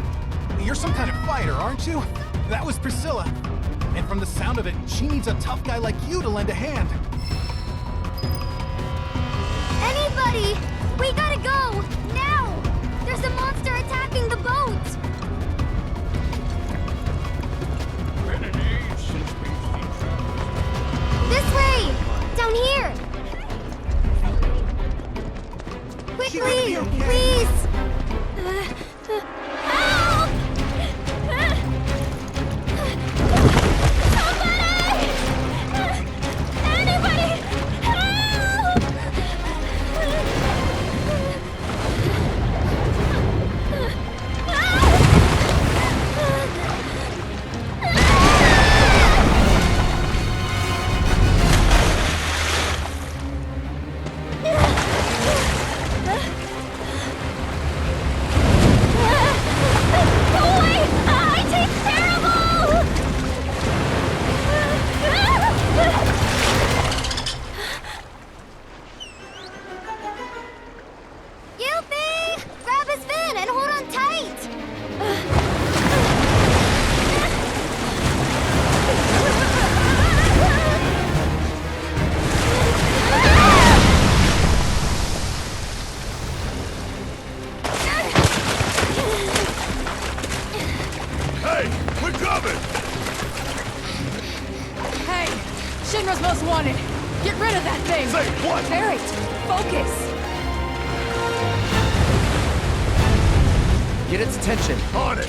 You're some kind of fighter, aren't you? That was Priscilla. And from the sound of it, she needs a tough guy like you to lend a hand. Anybody! We gotta go! Now! There's a monster attacking the boat! This way! Down here! Quickly! Please! Help! Somebody! Anybody! Help! Grab his fin and hold on tight! Hey, we're coming! Hey! Shinra's most wanted! Get rid of that thing! Say what? Barrett! Focus! Get its attention. On it!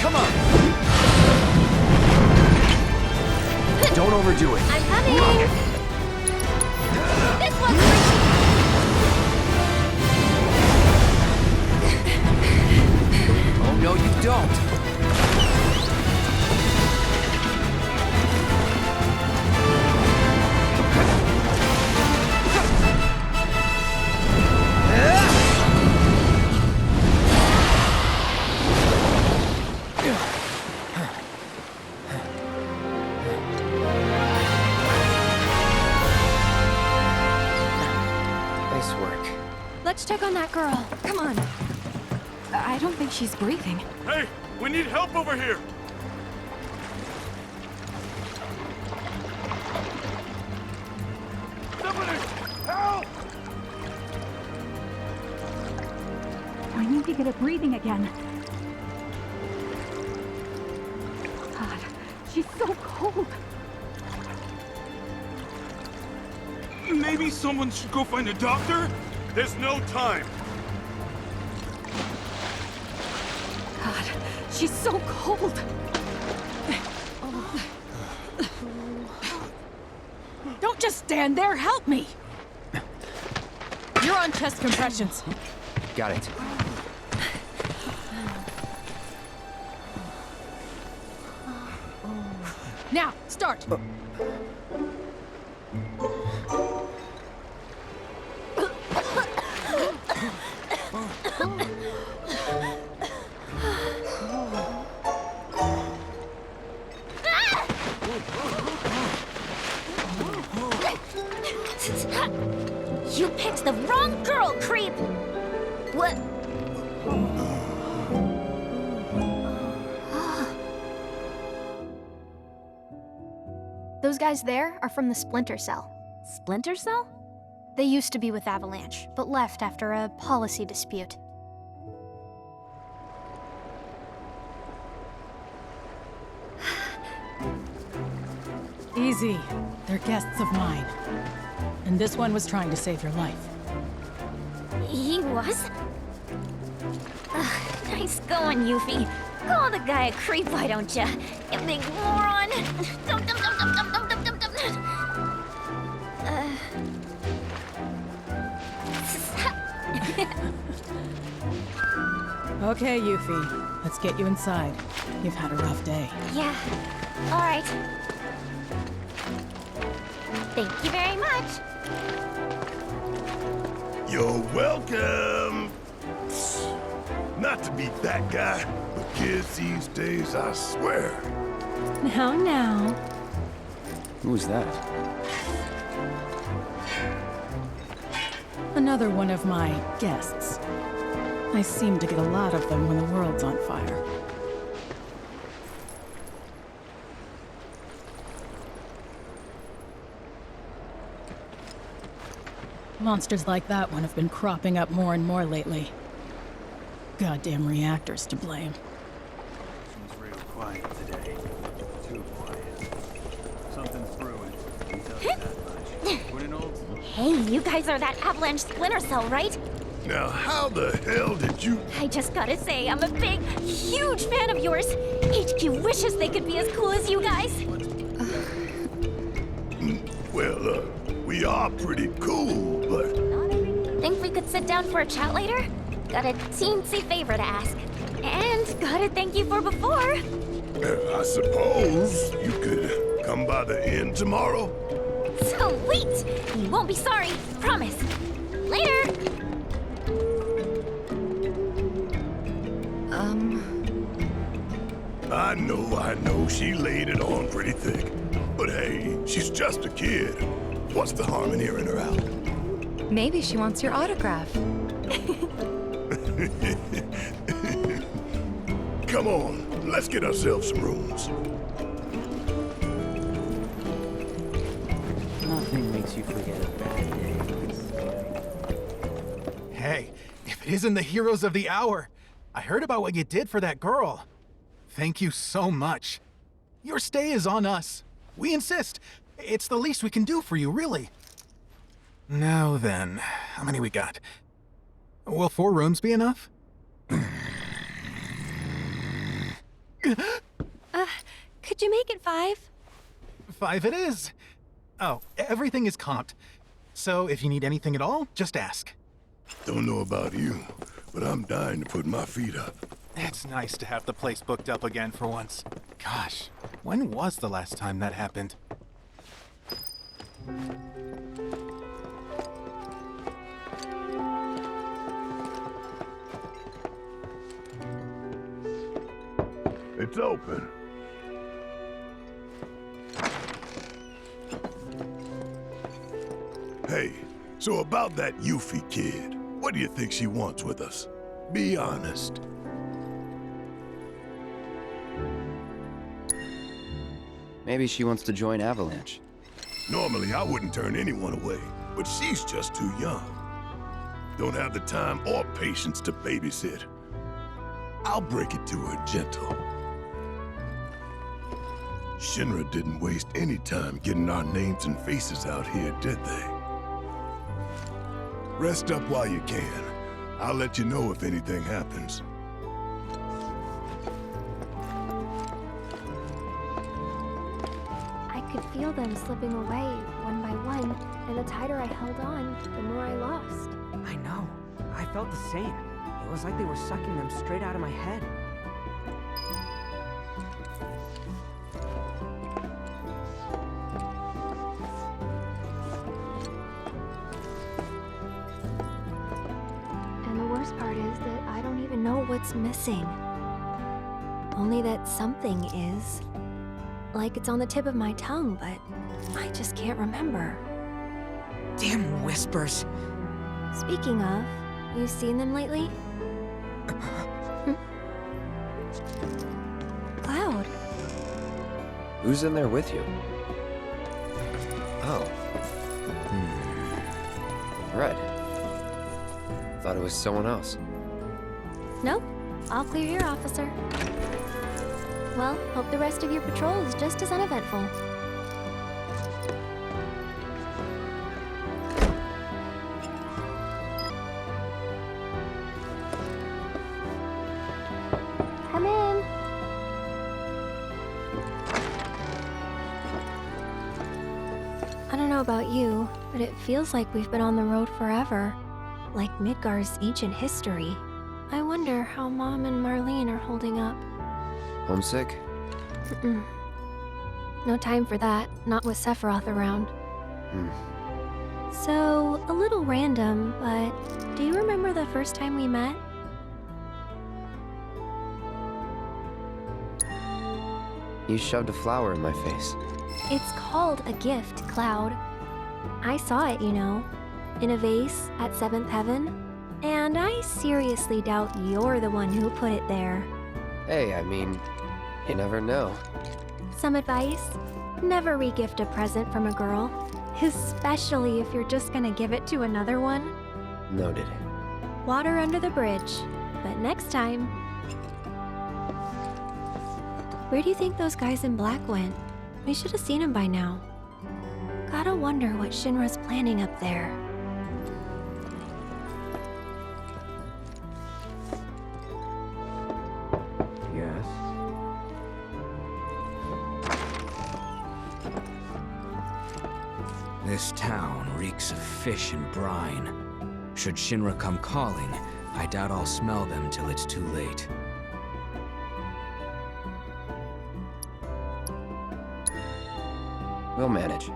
Come on! Don't overdo it. I'm coming! This one's for Oh, no, you don't. that girl? Come on. I don't think she's breathing. Hey, we need help over here! Somebody, help! I need to get her breathing again. God, she's so cold. Maybe someone should go find a doctor? There's no time. God, she's so cold. Don't just stand there, help me! You're on chest compressions. Got it. Now, start! You picked the wrong girl, creep! What? Those guys there are from the Splinter Cell. Splinter Cell? They used to be with Avalanche, but left after a policy dispute. Easy. They're guests of mine. And this one was trying to save your life. He was? Nice going, Yuffie. Call the guy a creep, why don't ya? You big moron! Dum, dum, dum, dum, dum, dum, dum, dum, dum. Okay, Yuffie. Let's get you inside. You've had a rough day. Yeah. All right. Thank you very much. You're welcome. Not to be that guy, but kids these days, I swear. Now. Who was that? Another one of my guests. I seem to get a lot of them when the world's on fire. Monsters like that one have been cropping up more and more lately. Goddamn reactors to blame. Seems real quiet today. Too quiet. Something's brewing. Can tell you that much. Put in old... Hey, you guys are that Avalanche Splinter Cell, right? Now, how the hell did you... I just gotta say, I'm a big, huge fan of yours. HQ wishes they could be as cool as you guys. Well, we are pretty cool, but... Think we could sit down for a chat later? Got a teensy favor to ask. And gotta thank you for before. I suppose you could come by the inn tomorrow? Sweet! You won't be sorry, promise. Later! I know, she laid it on pretty thick. But hey, she's just a kid. What's the harm in hearing her out? Maybe she wants your autograph. Come on, let's get ourselves some rooms. Nothing makes you forget a bad day. Hey, if it isn't the heroes of the hour, I heard about what you did for that girl. Thank you so much. Your stay is on us. We insist. It's the least we can do for you, really. Now then, how many we got? Will 4 rooms be enough? Could you make it 5? 5 it is. Oh, everything is comped. So if you need anything at all, just ask. Don't know about you, but I'm dying to put my feet up. It's nice to have the place booked up again for once. Gosh, when was the last time that happened? It's open. Hey, so about that Yuffie kid. What do you think she wants with us? Be honest. Maybe she wants to join Avalanche. Normally, I wouldn't turn anyone away, but she's just too young. Don't have the time or patience to babysit. I'll break it to her gentle. Shinra didn't waste any time getting our names and faces out here, did they? Rest up while you can. I'll let you know if anything happens. I could feel them slipping away, one by one, and the tighter I held on, the more I lost. I know. I felt the same. It was like they were sucking them straight out of my head. And the worst part is that I don't even know what's missing. Only that something is. Like it's on the tip of my tongue, but I just can't remember. Damn whispers. Speaking of, you seen them lately? Cloud. Who's in there with you? Oh. Red. Thought it was someone else. Nope. All clear here, officer. Well, hope the rest of your patrol is just as uneventful. Come in. I don't know about you, but it feels like we've been on the road forever. Like Midgar's ancient history. I wonder how Mom and Marlene are holding up. Homesick? Mm-mm. No time for that, not with Sephiroth around. So, a little random, but do you remember the first time we met? You shoved a flower in my face. It's called a gift, Cloud. I saw it, you know, in a vase at 7th Heaven, and I seriously doubt you're the one who put it there. Hey, I mean, you never know. Some advice? Never re-gift a present from a girl, especially if you're just gonna give it to another one. Noted. Water under the bridge, but next time. Where do you think those guys in black went? We should have seen them by now. Gotta wonder what Shinra's planning up there. Yes? This town reeks of fish and brine. Should Shinra come calling, I doubt I'll smell them till it's too late. We'll manage.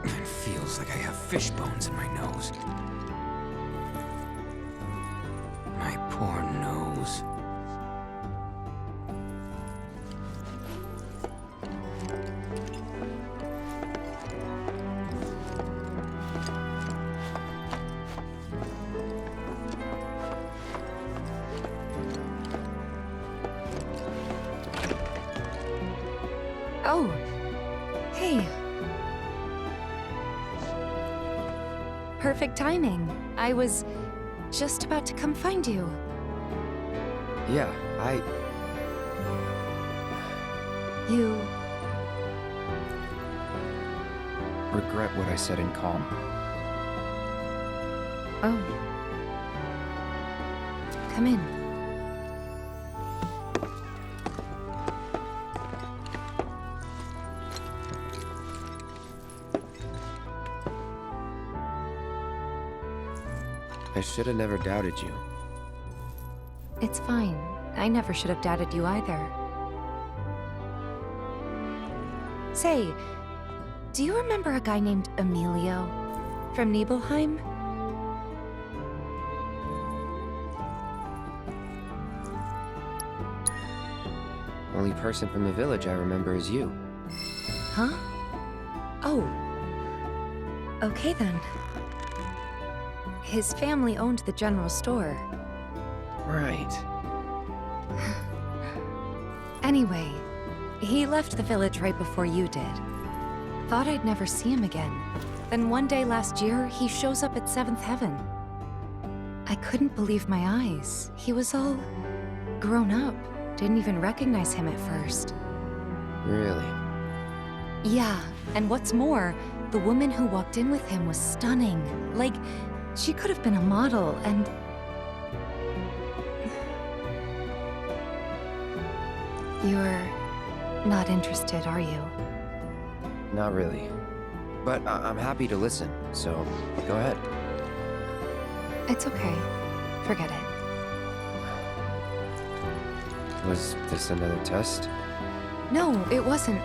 It feels like I have fish bones in my nose. My poor nose. Oh, hey. Perfect timing. I was just about to come find you. Yeah, You regret what I said in calm. Oh. Come in. I should have never doubted you. It's fine. I never should have doubted you either. Say, do you remember a guy named Emilio from Nibelheim? Only person from the village I remember is you. Huh? Oh. Okay then. His family owned the general store. Right. Anyway, he left the village right before you did. Thought I'd never see him again. Then one day last year, he shows up at 7th Heaven. I couldn't believe my eyes. He was all grown up. Didn't even recognize him at first. Really? Yeah, and what's more, the woman who walked in with him was stunning. Like, she could have been a model, and... You're not interested, are you? Not really. But I'm happy to listen, so go ahead. It's okay. Forget it. Was this another test? No, it wasn't.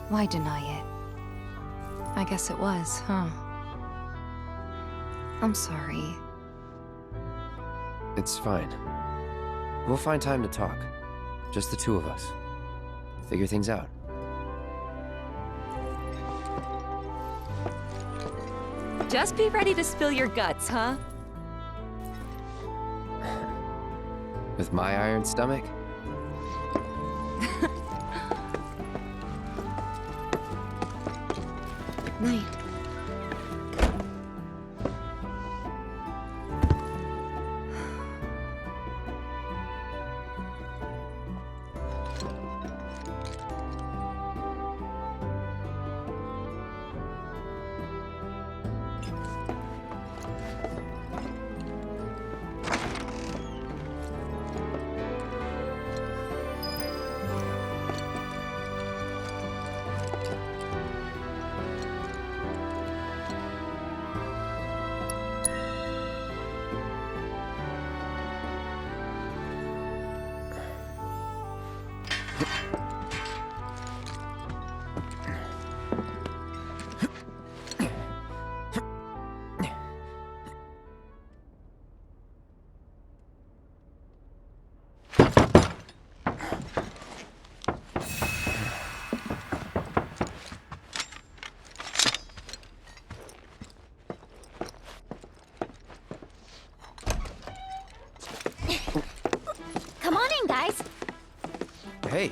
Why deny it? I guess it was, huh? I'm sorry. It's fine. We'll find time to talk. Just the two of us. Figure things out. Just be ready to spill your guts, huh? With my iron stomach? Night. Come on in, guys. Hey.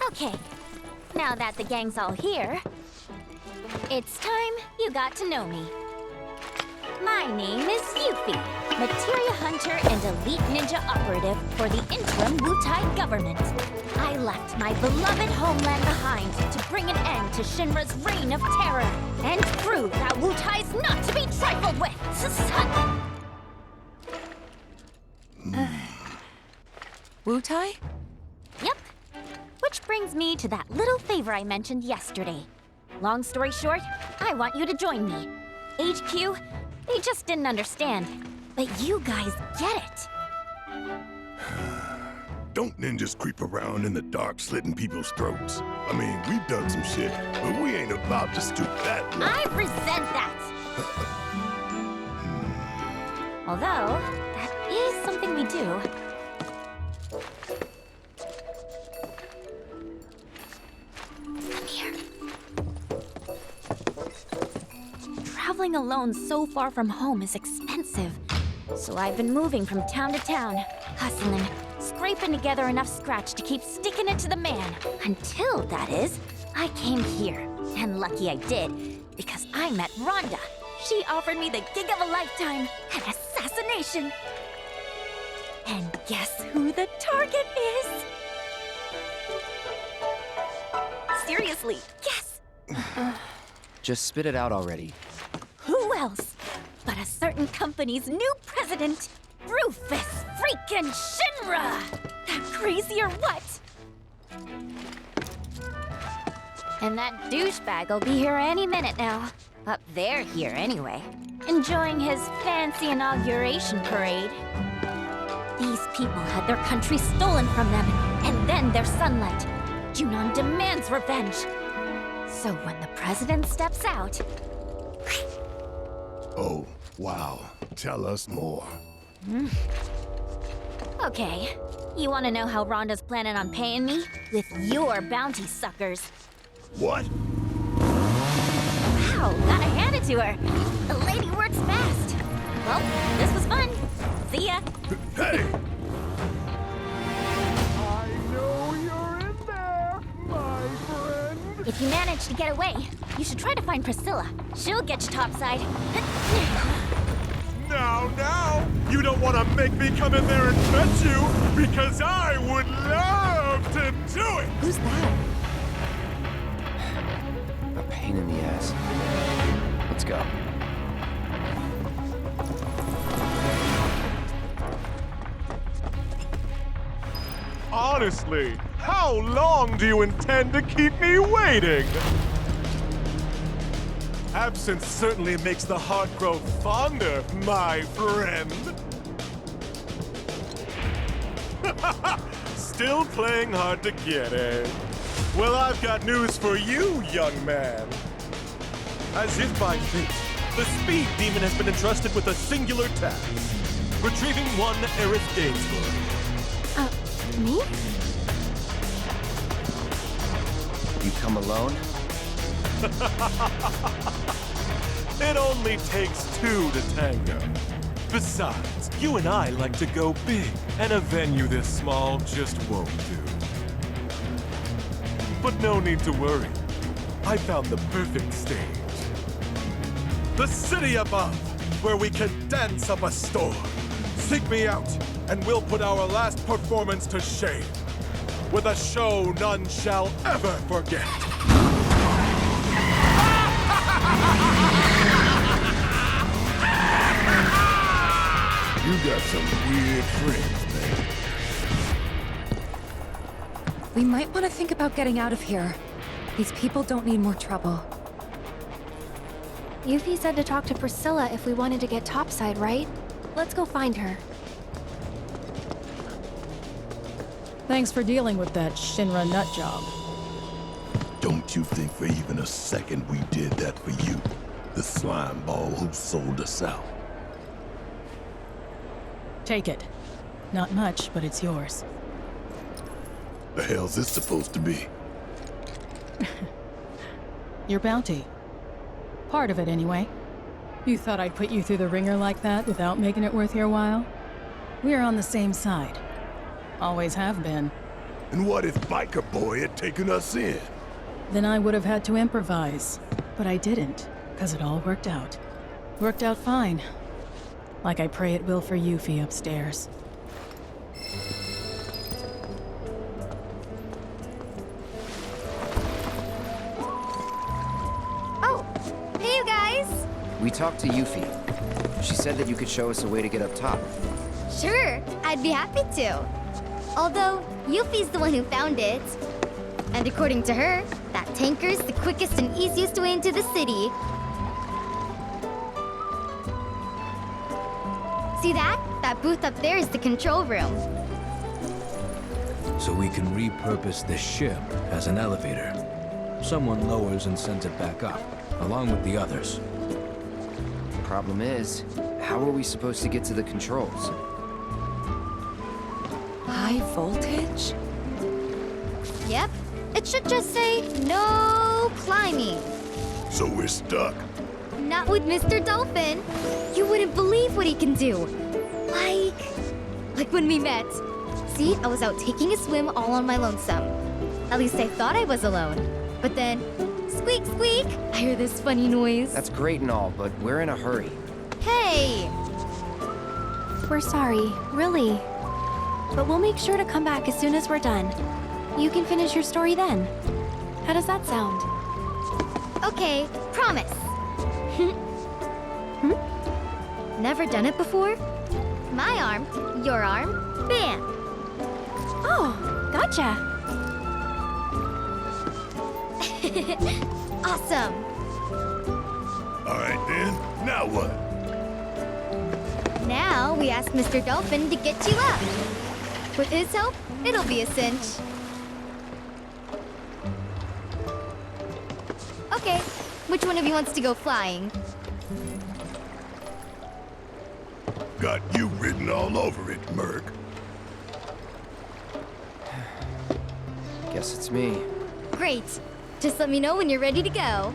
Okay, now that the gang's all here, it's time you got to know me. My name is Yuffie, materia hunter and elite ninja operative for the interim Wutai government. I left my beloved homeland behind to bring an end to Shinra's reign of terror and prove that Wutai's not to be trifled with. Wutai? Yep. Which brings me to that little favor I mentioned yesterday. Long story short, I want you to join me. HQ, they just didn't understand. But you guys get it. Don't ninjas creep around in the dark slitting people's throats. I mean, we've done some shit, but we ain't about to stoop that low. I resent that. Although, that is something we do. Come here. Traveling alone so far from home is expensive. So I've been moving from town to town, hustling, scraping together enough scratch to keep sticking it to the man. Until, that is, I came here. And lucky I did, because I met Rhonda. She offered me the gig of a lifetime, an assassination. And guess who the target is? Seriously, guess. Just spit it out already. Who else but a certain company's new president, Rufus freaking Shinra! That crazy or what? And that douchebag will be here any minute now. Up there here anyway. Enjoying his fancy inauguration parade. These people had their country stolen from them, and then their sunlight. Junon demands revenge. So when the president steps out... Oh, wow. Tell us more. Okay. You want to know how Rhonda's planning on paying me? With your bounty suckers. What? Wow, gotta hand it to her. The lady works fast. Well, this was fun. See ya. Hey! I know you're in there, my friend. If you manage to get away, you should try to find Priscilla. She'll get you topside. Now, you don't want to make me come in there and fetch you, because I would love to do it! Who's that? A pain in the ass. Let's go. Honestly, how long do you intend to keep me waiting? Absence certainly makes the heart grow fonder, my friend. Still playing hard to get, eh? Well, I've got news for you, young man. As if by fate, the Speed Demon has been entrusted with a singular task. Retrieving one Aerith Gainsborough. Me? You come alone? It only takes two to tango. Besides, you and I like to go big, and a venue this small just won't do. But no need to worry. I found the perfect stage. The city above, where we can dance up a storm. Seek me out, and we'll put our last performance to shame. With a show none shall ever forget. You got some weird friends, man. We might want to think about getting out of here. These people don't need more trouble. Yuffie said to talk to Priscilla if we wanted to get topside, right? Let's go find her. Thanks for dealing with that Shinra nut job. Don't you think for even a second we did that for you? The slime ball who sold us out. Take it. Not much, but it's yours. The hell's this supposed to be? Your bounty. Part of it, anyway. You thought I'd put you through the ringer like that without making it worth your while? We're on the same side. Always have been. And what if Biker Boy had taken us in? Then I would have had to improvise. But I didn't, because it all worked out. Worked out fine. Like I pray it will for Yuffie upstairs. Oh, hey you guys! We talked to Yuffie. She said that you could show us a way to get up top. Sure, I'd be happy to. Although, Yuffie's the one who found it. And according to her, that tanker's the quickest and easiest way into the city. See that? That booth up there is the control room. So we can repurpose the ship as an elevator. Someone lowers and sends it back up, along with the others. Problem is, how are we supposed to get to the controls? High voltage? Yep, it should just say, no climbing. So we're stuck. Not with Mr. Dolphin. You wouldn't believe what he can do. Like when we met. See, I was out taking a swim all on my lonesome. At least I thought I was alone. But then, squeak, squeak, I hear this funny noise. That's great and all, but we're in a hurry. Hey! We're sorry, really. But we'll make sure to come back as soon as we're done. You can finish your story then. How does that sound? Okay, promise. Never done it before? My arm, your arm, bam! Oh, gotcha. Awesome! Alright then, now what? Now we ask Mr. Dolphin to get you up. With his help, it'll be a cinch. Okay, which one of you wants to go flying? got you written all over it, Merc. Guess it's me. Great. Just let me know when you're ready to go.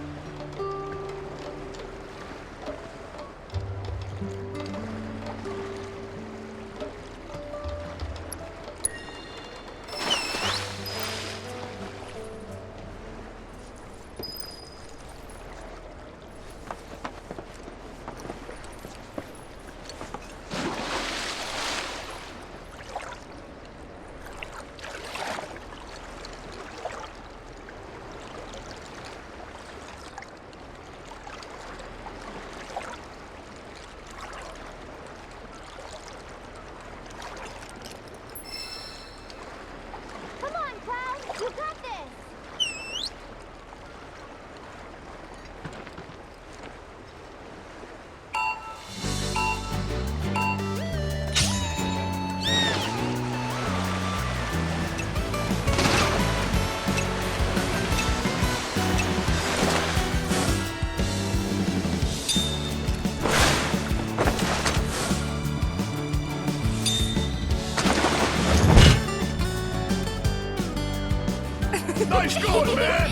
Nice going, man!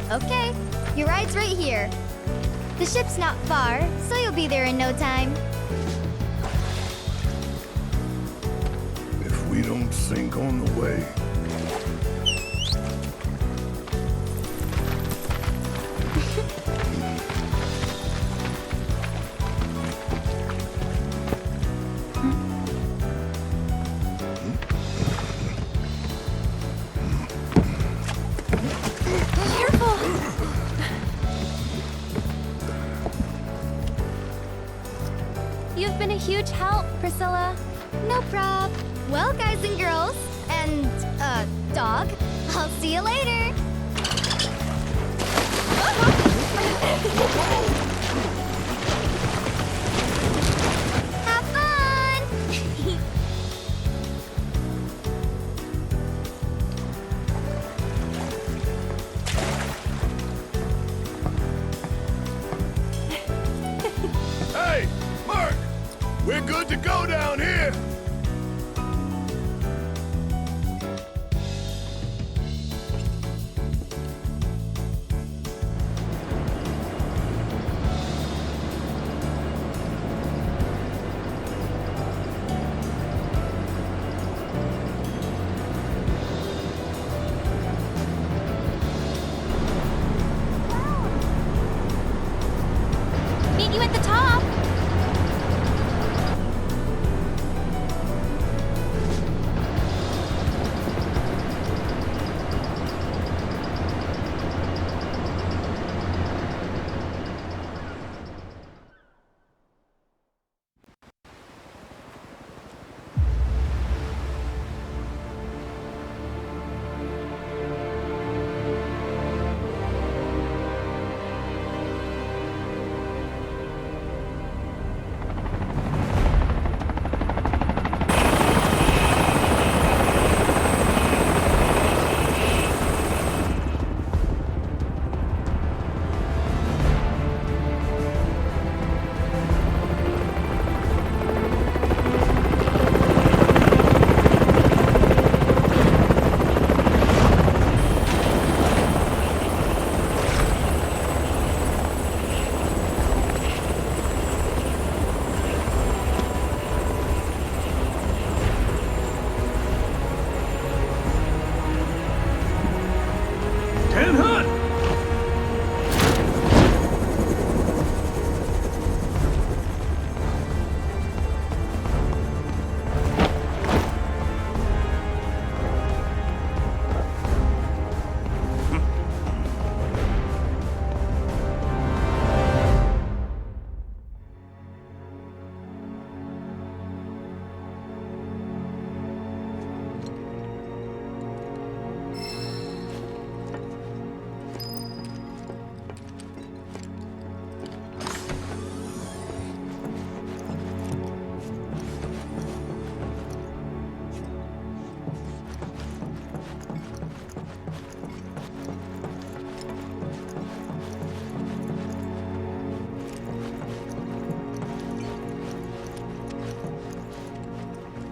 Okay, your ride's right here. The ship's not far, so you'll be there in no time. If we don't sink on the way, You've been a huge help, Priscilla. No prob. Well, guys and girls, and, dog, I'll see you later. Have fun! hey, Mark! We're good to go down here! Meet you at the top. Can't hunt!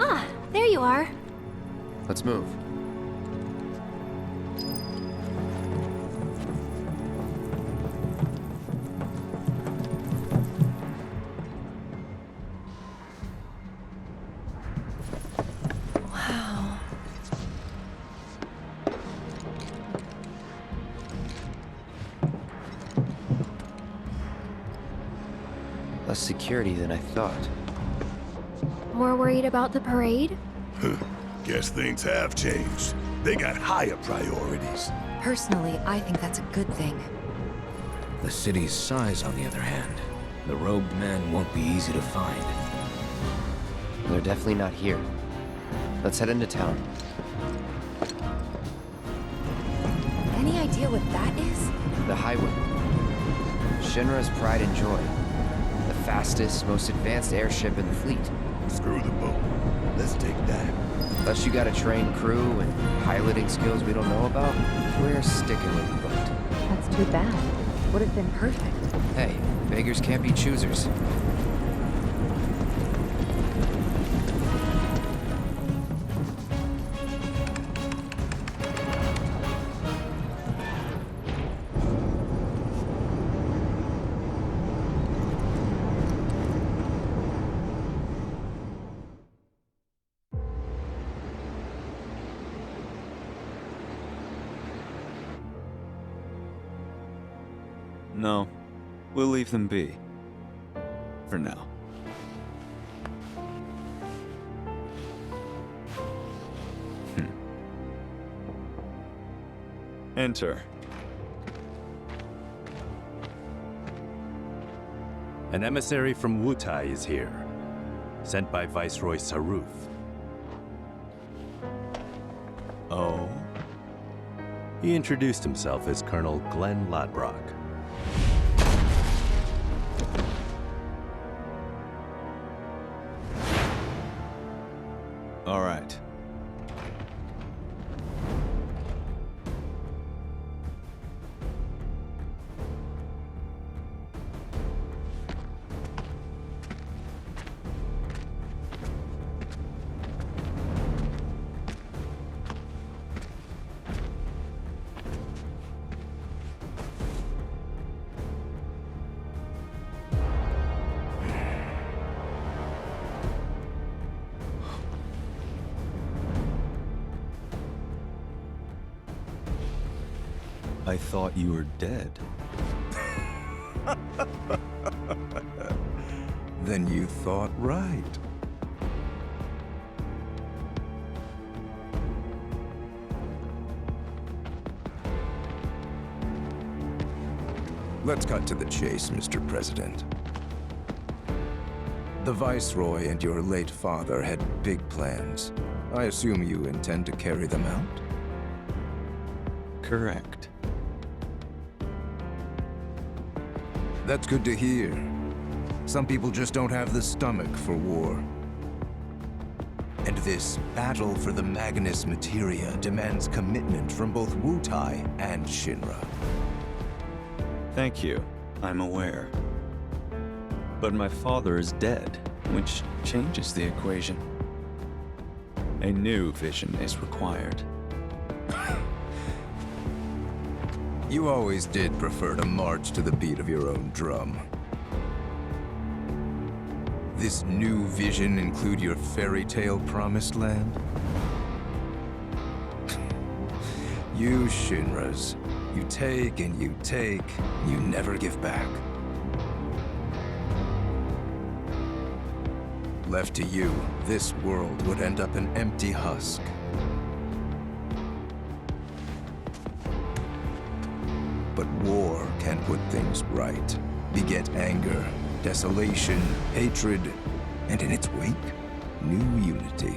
Ah, there you are. Let's move. Wow. Less security than I thought. More worried about the parade? Guess things have changed. They got higher priorities. Personally, I think that's a good thing. The city's size, on the other hand, the robed men won't be easy to find. They're definitely not here. Let's head into town. Any idea what that is? The highway. Shinra's pride and joy. The fastest, most advanced airship in the fleet. Screw the boat. Let's take that. Unless you got a trained crew and piloting skills we don't know about, we're sticking with the boat. That's too bad. Would have been perfect. Hey, beggars can't be choosers. No, we'll leave them be. For now. Enter. An emissary from Wutai is here, sent by Viceroy Saruf. Oh? He introduced himself as Colonel Glenn Ladbrock. All right. I thought you were dead. Then you thought right. Let's cut to the chase, Mr. President. The Viceroy and your late father had big plans. I assume you intend to carry them out? Correct. That's good to hear. Some people just don't have the stomach for war. And this battle for the Magnus Materia demands commitment from both Wutai and Shinra. Thank you. I'm aware. But my father is dead, which changes the equation. A new vision is required. You always did prefer to march to the beat of your own drum. This new vision include your fairy tale promised land? You Shinras, You take and you take, you never give back. Left to you, this world would end up an empty husk. But war can put things right, beget anger, desolation, hatred, and in its wake, new unity.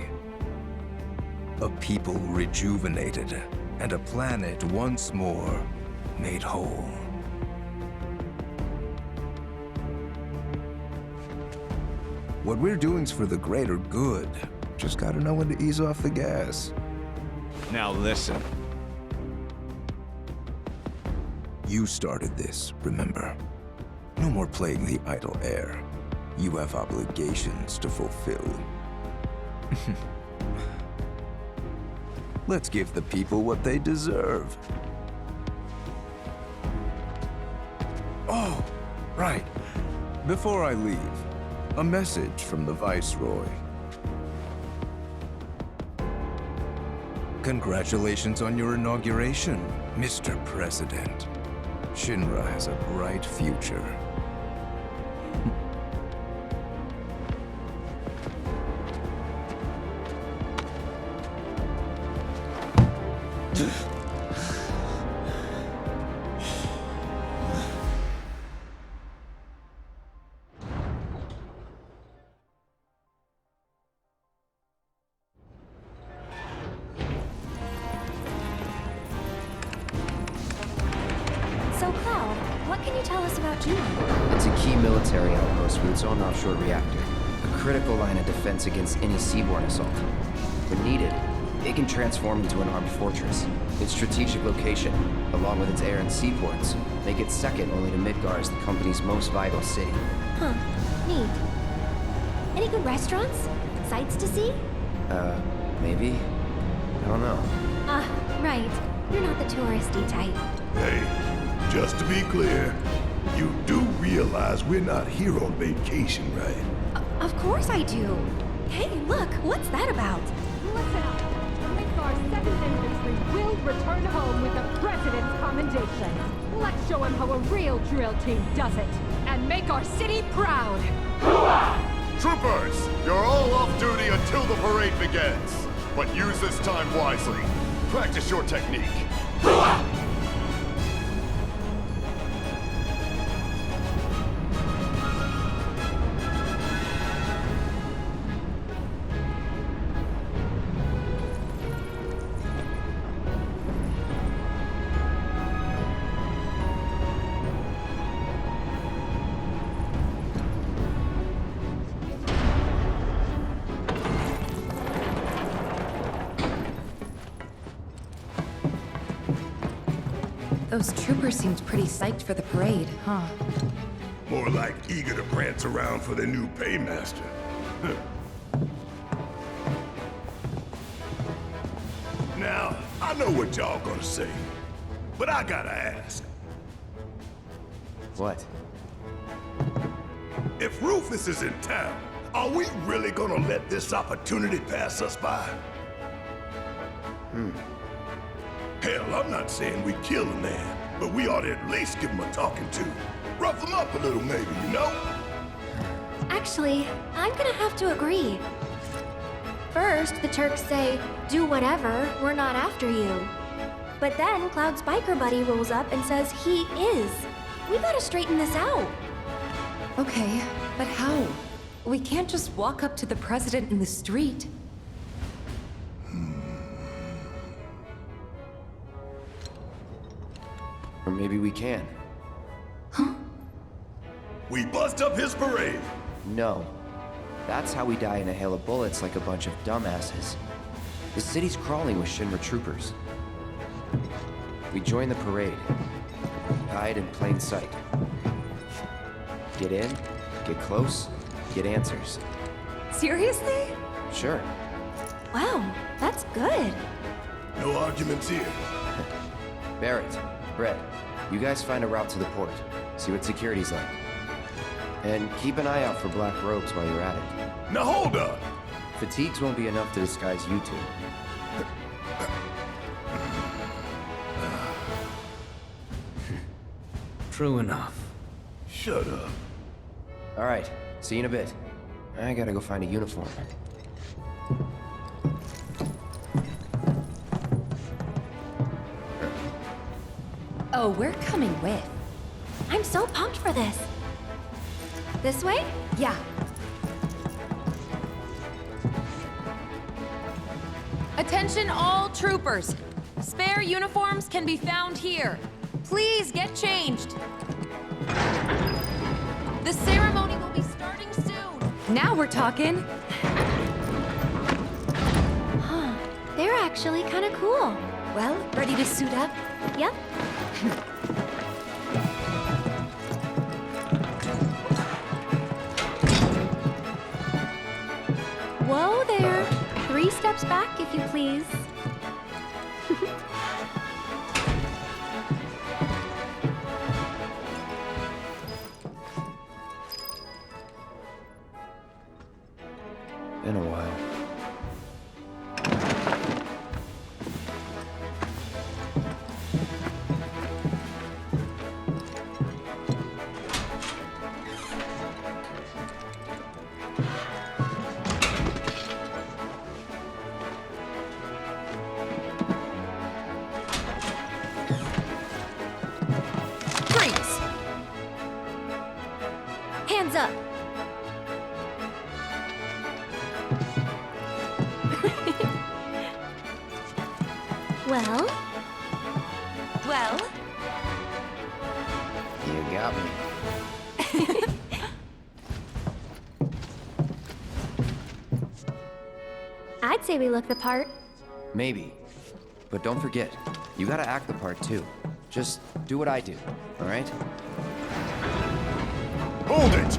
A people rejuvenated, and a planet once more made whole. What we're doing's for the greater good. Just gotta know when to ease off the gas. Now listen. You started this, remember? No more playing the idle heir. You have obligations to fulfill. Let's give the people what they deserve. Oh, right. Before I leave, a message from the Viceroy. Congratulations on your inauguration, Mr. President. Shinra has a bright future. So, Cloud, what can you tell us about Juno? It's a key military outpost with its own offshore reactor. A critical line of defense against any seaborne assault. When needed, it can transform into an armed fortress. Its strategic location, along with its air and seaports, make it second only to Midgar as the company's most vital city. Huh. Neat. Any good restaurants? Sights to see? Maybe? I don't know. Ah, right. You're not the touristy type. Hey, just to be clear, you do realize we're not here on vacation, right? Of course I do. Hey, look, what's that about? Listen up. Midgar's 7th Infantry will return home with the President's commendation. Let's show him how a real drill team does it, and make our city proud. Troopers, you're all off duty until the parade begins. But use this time wisely. Practice your technique. Those troopers seemed pretty psyched for the parade, huh? More like eager to prance around for their new paymaster. Now, I know what y'all gonna say, but I gotta ask. What? If Rufus is in town, are we really gonna let this opportunity pass us by? Hell, I'm not saying we kill the man, but we ought to at least give him a talking to. Rough him up a little maybe, you know? Actually, I'm gonna have to agree. First, the Turks say, do whatever, we're not after you. But then Cloud's biker buddy rolls up and says he is. We gotta straighten this out. Okay, but how? We can't just walk up to the President in the street. Or maybe we can. We bust up his parade. No. That's how we die in a hail of bullets like a bunch of dumbasses. The city's crawling with Shinra troopers. We join the parade. Hide in plain sight. Get in, get close, get answers. Seriously? Sure. Wow, that's good. No arguments here. Barrett, Brett, you guys find a route to the port. See what security's like. And keep an eye out for black robes while you're at it. Now hold up! Fatigues won't be enough to disguise you two. True enough. Shut up. All right, see you in a bit. I gotta go find a uniform. Oh, we're coming with. I'm so pumped for this. This way? Yeah. Attention all troopers. Spare uniforms can be found here. Please get changed. The ceremony will be starting soon. Now we're talking. Huh. They're actually kind of cool. Well, ready to suit up? Yep. Whoa there. 3 steps back, if you please. Been a while. Freeze! Hands up. Well? Well? You got me. I'd say we look the part. Maybe. But don't forget, you gotta act the part too. Just do what I do, all right? Hold it!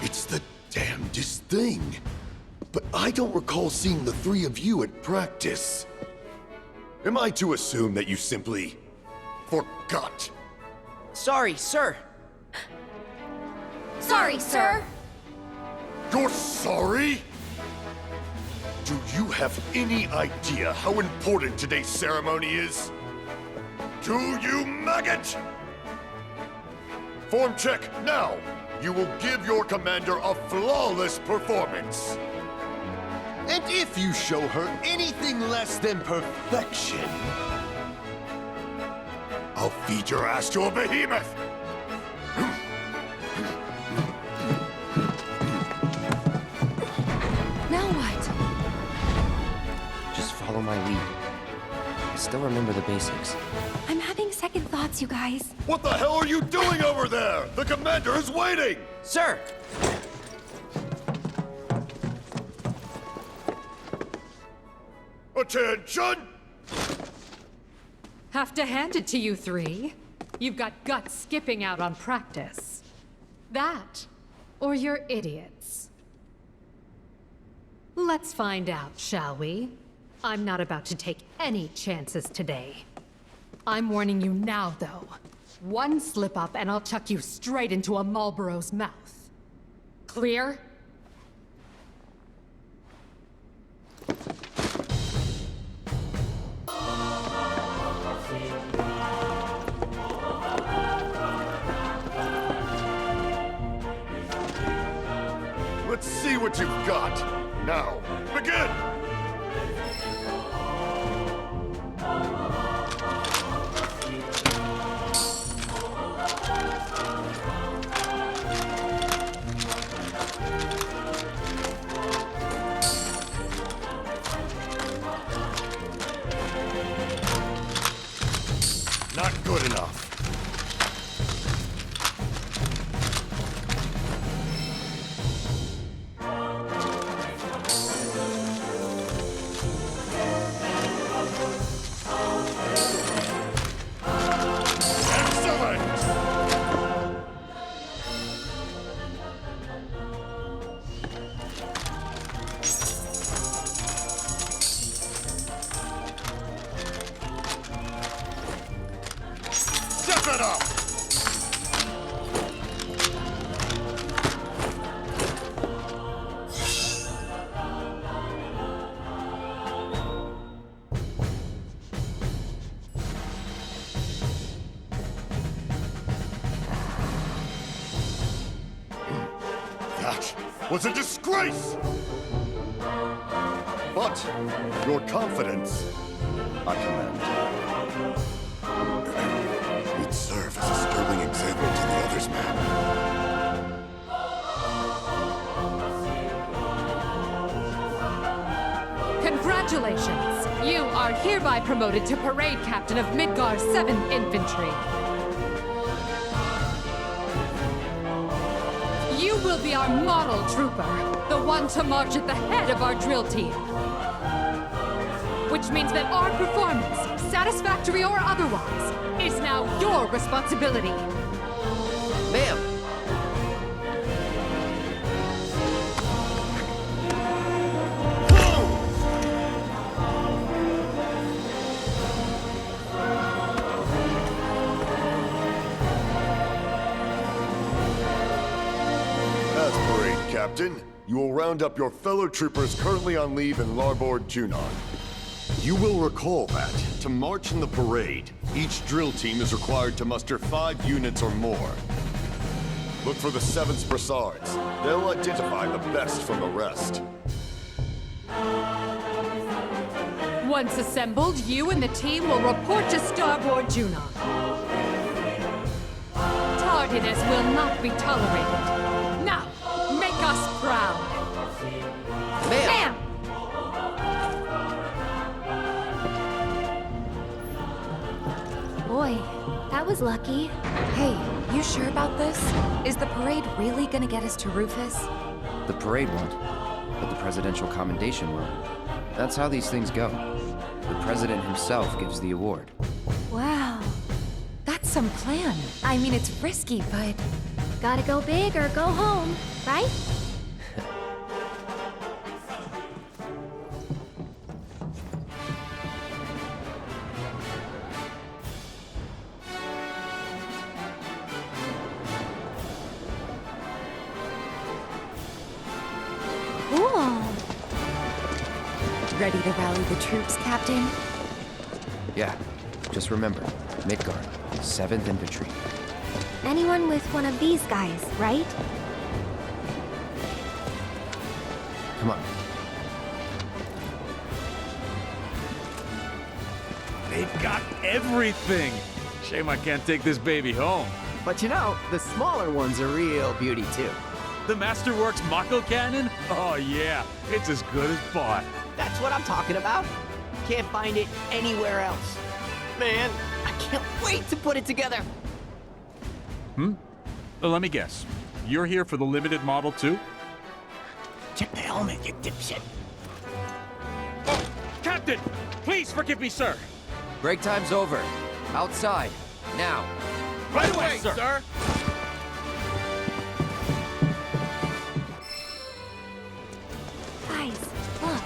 It's the damnedest thing. But I don't recall seeing the 3 of you at practice. Am I to assume that you simply forgot? Sorry, sir. Sorry, sir. You're sorry? Do you have any idea how important today's ceremony is? Do you, maggot? Form check now. You will give your commander a flawless performance. And if you show her anything less than perfection, I'll feed your ass to a behemoth! Now what? Just follow my lead. I still remember the basics. I'm having second thoughts, you guys. What the hell are you doing over there? The commander is waiting! Sir! Attention! Have to hand it to you 3. You've got guts skipping out on practice. That, or you're idiots. Let's find out, shall we? I'm not about to take any chances today. I'm warning you now, though. One slip up and I'll chuck you straight into a Marlboro's mouth. Clear? Let's see what you've got. Now, begin! Not good enough. Step it up! That was a disgrace! But your confidence, I commend. You'd serve as a sterling example to the others, man. Congratulations! You are hereby promoted to Parade Captain of Midgar's 7th Infantry. You will be our model trooper, the one to march at the head of our drill team. Which means that our performance, satisfactory or otherwise, is now your responsibility. Ma'am! As Parade Captain, you will round up your fellow troopers currently on leave in Larboard Junon. You will recall that, to march in the parade, each drill team is required to muster 5 units or more. Look for the 7th Brassards. They'll identify the best from the rest. Once assembled, you and the team will report to Starboard Junon. Tardiness will not be tolerated. Now, make us proud. Ma'am! Boy, that was lucky. Hey, you sure about this? Is the parade really gonna get us to Rufus? The parade won't, but the presidential commendation will. That's how these things go. The president himself gives the award. Wow. That's some plan. I mean, it's risky, but... Gotta go big or go home, right? Cool. Ready to rally the troops, Captain? Yeah, just remember, Midgard, 7th Infantry. Anyone with one of these guys, right? Come on. They've got everything! Shame I can't take this baby home. But you know, the smaller one's a real beauty too. The Masterworks Mako Cannon? Oh yeah, it's as good as bought. That's what I'm talking about. Can't find it anywhere else. Man, I can't wait to put it together. Let me guess. You're here for the limited model too? Check the helmet, you dipshit. Oh, Captain! Please forgive me, sir! Break time's over. Outside. Now. Right away, sir! Guys, look.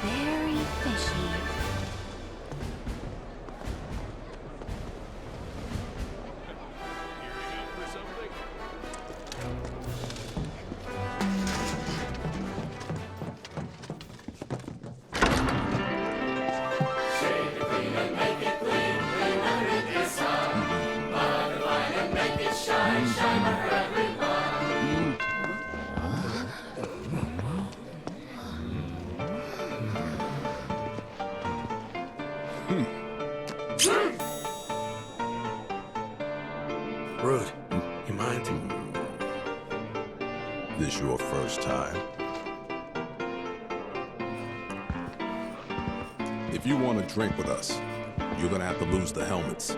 Very fishy. Rude, you mind? This your first time? If you want to drink with us, you're gonna have to lose the helmets.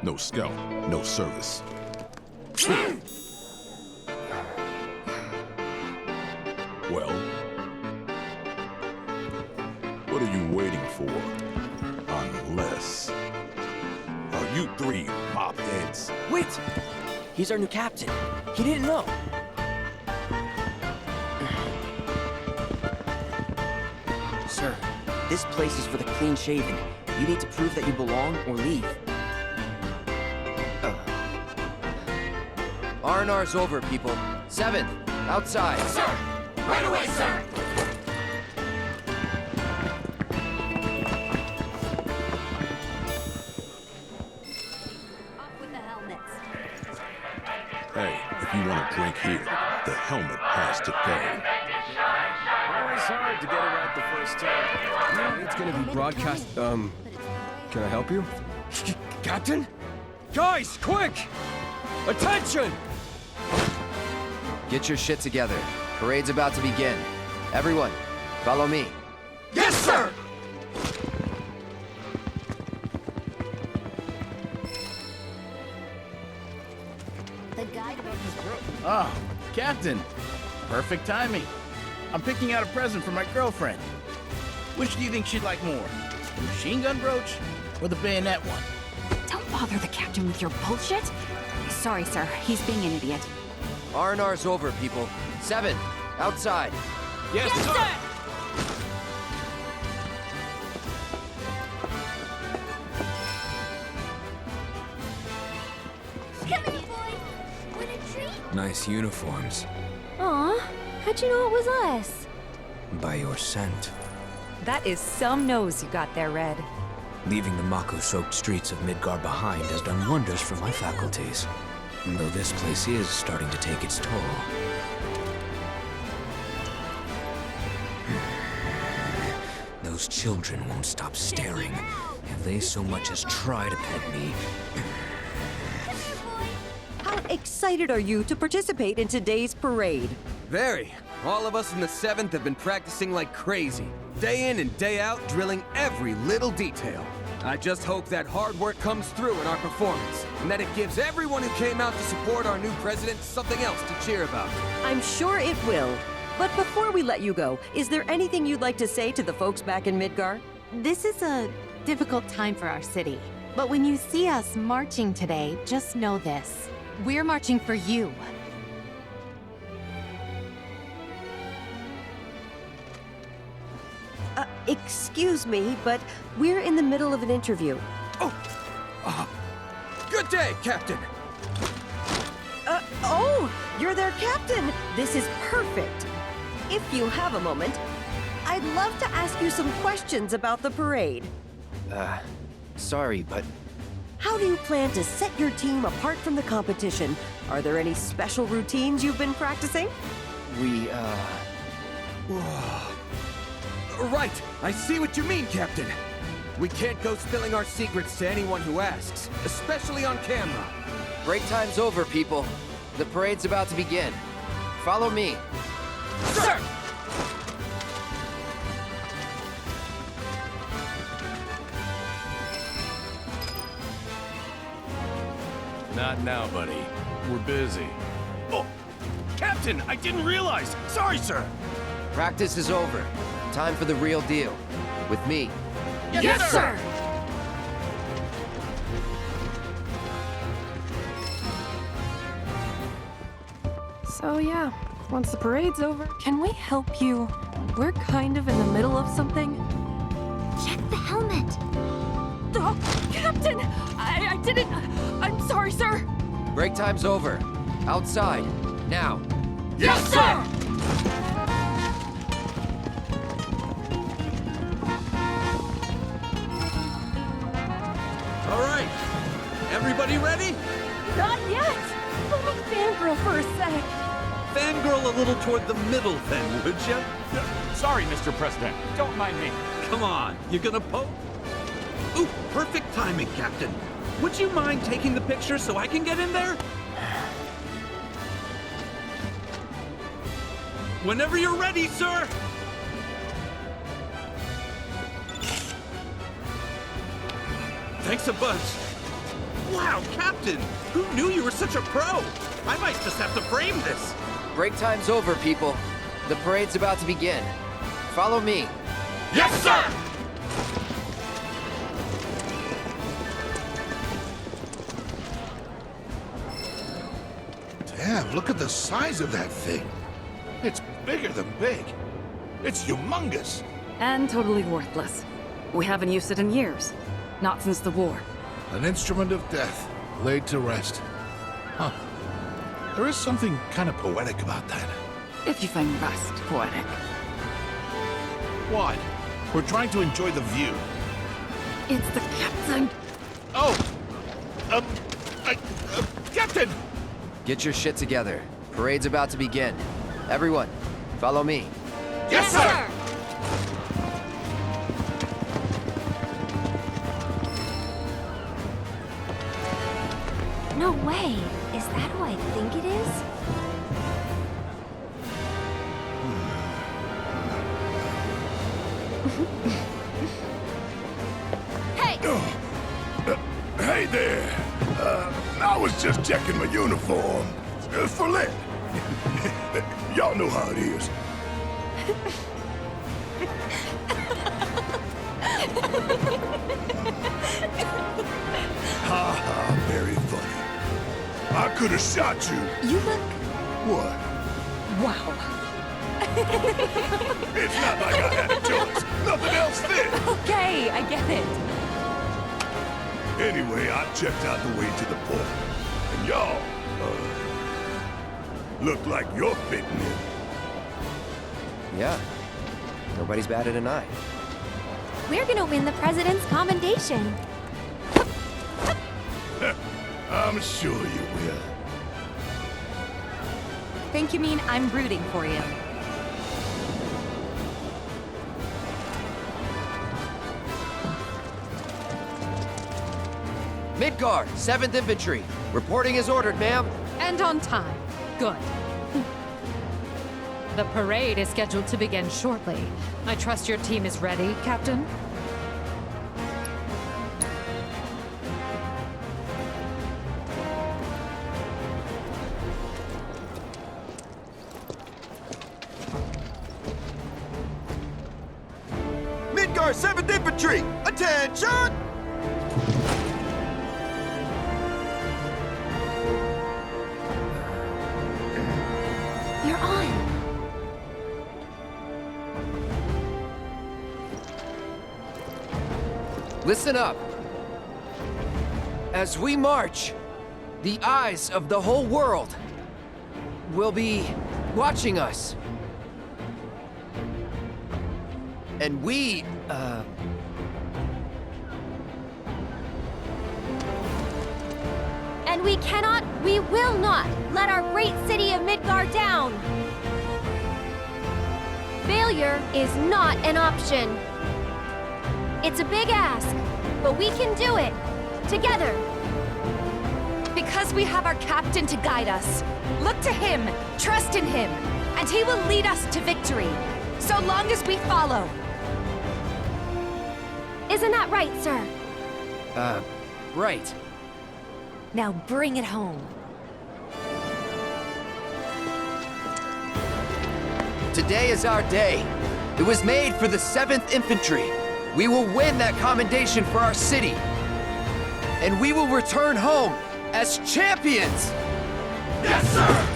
No scout, no service. Well, what are you waiting for? Unless... Are you 3 mop heads? Wait! He's our new captain. He didn't know. Sir, this place is for the clean-shaven. You need to prove that you belong or leave. R&R's over, people. 7th, outside. Sir! Right away, sir! don't drink here. The helmet has to go. Always hard to get it right the first time. It's gonna be broadcast. Can I help you? Captain? Guys, quick! Attention! Get your shit together. Parade's about to begin. Everyone, follow me. Yes, sir! Oh, Captain. Perfect timing. I'm picking out a present for my girlfriend. Which do you think she'd like more? The machine gun brooch or the bayonet one? Don't bother the captain with your bullshit. Sorry, sir. He's being an idiot. R&R's over, people. 7, outside. Yes, sir! Come here, boy. Want a treat? Nice uniforms. Aw, how'd you know it was us? By your scent. That is some nose you got there, Red. Leaving the Mako-soaked streets of Midgar behind has done wonders for my faculties. Though this place is starting to take its toll. Those children won't stop staring. If they so much as try to pet me... How excited are you to participate in today's parade? Very. All of us in the 7th have been practicing like crazy. Day in and day out, drilling every little detail. I just hope that hard work comes through in our performance, and that it gives everyone who came out to support our new president something else to cheer about. I'm sure it will. But before we let you go, is there anything you'd like to say to the folks back in Midgar? This is a difficult time for our city. But when you see us marching today, just know this. We're marching for you. Excuse me, but we're in the middle of an interview. Good day, Captain! Oh, you're their captain! This is perfect. If you have a moment, I'd love to ask you some questions about the parade. Sorry, but... How do you plan to set your team apart from the competition? Are there any special routines you've been practicing? We, Right! I see what you mean, Captain! We can't go spilling our secrets to anyone who asks, especially on camera. Break time's over, people. The parade's about to begin. Follow me. Sir! Not now, buddy. We're busy. Oh, Captain, I didn't realize. Sorry, sir. Practice is over. Time for the real deal. With me. Yes, sir! So yeah, once the parade's over, can we help you? We're kind of in the middle of something. Check the helmet. Oh, Captain! I didn't... I'm sorry, sir! Break time's over. Outside. Now. Yes, sir! All right. Everybody ready? Not yet! Let me fangirl for a sec. Fangirl a little toward the middle then, would you? Sorry, Mr. President. Don't mind me. Come on, you gonna poke? Ooh, perfect timing, Captain. Would you mind taking the picture so I can get in there? Whenever you're ready, sir! Thanks a bunch. Wow, Captain! Who knew you were such a pro? I might just have to frame this. Break time's over, people. The parade's about to begin. Follow me. Yes, sir! Damn, look at the size of that thing. It's bigger than big. It's humongous. And totally worthless. We haven't used it in years. Not since the war. An instrument of death, laid to rest. Huh. There is something kind of poetic about that. If you find rust poetic. Why? We're trying to enjoy the view. It's the captain! Oh! Captain! Get your shit together. Parade's about to begin. Everyone, follow me. Yes, sir! No way. Is that who I think it is? Hey! Hey there. I was just checking my uniform. For lit. Y'all know how it is. Ha ha, very funny. I could have shot you. You look... What? Wow. It's not like I had a choice. Nothing else fit. Okay, I get it. Anyway, I checked out the way to the port. And y'all, look like you're fitting in. Yeah. Nobody's batted an eye. We're gonna win the president's commendation. I'm sure you will. Think you mean I'm rooting for you? Midgard, 7th Infantry. Reporting as ordered, ma'am. And on time. Good. The parade is scheduled to begin shortly. I trust your team is ready, Captain? Midgard 7th Infantry! Attention! You're on. Listen up. As we march, the eyes of the whole world will be watching us. And we, And we cannot, we will not let our great city of Midgard down. Failure is not an option. It's a big ask, but we can do it. Together. Because we have our captain to guide us. Look to him, trust in him, and he will lead us to victory. So long as we follow. Isn't that right, sir? Right. Now bring it home. Today is our day. It was made for the 7th Infantry. We will win that commendation for our city. And we will return home as champions! Yes, sir!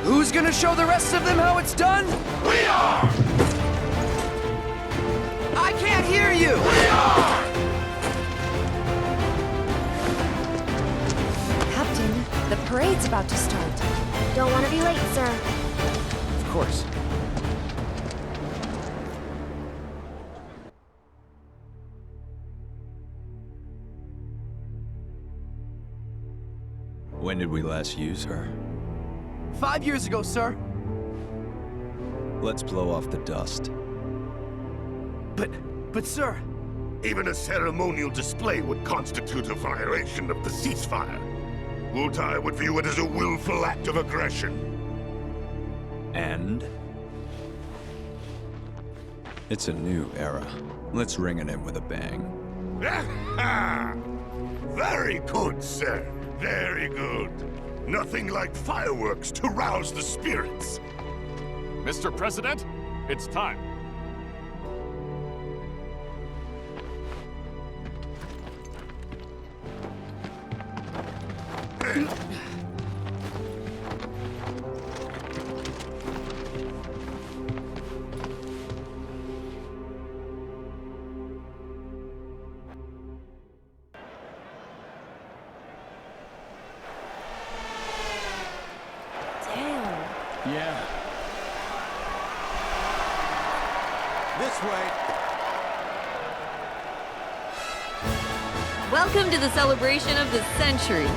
Who's gonna show the rest of them how it's done? We are! I can't hear you! We are! Captain, the parade's about to start. Don't want to be late, sir. Of course. When did we last use her? 5 years ago, sir. Let's blow off the dust. But sir... Even a ceremonial display would constitute a violation of the ceasefire. Ultai would view it as a willful act of aggression. And? It's a new era. Let's ring it in with a bang. Very good, sir. Very good. Nothing like fireworks to rouse the spirits. Mr. President, it's time. Yeah. This way. Welcome to the celebration of the century.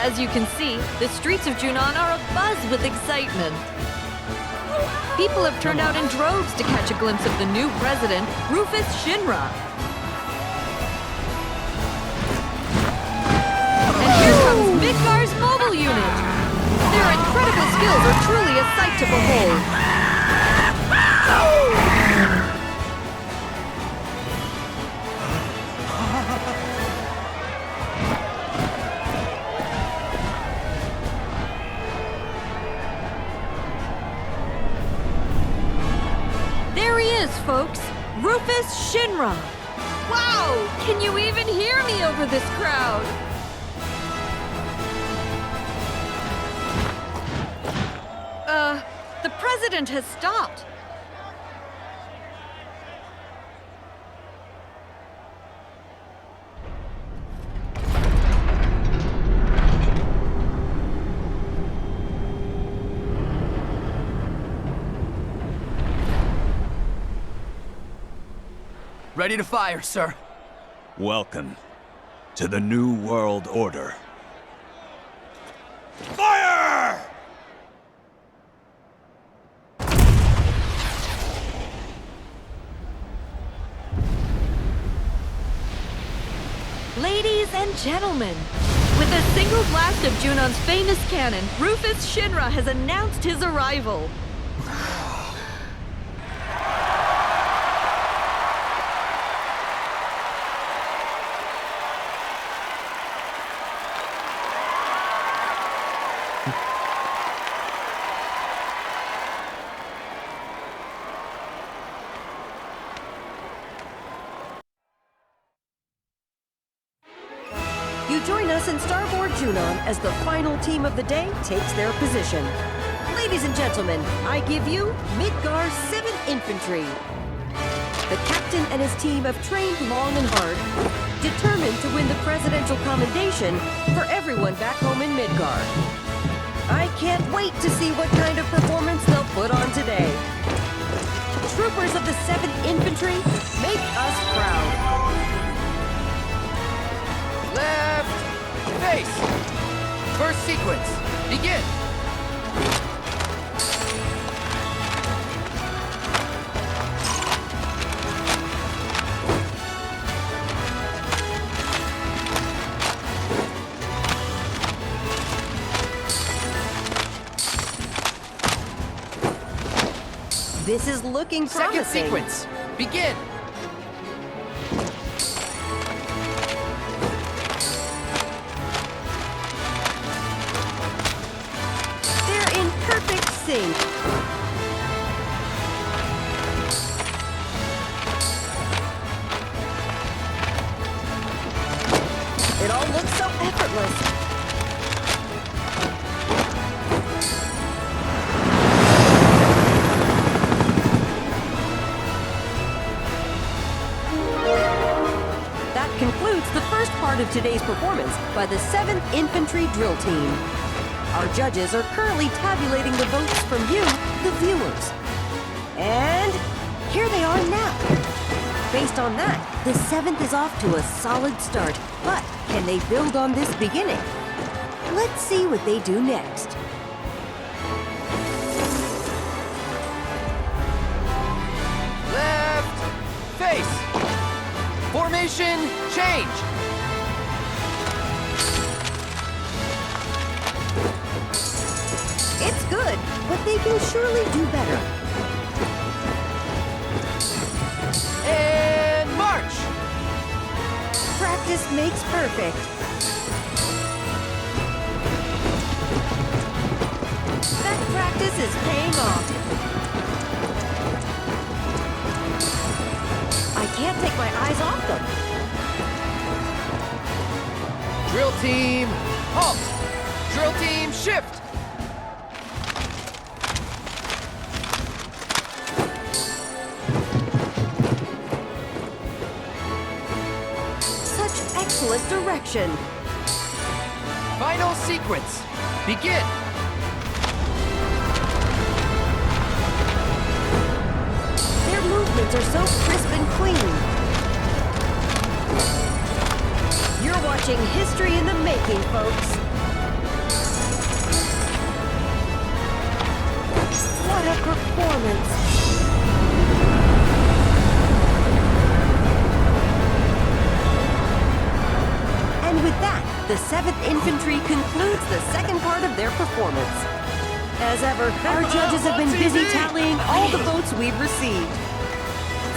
As you can see, the streets of Junon are abuzz with excitement. People have turned out in droves to catch a glimpse of the new president, Rufus Shinra. And here comes Midgar's mobile unit. Their incredible skills are truly a sight to behold. There he is, folks. Rufus Shinra. Wow! Can you even hear me over this crowd? The president has stopped. Ready to fire, sir. Welcome to the New World Order. Fire! Ladies and gentlemen, with a single blast of Junon's famous cannon, Rufus Shinra has announced his arrival. You join us in Starboard Junon as the final team of the day takes their position. Ladies and gentlemen, I give you Midgar 7th Infantry. The captain and his team have trained long and hard, determined to win the presidential commendation for everyone back home in Midgar. I can't wait to see what kind of performance they'll put on today. Troopers of the 7th Infantry, make us proud. Left! Face! First sequence, begin! This is looking promising. Second sequence, begin! Perfect sync. It all looks so effortless. That concludes the first part of today's performance by the 7th Infantry Drill Team. Our judges are currently tabulating the votes from you, the viewers. And here they are now. Based on that, the 7th is off to a solid start. But can they build on this beginning? Let's see what they do next. Left! Face! Formation, change! It's good, but they can surely do better. And march! Practice makes perfect. That practice is paying off. I can't take my eyes off them. Drill team, halt! Drill team, shift! Excellent direction. Final sequence. Begin. Their movements are so crisp and clean. watching history in the making, folks. What a performance! And with that, the 7th Infantry concludes the second part of their performance. As ever, our judges have been busy tallying all the votes we've received.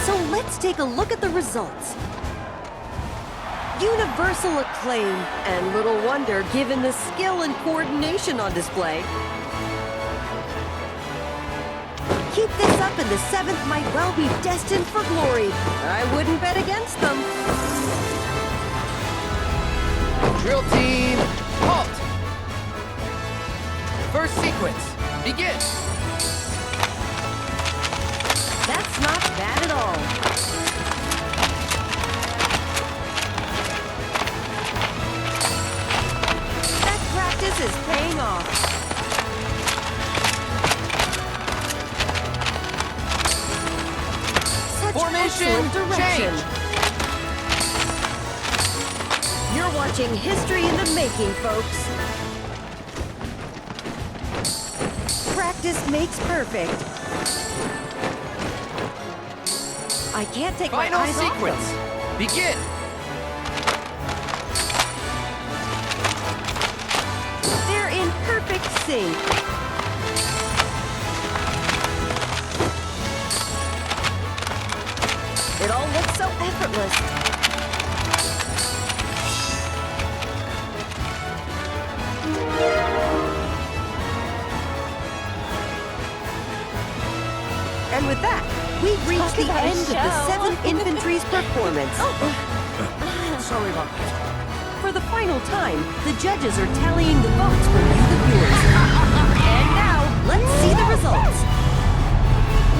So let's take a look at the results. Universal acclaim, and little wonder given the skill and coordination on display. Keep this up and the 7th might well be destined for glory. I wouldn't bet against them. Drill team, halt! First sequence, begin! That's not bad at all. That practice is paying off. Such Formation, direction. change. You're watching history in the making, folks. Practice makes perfect. I can't take my eyes off them. Final sequence, begin! They're in perfect sync. It all looks so effortless. And with that, we've reached the end of the 7th Infantry's performance. Sorry about that. For the final time, the judges are tallying the votes from you, the viewers. And now, let's see the results.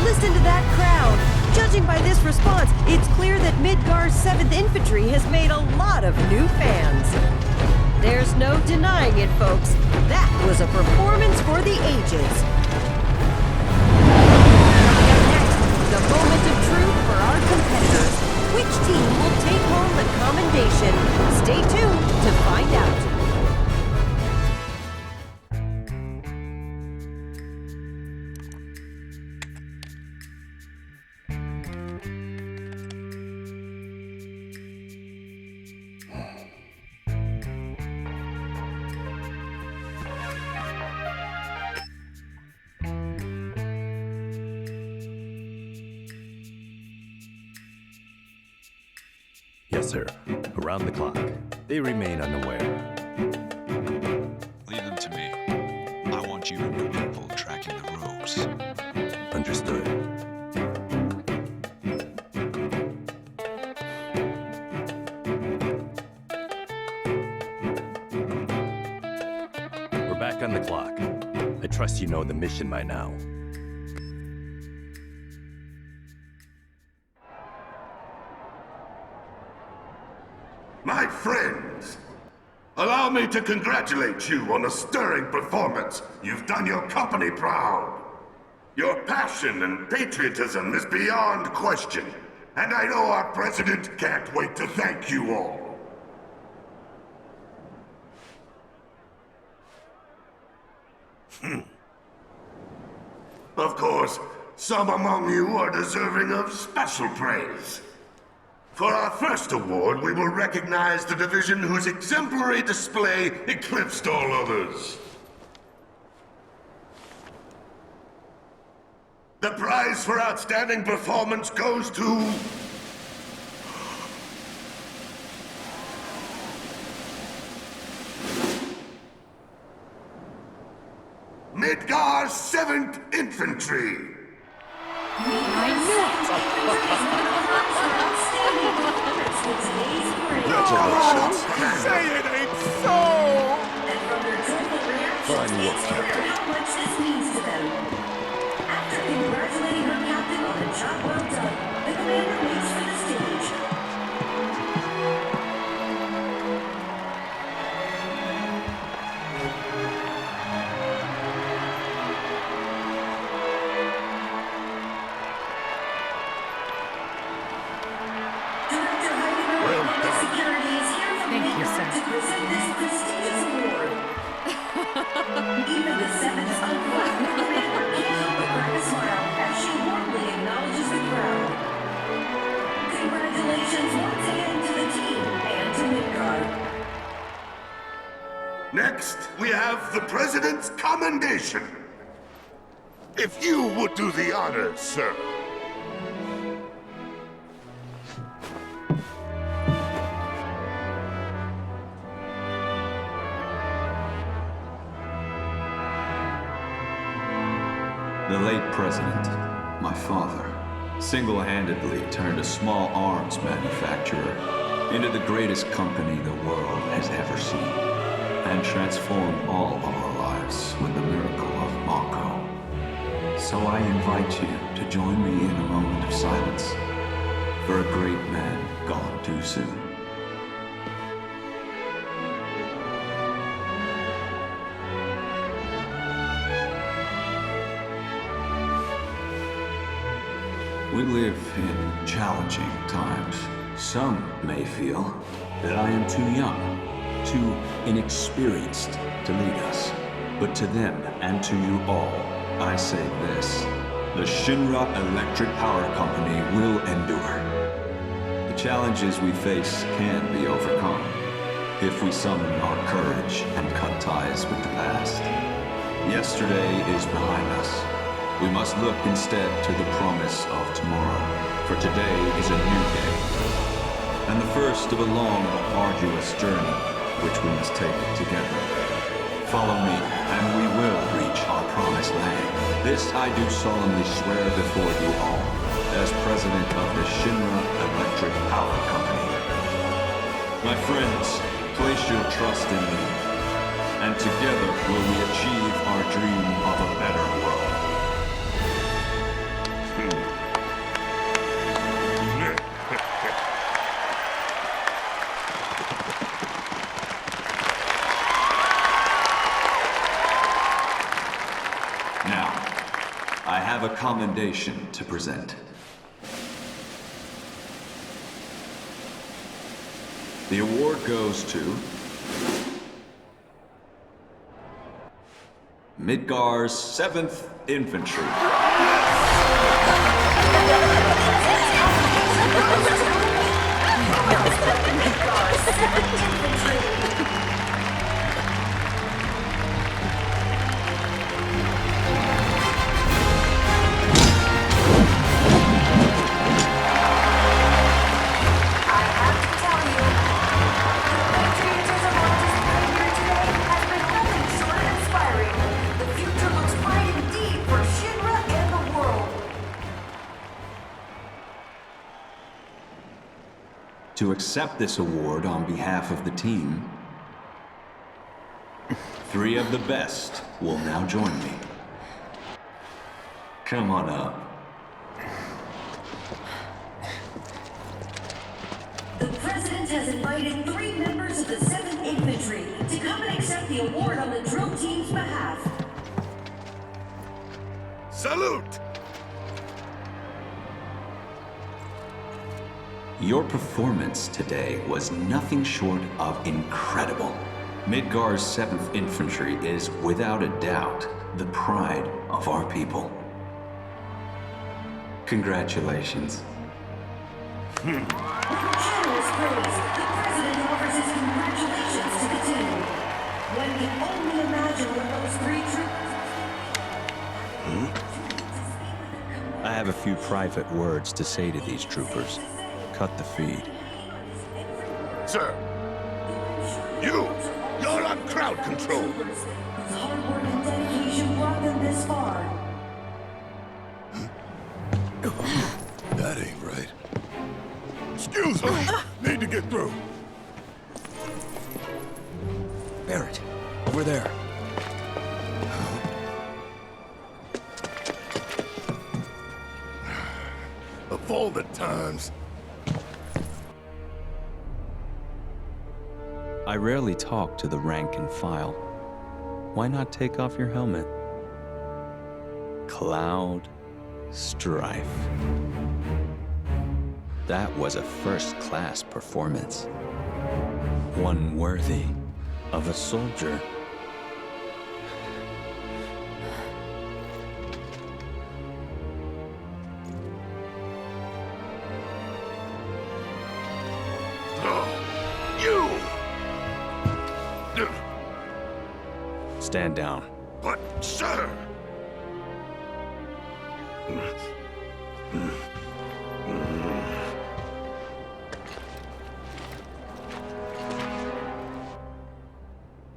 Listen to that crowd. Judging by this response, it's clear that Midgar's 7th Infantry has made a lot of new fans. There's no denying it, folks. That was a performance for the ages. The moment of truth for our competitors. Which team will take home the commendation? Stay tuned to find out. Yes, sir. Around the clock. They remain unaware. Leave them to me. I want you to know people tracking the rogues. Understood. We're back on the clock. I trust you know the mission by now. My friends, allow me to congratulate you on a stirring performance. You've done your company proud. Your passion and patriotism is beyond question, and I know our president can't wait to thank you all. Of course, some among you are deserving of special praise. For our first award, we will recognize the division whose exemplary display eclipsed all others. The prize for outstanding performance goes to... Midgar's 7th Infantry! I knew Congratulations! Say it ain't so! Fine work, Captain. How much this means to them. After congratulating her captain on the job well done, the commander waits for the stage. Thank you, sir. Next, we have the President's Commendation. If you would do the honors, sir. The late president, my father, single-handedly turned a small arms manufacturer into the greatest company the world has ever seen, and transformed all of our lives with the miracle of Mako. So I invite you to join me in a moment of silence for a great man gone too soon. We live in challenging times. Some may feel that I am too young, too inexperienced to lead us. But to them and to you all, I say this: the Shinra Electric Power Company will endure. The challenges we face can be overcome if we summon our courage and cut ties with the past. Yesterday is behind us. We must look instead to the promise of tomorrow, for today is a new day, and the first of a long, arduous journey, which we must take together. Follow me, and we will reach our promised land. This I do solemnly swear before you all, as president of the Shinra Electric Power Company. My friends, place your trust in me, and together will we achieve our dream of a better world. Now, I have a commendation to present. The award goes to Midgar's 7th Infantry. To accept this award on behalf of the team, 3 of the best will now join me. Come on up. The President has invited 3 members of the 7th Infantry to come and accept the award on the drill team's behalf. Salute! Your performance today was nothing short of incredible. Midgar's 7th Infantry is, without a doubt, the pride of our people. Congratulations. With generous praise, the President offers his congratulations to the team. One can only imagine what those 3 troopers... I have a few private words to say to these troopers. Cut the feed. Sir, you're on crowd control. His hard work and dedication brought them this far. That ain't right. Excuse me. Need to get through. Barrett, over there. Of all the times. I rarely talk to the rank and file. Why not take off your helmet? Cloud Strife. That was a first-class performance. One worthy of a soldier. Stand down. But, sir!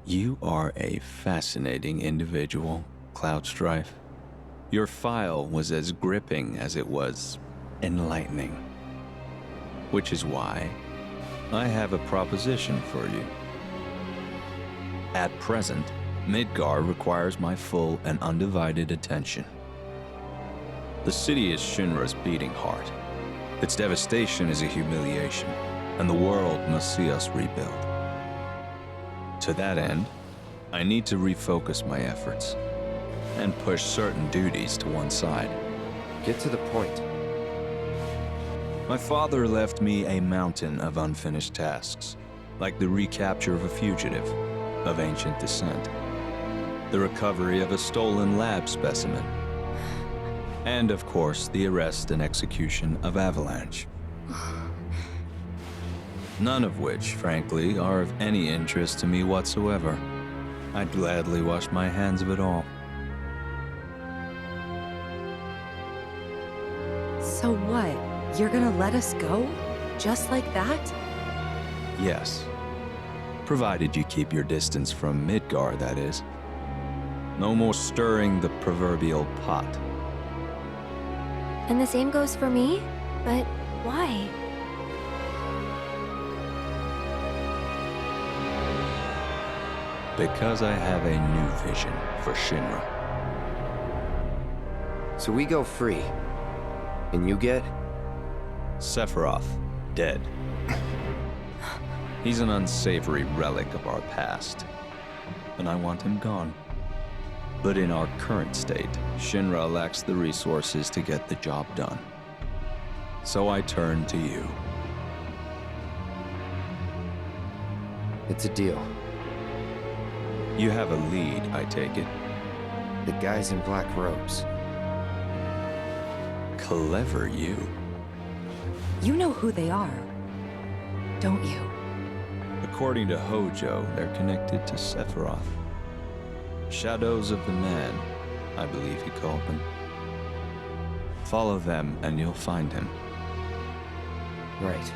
You are a fascinating individual, Cloudstrife. Your file was as gripping as it was enlightening. Which is why I have a proposition for you. At present, Midgar requires my full and undivided attention. The city is Shinra's beating heart. Its devastation is a humiliation, and the world must see us rebuild. To that end, I need to refocus my efforts and push certain duties to one side. Get to the point. My father left me a mountain of unfinished tasks, like the recapture of a fugitive of ancient descent, the recovery of a stolen lab specimen, and of course, the arrest and execution of Avalanche. None of which, frankly, are of any interest to me whatsoever. I'd gladly wash my hands of it all. So what? You're gonna let us go? Just like that? Yes. Provided you keep your distance from Midgar, that is. No more stirring the proverbial pot. And the same goes for me? But why? Because I have a new vision for Shinra. So we go free. And you get? Sephiroth, dead. He's an unsavory relic of our past, and I want him gone. But in our current state, Shinra lacks the resources to get the job done. So I turn to you. It's a deal. You have a lead, I take it. The guys in black robes. Clever you. You know who they are, don't you? According to Hojo, they're connected to Sephiroth. Shadows of the Man, I believe he called them. Follow them and you'll find him. Right.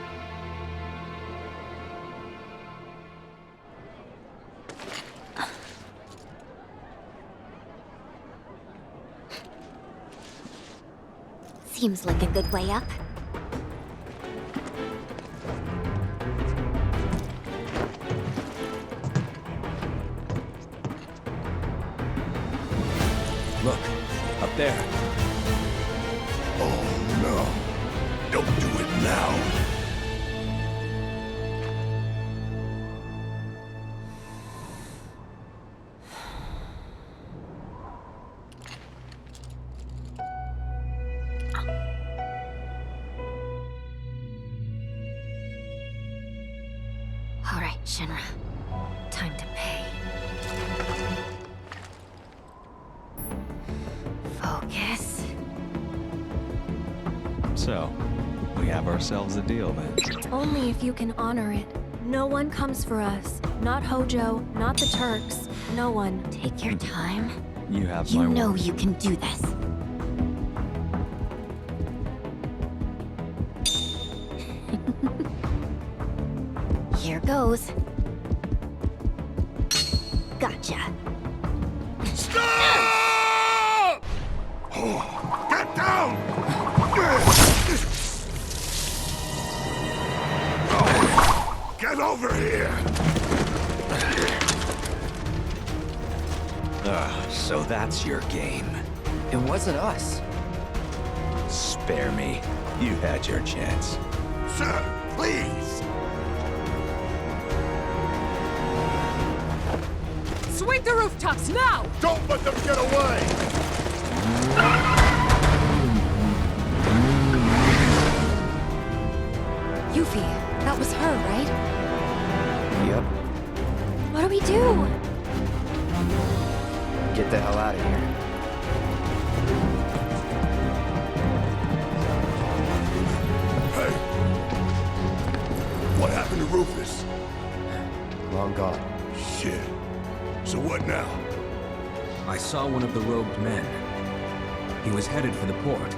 Seems like a good way up. Look, up there. Oh no. Don't do it now. All right, Shinra. Time to pay. Focus. So, we have ourselves a deal then. Only if you can honor it. No one comes for us. Not Hojo, not the Turks. No one. Take your time. You have You my know word. you can do this. Here goes. Gotcha. Stop! Oh, get down! Oh, get over here! So that's your game. It wasn't us. Spare me. You had your chance. Sir, please! Sweep the rooftops now! Don't let them get away! Yuffie, that was her, right? Yep. What do we do? Get the hell out of here. Hey! What happened to Rufus? Long gone. Shit. So what now? I saw one of the robed men. He was headed for the port.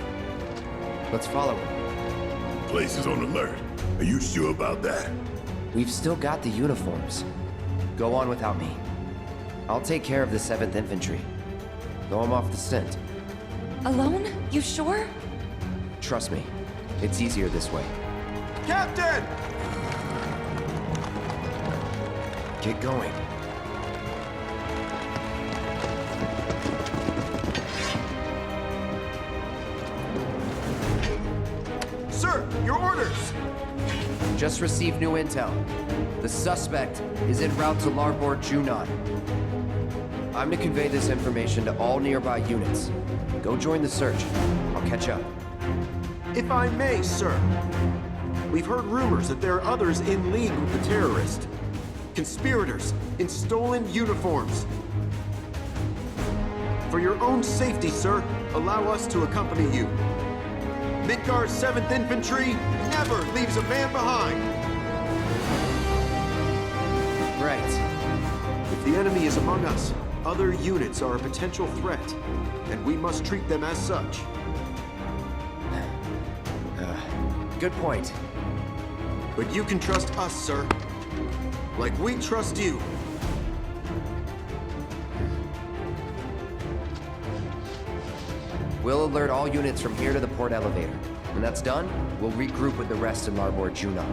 Let's follow him. Place is on alert. Are you sure about that? We've still got the uniforms. Go on without me. I'll take care of the 7th Infantry. Though I'm off the scent. Alone? You sure? Trust me, it's easier this way. Captain! Get going. Sir, your orders! Just received new intel. The suspect is en route to Larboard Junon. I'm to convey this information to all nearby units. Go join the search. I'll catch up. If I may, sir. We've heard rumors that there are others in league with the terrorists. Conspirators in stolen uniforms. For your own safety, sir, allow us to accompany you. Midgar's 7th Infantry never leaves a man behind. Right. If the enemy is among us, other units are a potential threat, and we must treat them as such. Good point. But you can trust us, sir. Like we trust you. We'll alert all units from here to the port elevator. When that's done, we'll regroup with the rest in Larboard Junon.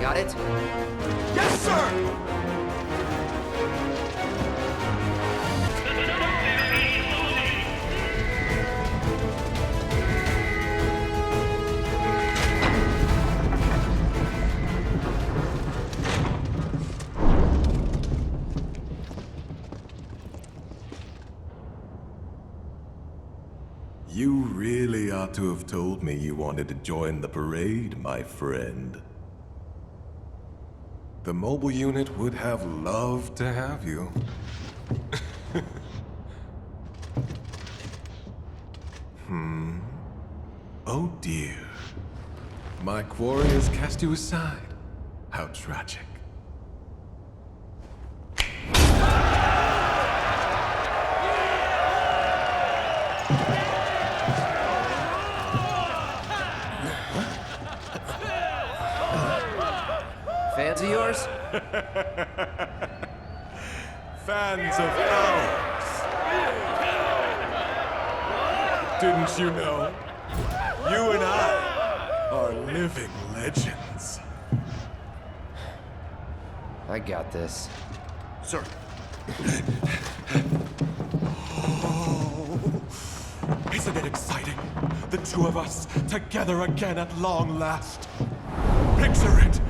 Got it? Yes, sir! You really ought to have told me you wanted to join the parade, my friend. The mobile unit would have loved to have you. Oh dear. My quarry has cast you aside. How tragic. Fans of yours? Fans of ours. Didn't you know? You and I are living legends. I got this. Sir. Oh, isn't it exciting? The two of us together again at long last. Picture it.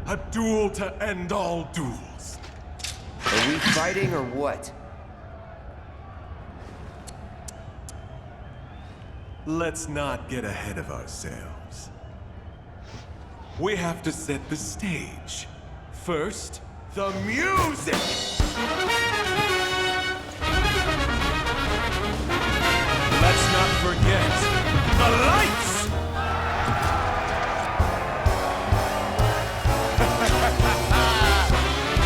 A duel to end all duels. Are we fighting or what? Let's not get ahead of ourselves. We have to set the stage. First, the music! Let's not forget the lights!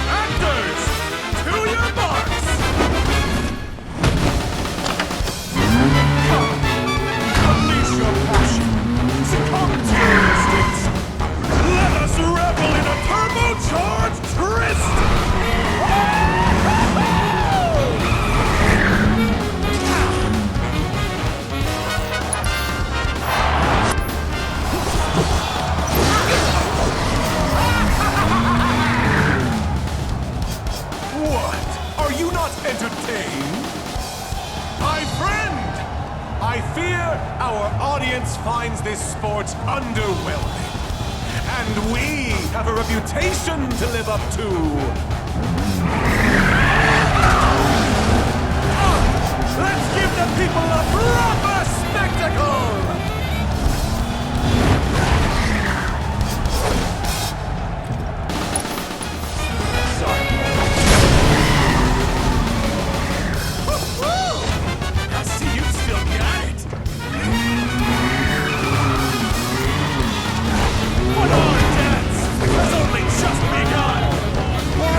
Actors, to your marks! Come, unleash your passion, succumb to your instincts. Let us revel in a turbocharged tryst! What? Are you not entertained? My friend! I fear our audience finds this sport underwhelming. And we have a reputation to live up to. Let's give the people a proper spectacle! I see you still got it. But our dance has only just begun. For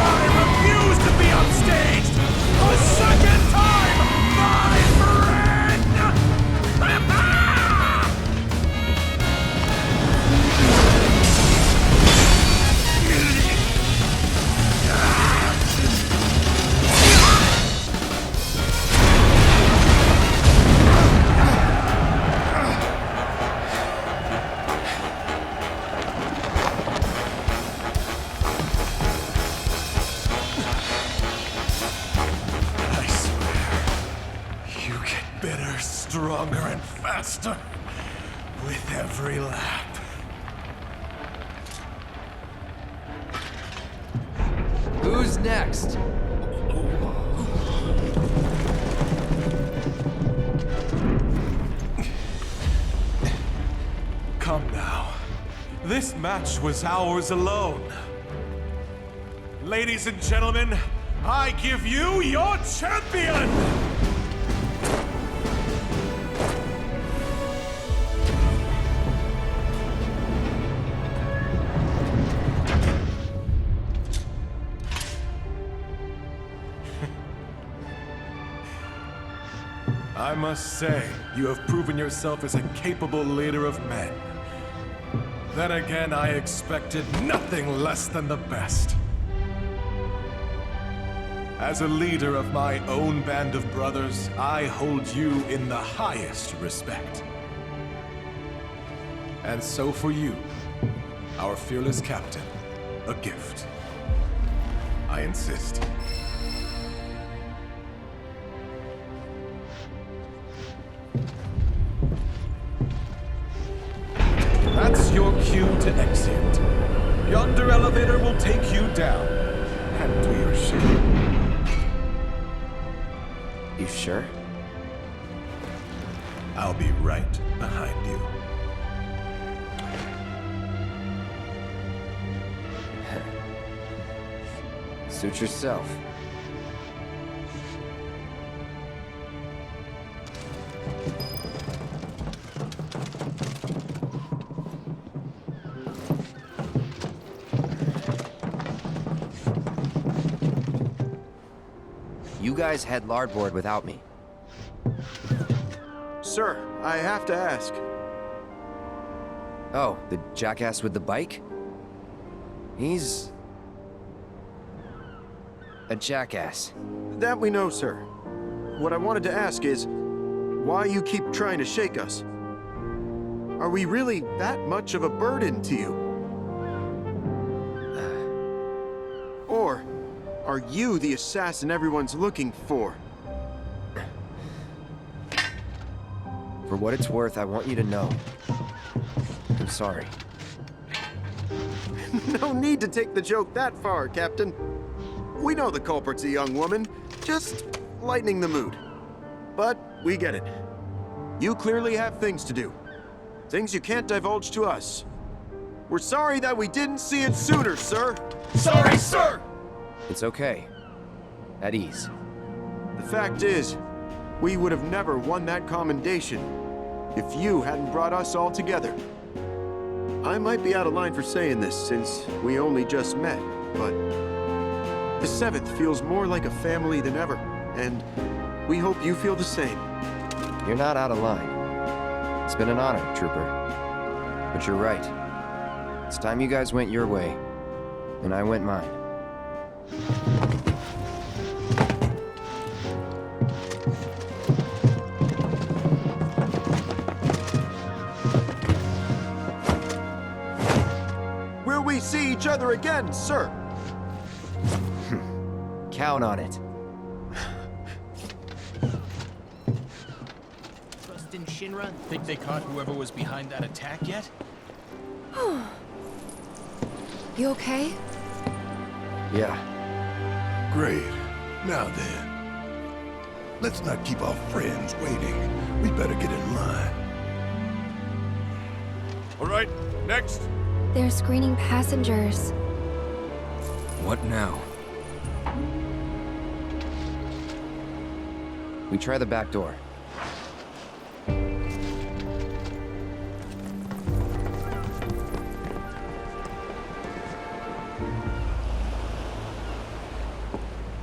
stronger and faster with every lap. Who's next? Come now. This match was ours alone. Ladies and gentlemen, I give you your champion! I must say, you have proven yourself as a capable leader of men. Then again, I expected nothing less than the best. As a leader of my own band of brothers, I hold you in the highest respect. And so for you, our fearless captain, a gift. I insist. That's your cue to exit. Yonder elevator will take you down and to your ship. You sure? I'll be right behind you. Suit yourself. You guys head larboard without me. Sir, I have to ask. Oh, the jackass with the bike? He's... a jackass. That we know, sir. What I wanted to ask is, why you keep trying to shake us? Are we really that much of a burden to you? Or are you the assassin everyone's looking for? For what it's worth, I want you to know. I'm sorry. No need to take the joke that far, Captain. We know the culprit's a young woman, just lightening the mood. But we get it. You clearly have things to do. Things you can't divulge to us. We're sorry that we didn't see it sooner, sir. Sorry, sir! It's okay. At ease. The fact is, we would have never won that commendation if you hadn't brought us all together. I might be out of line for saying this since we only just met, but the 7th feels more like a family than ever, and we hope you feel the same. You're not out of line. It's been an honor, Trooper. But you're right. It's time you guys went your way, and I went mine. Will we see each other again, sir? Count on it. Trust in Shinra? Think they caught whoever was behind that attack yet? You okay? Yeah. Great. Now then, let's not keep our friends waiting. We better get in line. All right, next. They're screening passengers. What now? We try the back door.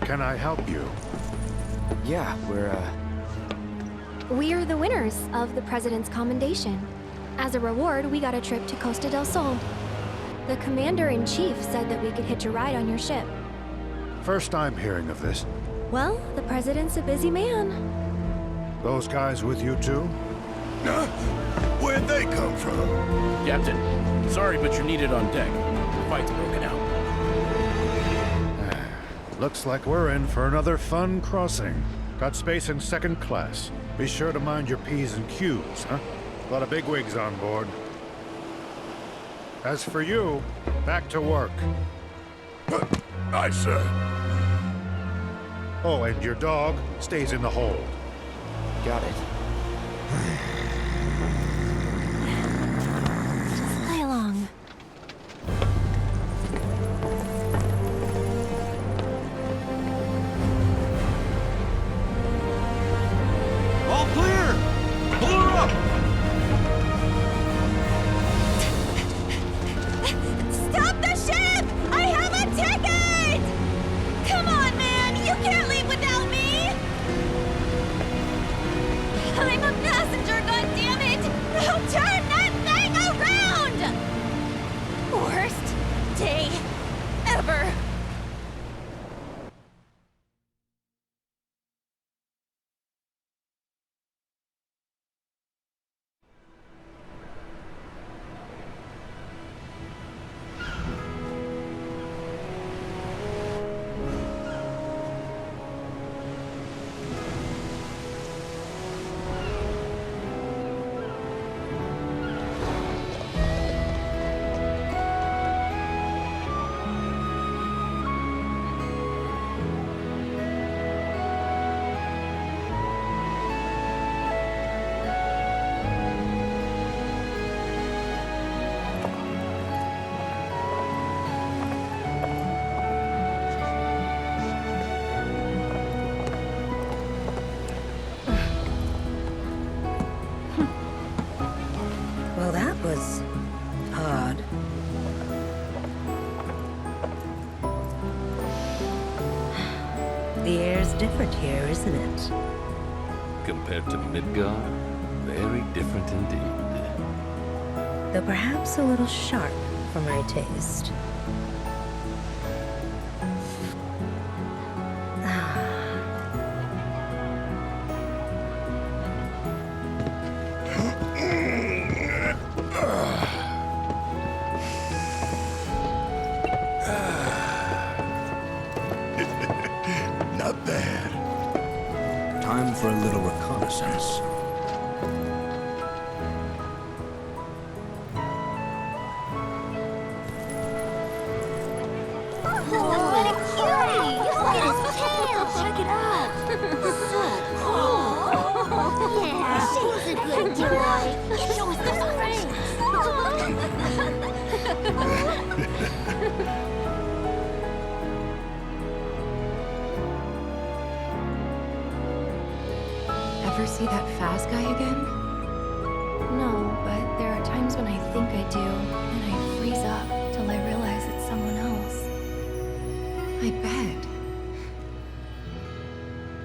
Can I help you? Yeah, We're the winners of the President's Commendation. As a reward, we got a trip to Costa del Sol. The Commander-in-Chief said that we could hitch a ride on your ship. First I'm hearing of this. Well, the President's a busy man. Those guys with you too? Where'd they come from? Captain, sorry, but you're needed on deck. The fight's broken out. Looks like we're in for another fun crossing. Got space in second class. Be sure to mind your P's and Q's, huh? A lot of bigwigs on board. As for you, back to work. Aye, sir. Oh, and your dog stays in the hold. Got it. Just play along. All clear! Pull her up! Stop the ship! I have a ticket! Come on, man! You can't leave without me! I'm a passenger, goddammit! Now turn that thing around! Worst day ever. Well, that was odd. The air's different here, isn't it? Compared to Midgar, very different indeed. Though perhaps a little sharp for my taste. Not bad. Time for a little reconnaissance. What a cutie! Look at his tail! Check it out! So cool! Yeah, she's a good boy. Show us those Ever see that Faz guy again? No, but there are times when I think I do, and I freeze up till I realize it's someone else. I bet.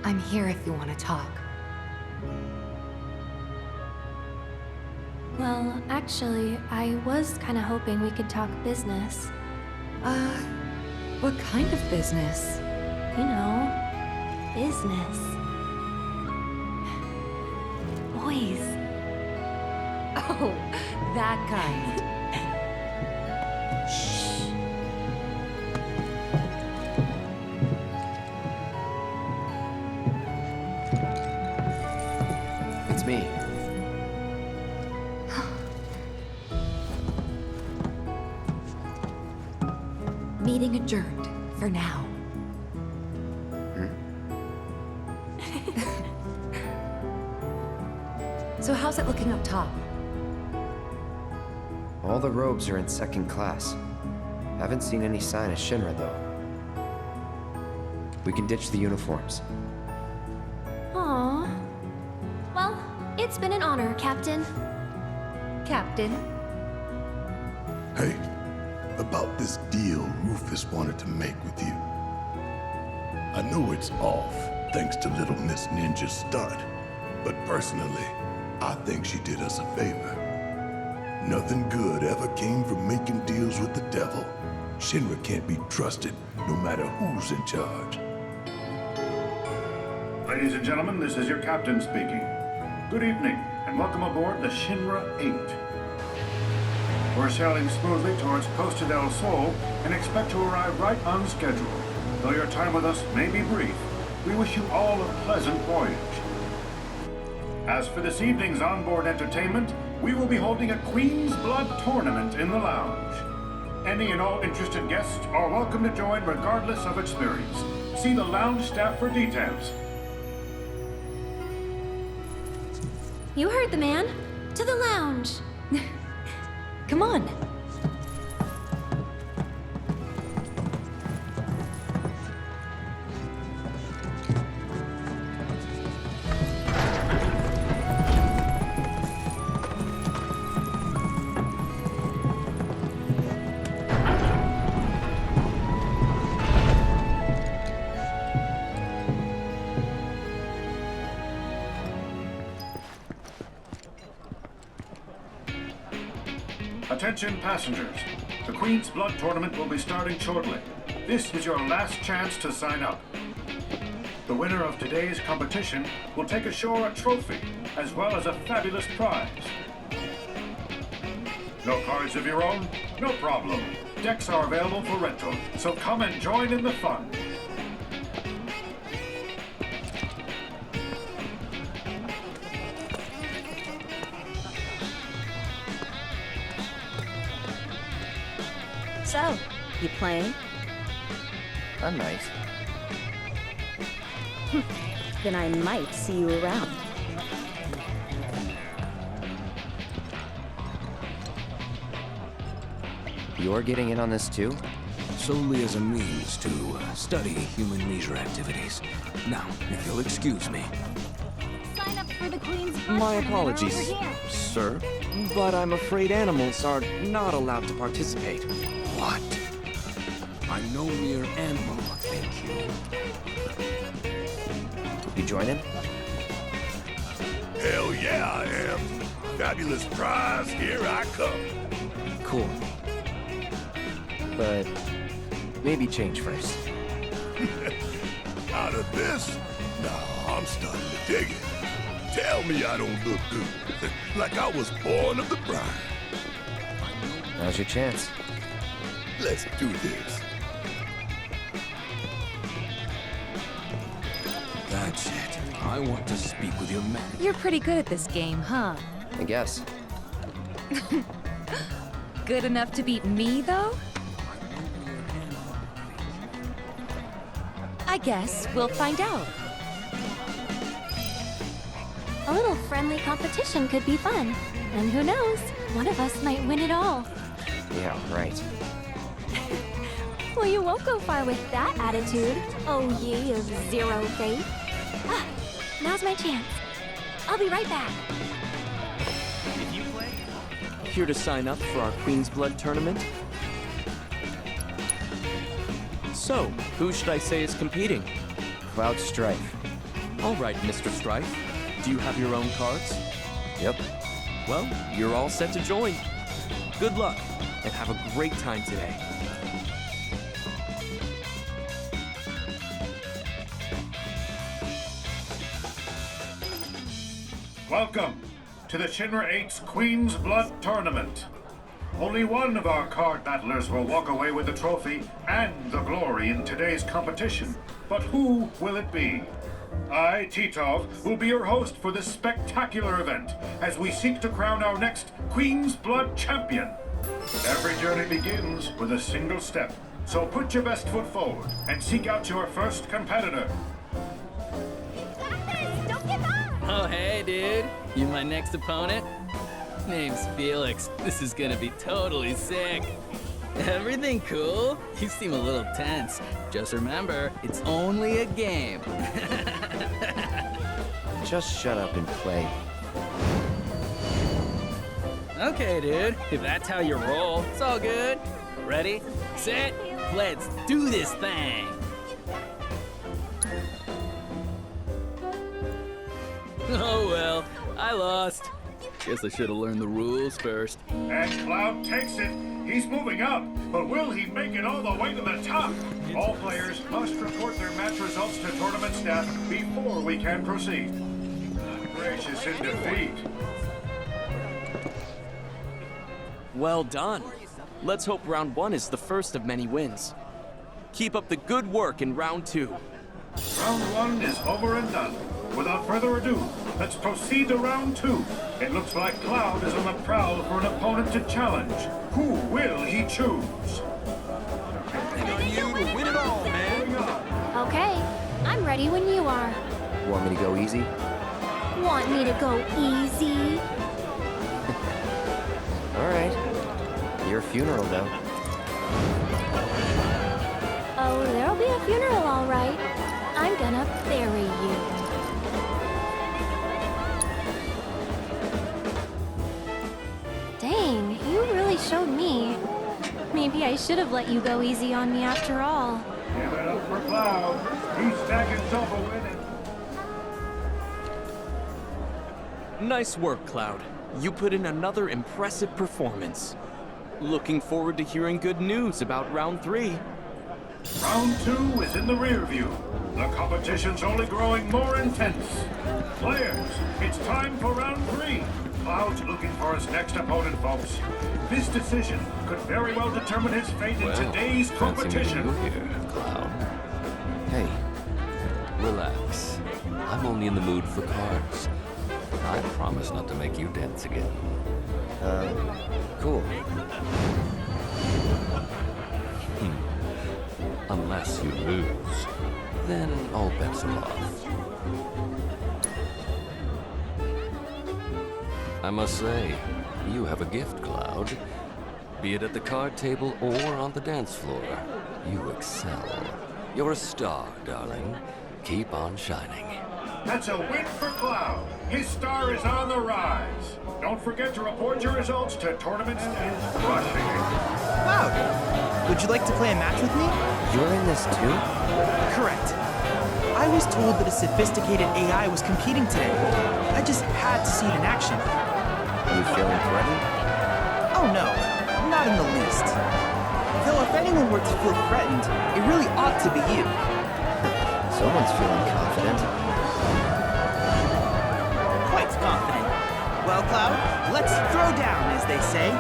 I'm here if you want to talk. Well, actually, I was kind of hoping we could talk business. What kind of business? You know, business. Boys. Oh, that kind. It's me. Meeting adjourned, for now. So how's it looking up top? All the robes are in second class. Haven't seen any sign of Shinra, though. We can ditch the uniforms. Aww. Well, it's been an honor, Captain. Captain? Hey, about this deal Rufus wanted to make with you. I know it's off, thanks to Little Miss Ninja's stunt, but personally, I think she did us a favor. Nothing good ever came from making deals with the devil. Shinra can't be trusted, no matter who's in charge. Ladies and gentlemen, this is your captain speaking. Good evening, and welcome aboard the Shinra 8. We're sailing smoothly towards Costa del Sol and expect to arrive right on schedule. Though your time with us may be brief, we wish you all a pleasant voyage. As for this evening's onboard entertainment, we will be holding a Queen's Blood tournament in the lounge. Any and all interested guests are welcome to join regardless of experience. See the lounge staff for details. You heard the man. To the lounge. Come on. Attention passengers. The Queen's Blood tournament will be starting shortly. This is your last chance to sign up. The winner of today's competition will take ashore a trophy, as well as a fabulous prize. No cards of your own? No problem. Decks are available for rental, so come and join in the fun. So, you playing? I'm nice. Then I might see you around. You're getting in on this too? Solely as a means to study human leisure activities. Now, if you'll excuse me. Sign up for the Queen's Blood My tournament apologies, over here. sir, but I'm afraid animals are not allowed to participate. What? I'm no mere animal, thank you. You joining? Hell yeah, I am. Fabulous prize, here I come. Cool. But maybe change first. Out of this? Nah, I'm starting to dig it. Tell me I don't look good. Like I was born of the bride. Now's your chance. Let's do this. That's it. I want to speak with your man. You're pretty good at this game, huh? I guess. Good enough to beat me, though? I guess we'll find out. A little friendly competition could be fun. And who knows, one of us might win it all. Yeah, right. Well, you won't go far with that attitude, oh ye of zero faith. Ah, now's my chance. I'll be right back. Here to sign up for our Queen's Blood tournament? So, who should I say is competing? Cloud Strife. All right, Mr. Strife. Do you have your own cards? Yep. Well, you're all set to join. Good luck, and have a great time today. Welcome to the Shinra 8's Queen's Blood Tournament. Only one of our card battlers will walk away with the trophy and the glory in today's competition. But who will it be? I, Titov, will be your host for this spectacular event as we seek to crown our next Queen's Blood champion. Every journey begins with a single step, so put your best foot forward and seek out your first competitor. Oh, hey, dude. You my next opponent? Name's Felix. This is gonna be totally sick. Everything cool? You seem a little tense. Just remember, it's only a game. Just shut up and play. Okay, dude. If that's how you roll, it's all good. Ready, set, let's do this thing. Oh well, I lost. Guess I should have learned the rules first. And Cloud takes it. He's moving up, but will he make it all the way to the top? All players must report their match results to tournament staff before we can proceed. Gracious in defeat. Well done. Let's hope round 1 is the first of many wins. Keep up the good work in round 2. Round 1 is over and done. Without further ado, let's proceed to round 2. It looks like Cloud is on the prowl for an opponent to challenge. Who will he choose? On you to win it all, man. Okay, I'm ready when you are. Want me to go easy? Want me to go easy? Alright. Your funeral now. Oh, there'll be a funeral, all right. I'm gonna bury you. Dang, you really showed me. Maybe I should have let you go easy on me after all. Give it up for Cloud. He's stacking himself a win. Nice work, Cloud. You put in another impressive performance. Looking forward to hearing good news about round 3. Round 2 is in the rear view. The competition's only growing more intense. Players, it's time for round 3. Cloud's looking for his next opponent, folks. This decision could very well determine his fate in today's competition. You here, Cloud. Hey. Relax. I'm only in the mood for cards. I promise not to make you dance again. Cool. Unless you lose, then all bets are off. I must say, you have a gift, Cloud. Be it at the card table or on the dance floor, you excel. You're a star, darling. Keep on shining. That's a win for Cloud. His star is on the rise. Don't forget to report your results to Tournaments and Crushing. Cloud, would you like to play a match with me? You're in this too? Correct. I was told that a sophisticated AI was competing today. I just had to see it in action. You feeling threatened? Oh no, not in the least. Though if anyone were to feel threatened, it really ought to be you. Someone's feeling confident. Quite confident. Well, Cloud, let's throw down, as they say.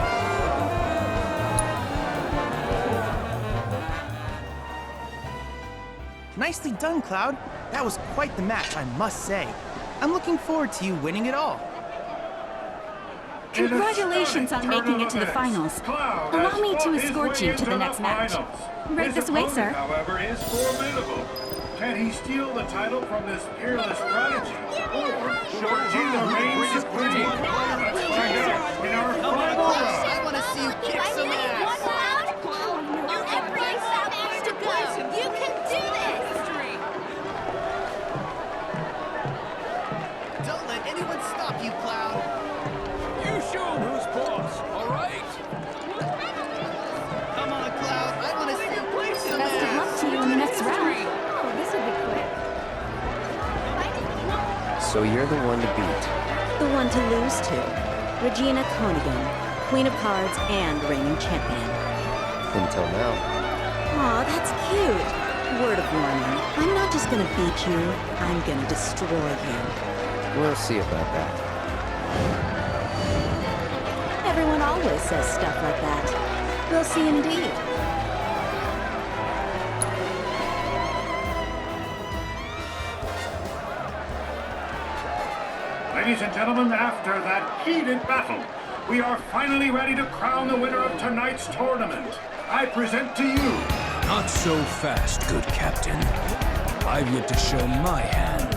Nicely done, Cloud. That was quite the match, I must say. I'm looking forward to you winning it all. Congratulations on making it to the finals. Allow me to escort you to the next match. Right this way, sir. However, is formidable. Can he steal the title from this peerless prodigy? Or Georgina reigns supreme? Let's find out in our final round. I want to see you kick some ass. You can do this! Don't let anyone stop you, Cloud. You show 'em who's boss, all right? Come on, Cloud. I want to see you play some Best of luck to you in the next round. Oh, this will be quick. So you're the one to beat. The one to lose to. Regina Konigan, Queen of Cards and reigning champion. Until now. Aw, that's cute. Word of warning, I'm not just gonna beat you, I'm gonna destroy you. We'll see about that. Everyone always says stuff like that. We'll see indeed. Ladies and gentlemen, after that heated battle, we are finally ready to crown the winner of tonight's tournament. I present to you... Not so fast, good captain. I've yet to show my hand.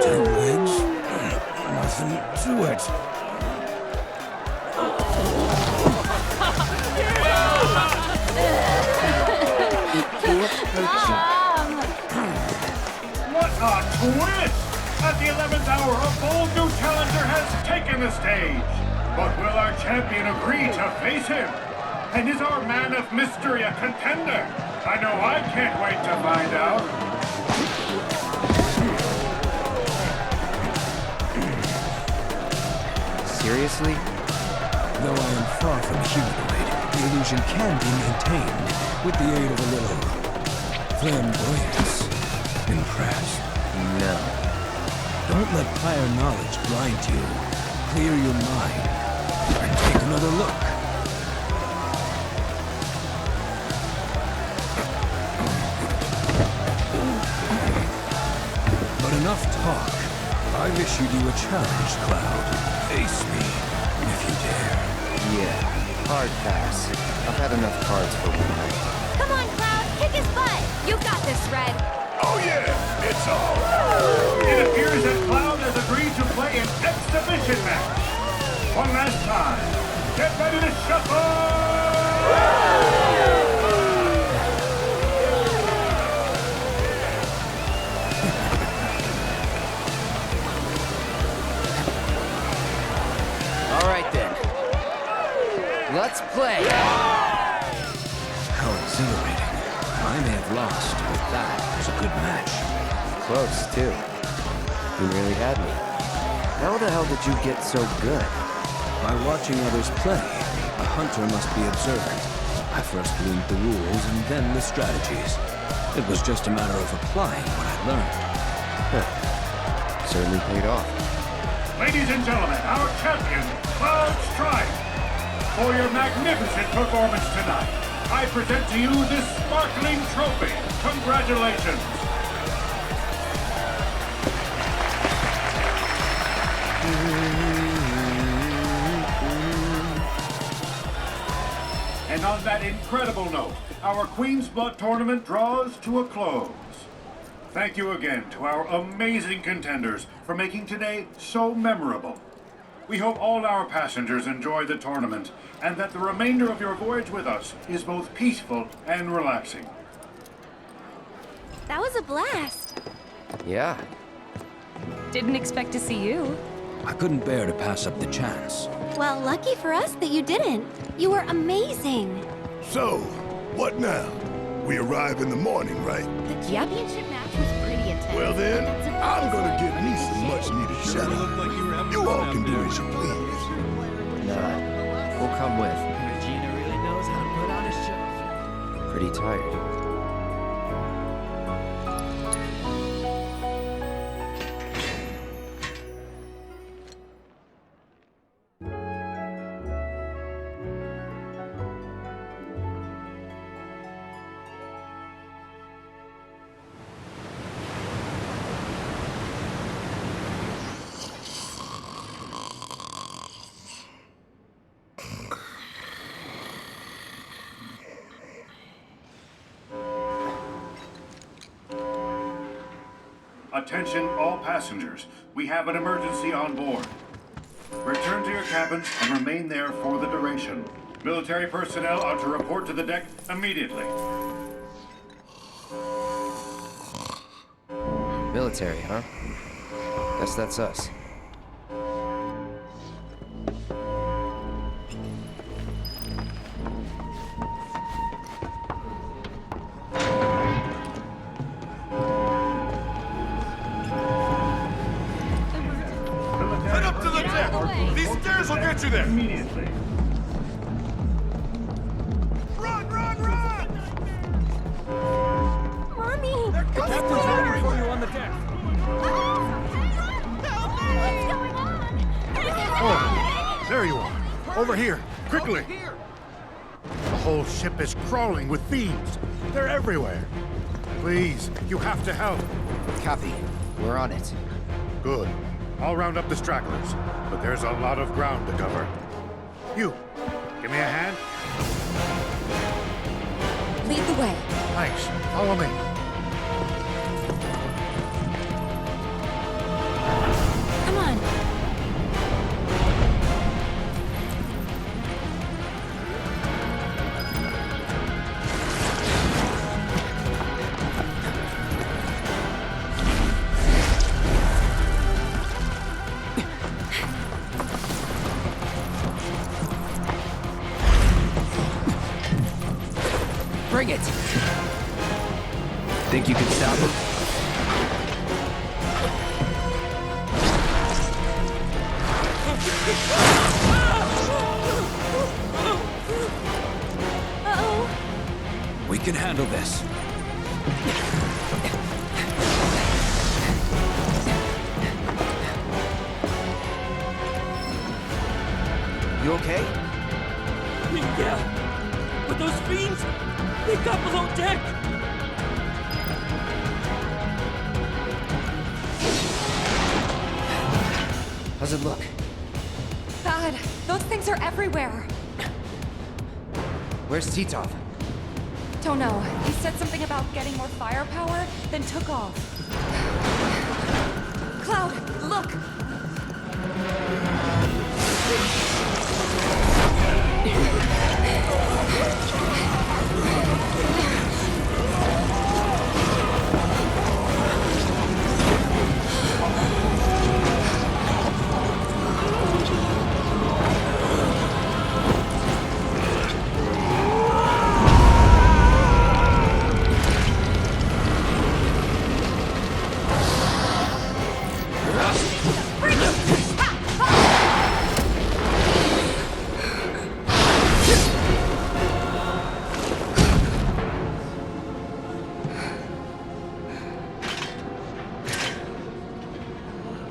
Two legs? Nothing to it. What a twist! At the 11th hour, a bold new challenger has taken the stage. But will our champion agree to face him? And is our man of mystery a contender? I know I can't wait to find out. Seriously? Though I am far from humanoid, the illusion can be maintained with the aid of a little flamboyance. Impressed? No. Don't let prior knowledge blind you. Clear your mind and take another look. But enough talk. I've issued you a challenge, Cloud. Face me, if you dare. Yeah, hard pass. I've had enough cards for one night. Come on, Cloud, kick his butt! You got this, Red! Oh yeah, it's all. It appears that Cloud has agreed to play an exhibition match. One last time. Get ready to shuffle! All right then. Let's play! How exhilarating. I may have lost, but that was a good match. Close, too. You really had me. How the hell did you get so good? By watching others play, a hunter must be observant. I first gleaned the rules and then the strategies. It was just a matter of applying what I learned. Certainly paid off. Ladies and gentlemen, our champion, Cloud Strike. For your magnificent performance tonight, I present to you this sparkling trophy. Congratulations. And on that incredible note, our Queen's Blood tournament draws to a close. Thank you again to our amazing contenders for making today so memorable. We hope all our passengers enjoy the tournament and that the remainder of your voyage with us is both peaceful and relaxing. That was a blast. Yeah. Didn't expect to see you. I couldn't bear to pass up the chance. Well, lucky for us that you didn't. You were amazing. So, what now? We arrive in the morning, right? The championship match was pretty intense. Well then, I'm gonna get me some much-needed shadow. You all can do as you please. Nah, we'll come with. Regina really knows how to put on a show. Pretty tired. Attention all passengers, we have an emergency on board. Return to your cabins and remain there for the duration. Military personnel are to report to the deck immediately. Military, huh? Guess that's us. Head up to the deck! These stairs will get you there! Immediately. Run, run, run! Mommy! Captain's waiting for you on the deck. What's going on? Oh, there you are. Over here, quickly. The whole ship is crawling with thieves. They're everywhere. Please, you have to help. Copy. We're on it. Good. I'll round up the stragglers, but there's a lot of ground to cover. You, give me a hand. Lead the way. Thanks. Follow me. Come on. Bring it! Think you can stop him? Uh-oh. We can handle this. You okay? Yeah. But those fiends, they got below deck. How's it look? Bad. Those things are everywhere. Where's Titov? Don't know. He said something about getting more firepower, then took off. Cloud, look!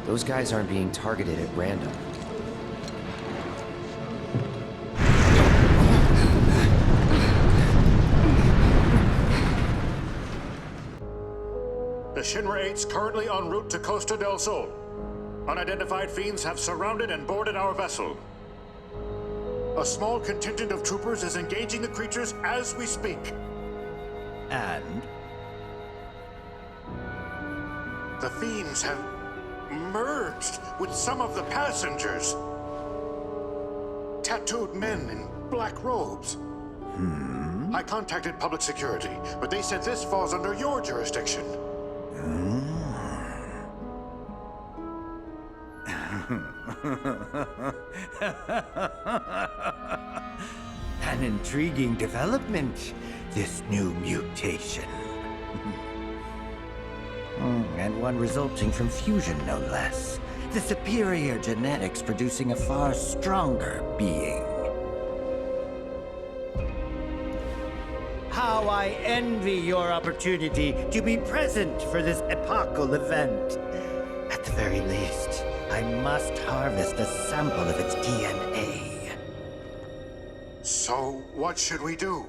Those guys aren't being targeted at random. The Shinra 8's currently en route to Costa del Sol. Unidentified fiends have surrounded and boarded our vessel. A small contingent of troopers is engaging the creatures as we speak. And? The fiends have merged with some of the passengers. Tattooed men in black robes. I contacted public security, but they said this falls under your jurisdiction. An intriguing development, this new mutation. And one resulting from fusion, no less. The superior genetics producing a far stronger being. How I envy your opportunity to be present for this epochal event. At the very least, I must harvest a sample of its DNA. So, what should we do?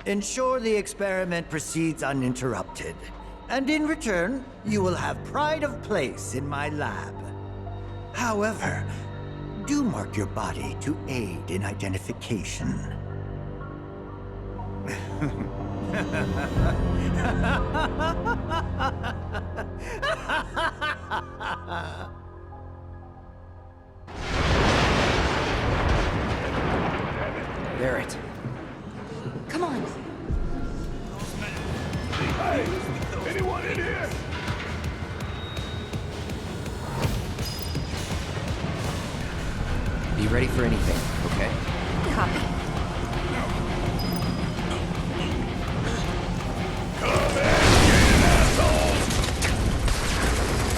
Ensure the experiment proceeds uninterrupted. And in return, you will have pride of place in my lab. However, do mark your body to aid in identification. Barrett. Come on. Hey, anyone in here? Be ready for anything, okay? Copy.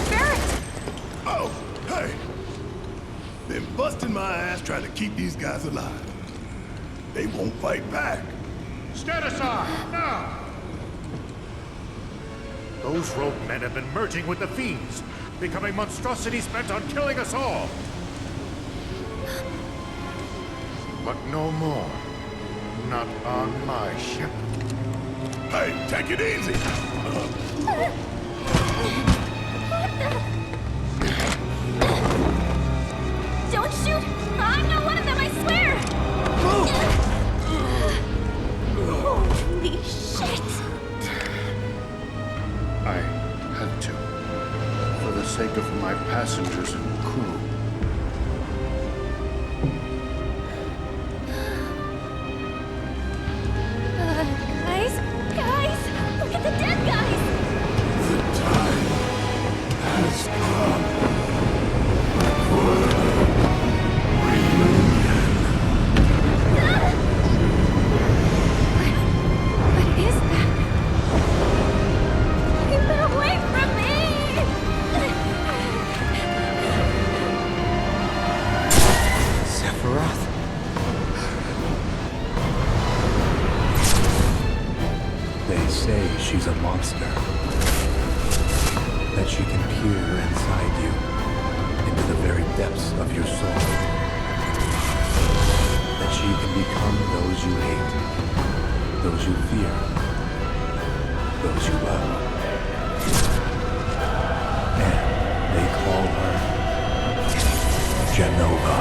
Barrett! Oh, hey. Been busting my ass trying to keep these guys alive. They won't fight back. Stand aside, now! Those rogue men have been merging with the fiends, becoming monstrosities bent on killing us all. But no more. Not on my ship. Hey, take it easy. Don't shoot! I'm not one of them, I swear! Holy shit! I had to. For the sake of my passengers and crew. Guys! Look at the dead guys! The time has come. What is that? Keep it away from me! Sephiroth? They say she's a monster. that she can peer inside you, into the very depths of your soul. That she can become those you hate, those you fear, those you love. And they call her Genova.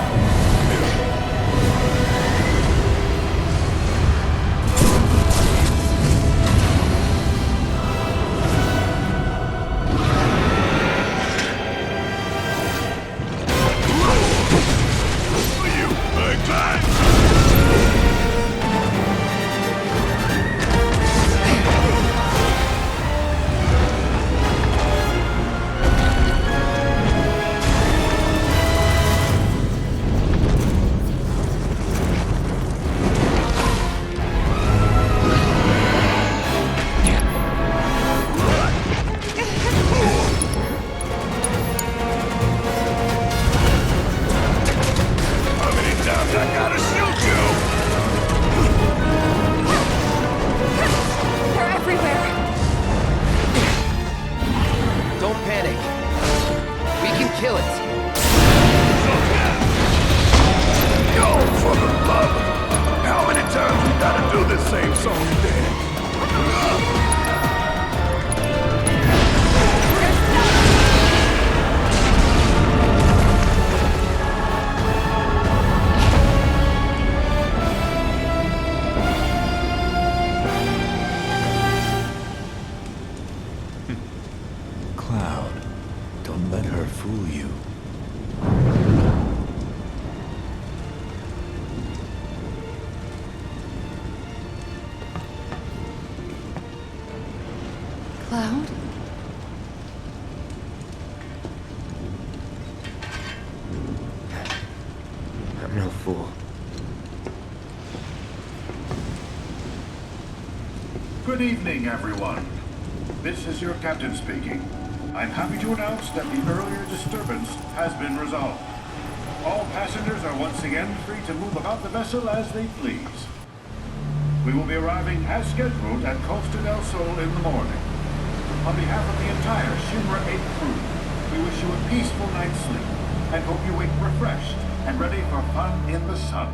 Cloud? I'm no fool. Good evening, everyone. This is your captain speaking. I'm happy to announce that the earlier disturbance has been resolved. All passengers are once again free to move about the vessel as they please. We will be arriving as scheduled at Costa del Sol in the morning. On behalf of the entire Shinra 8 crew, we wish you a peaceful night's sleep and hope you wake refreshed and ready for fun in the sun.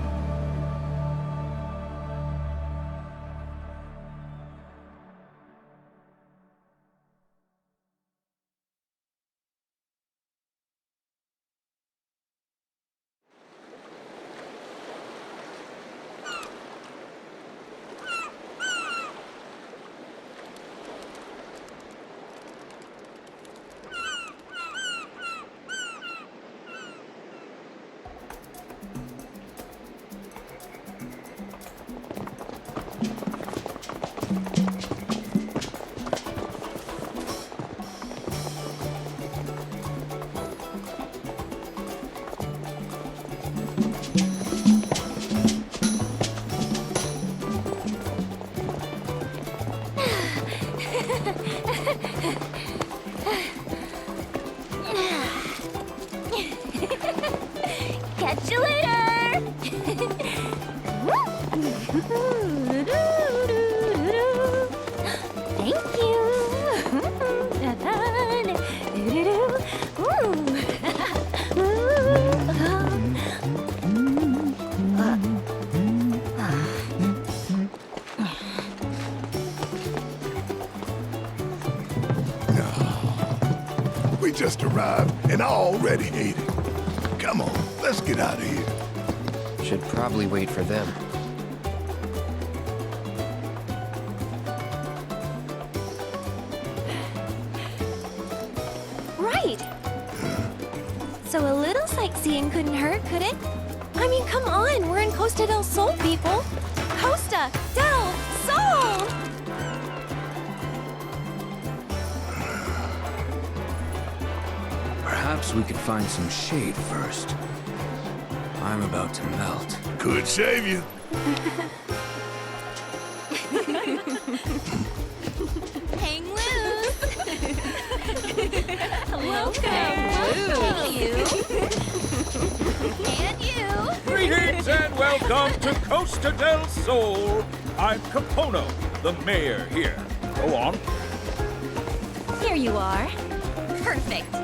Catch you later! Thank We just arrived and I already hate it. Come on, let's get out of here. Should probably wait for them. Right! So a little sightseeing couldn't hurt, could it? I mean, come on, we're in Costa del Sol, people! Costa del Sol! Perhaps we could find some shade first. I'm about to melt. Could save you. Hang loose! Welcome! You! And you! Greetings and welcome to Costa del Sol. I'm Capono, the mayor here. Go on. Here you are. Perfect.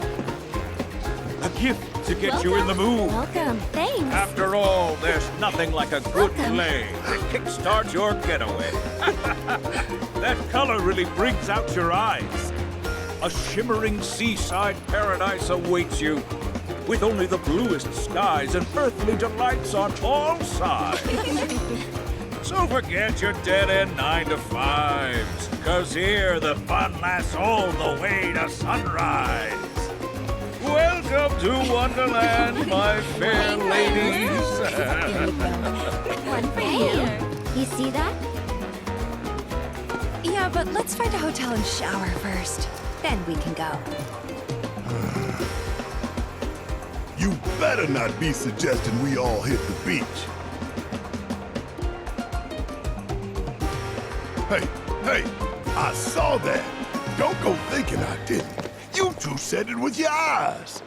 A gift to get you in the mood. Welcome. Thanks. After all, there's nothing like a good Welcome. play to kickstart your getaway. That color really brings out your eyes. A shimmering seaside paradise awaits you, with only the bluest skies and earthly delights on all sides. So forget your dead-end 9-to-5s, 'cause here the fun lasts all the way to sunrise. Welcome to Wonderland, my fair ladies. One for you. You see that? Yeah, but let's find a hotel and shower first. Then we can go. You better not be suggesting we all hit the beach. Hey, I saw that. Don't go thinking I didn't. You two said it with your eyes.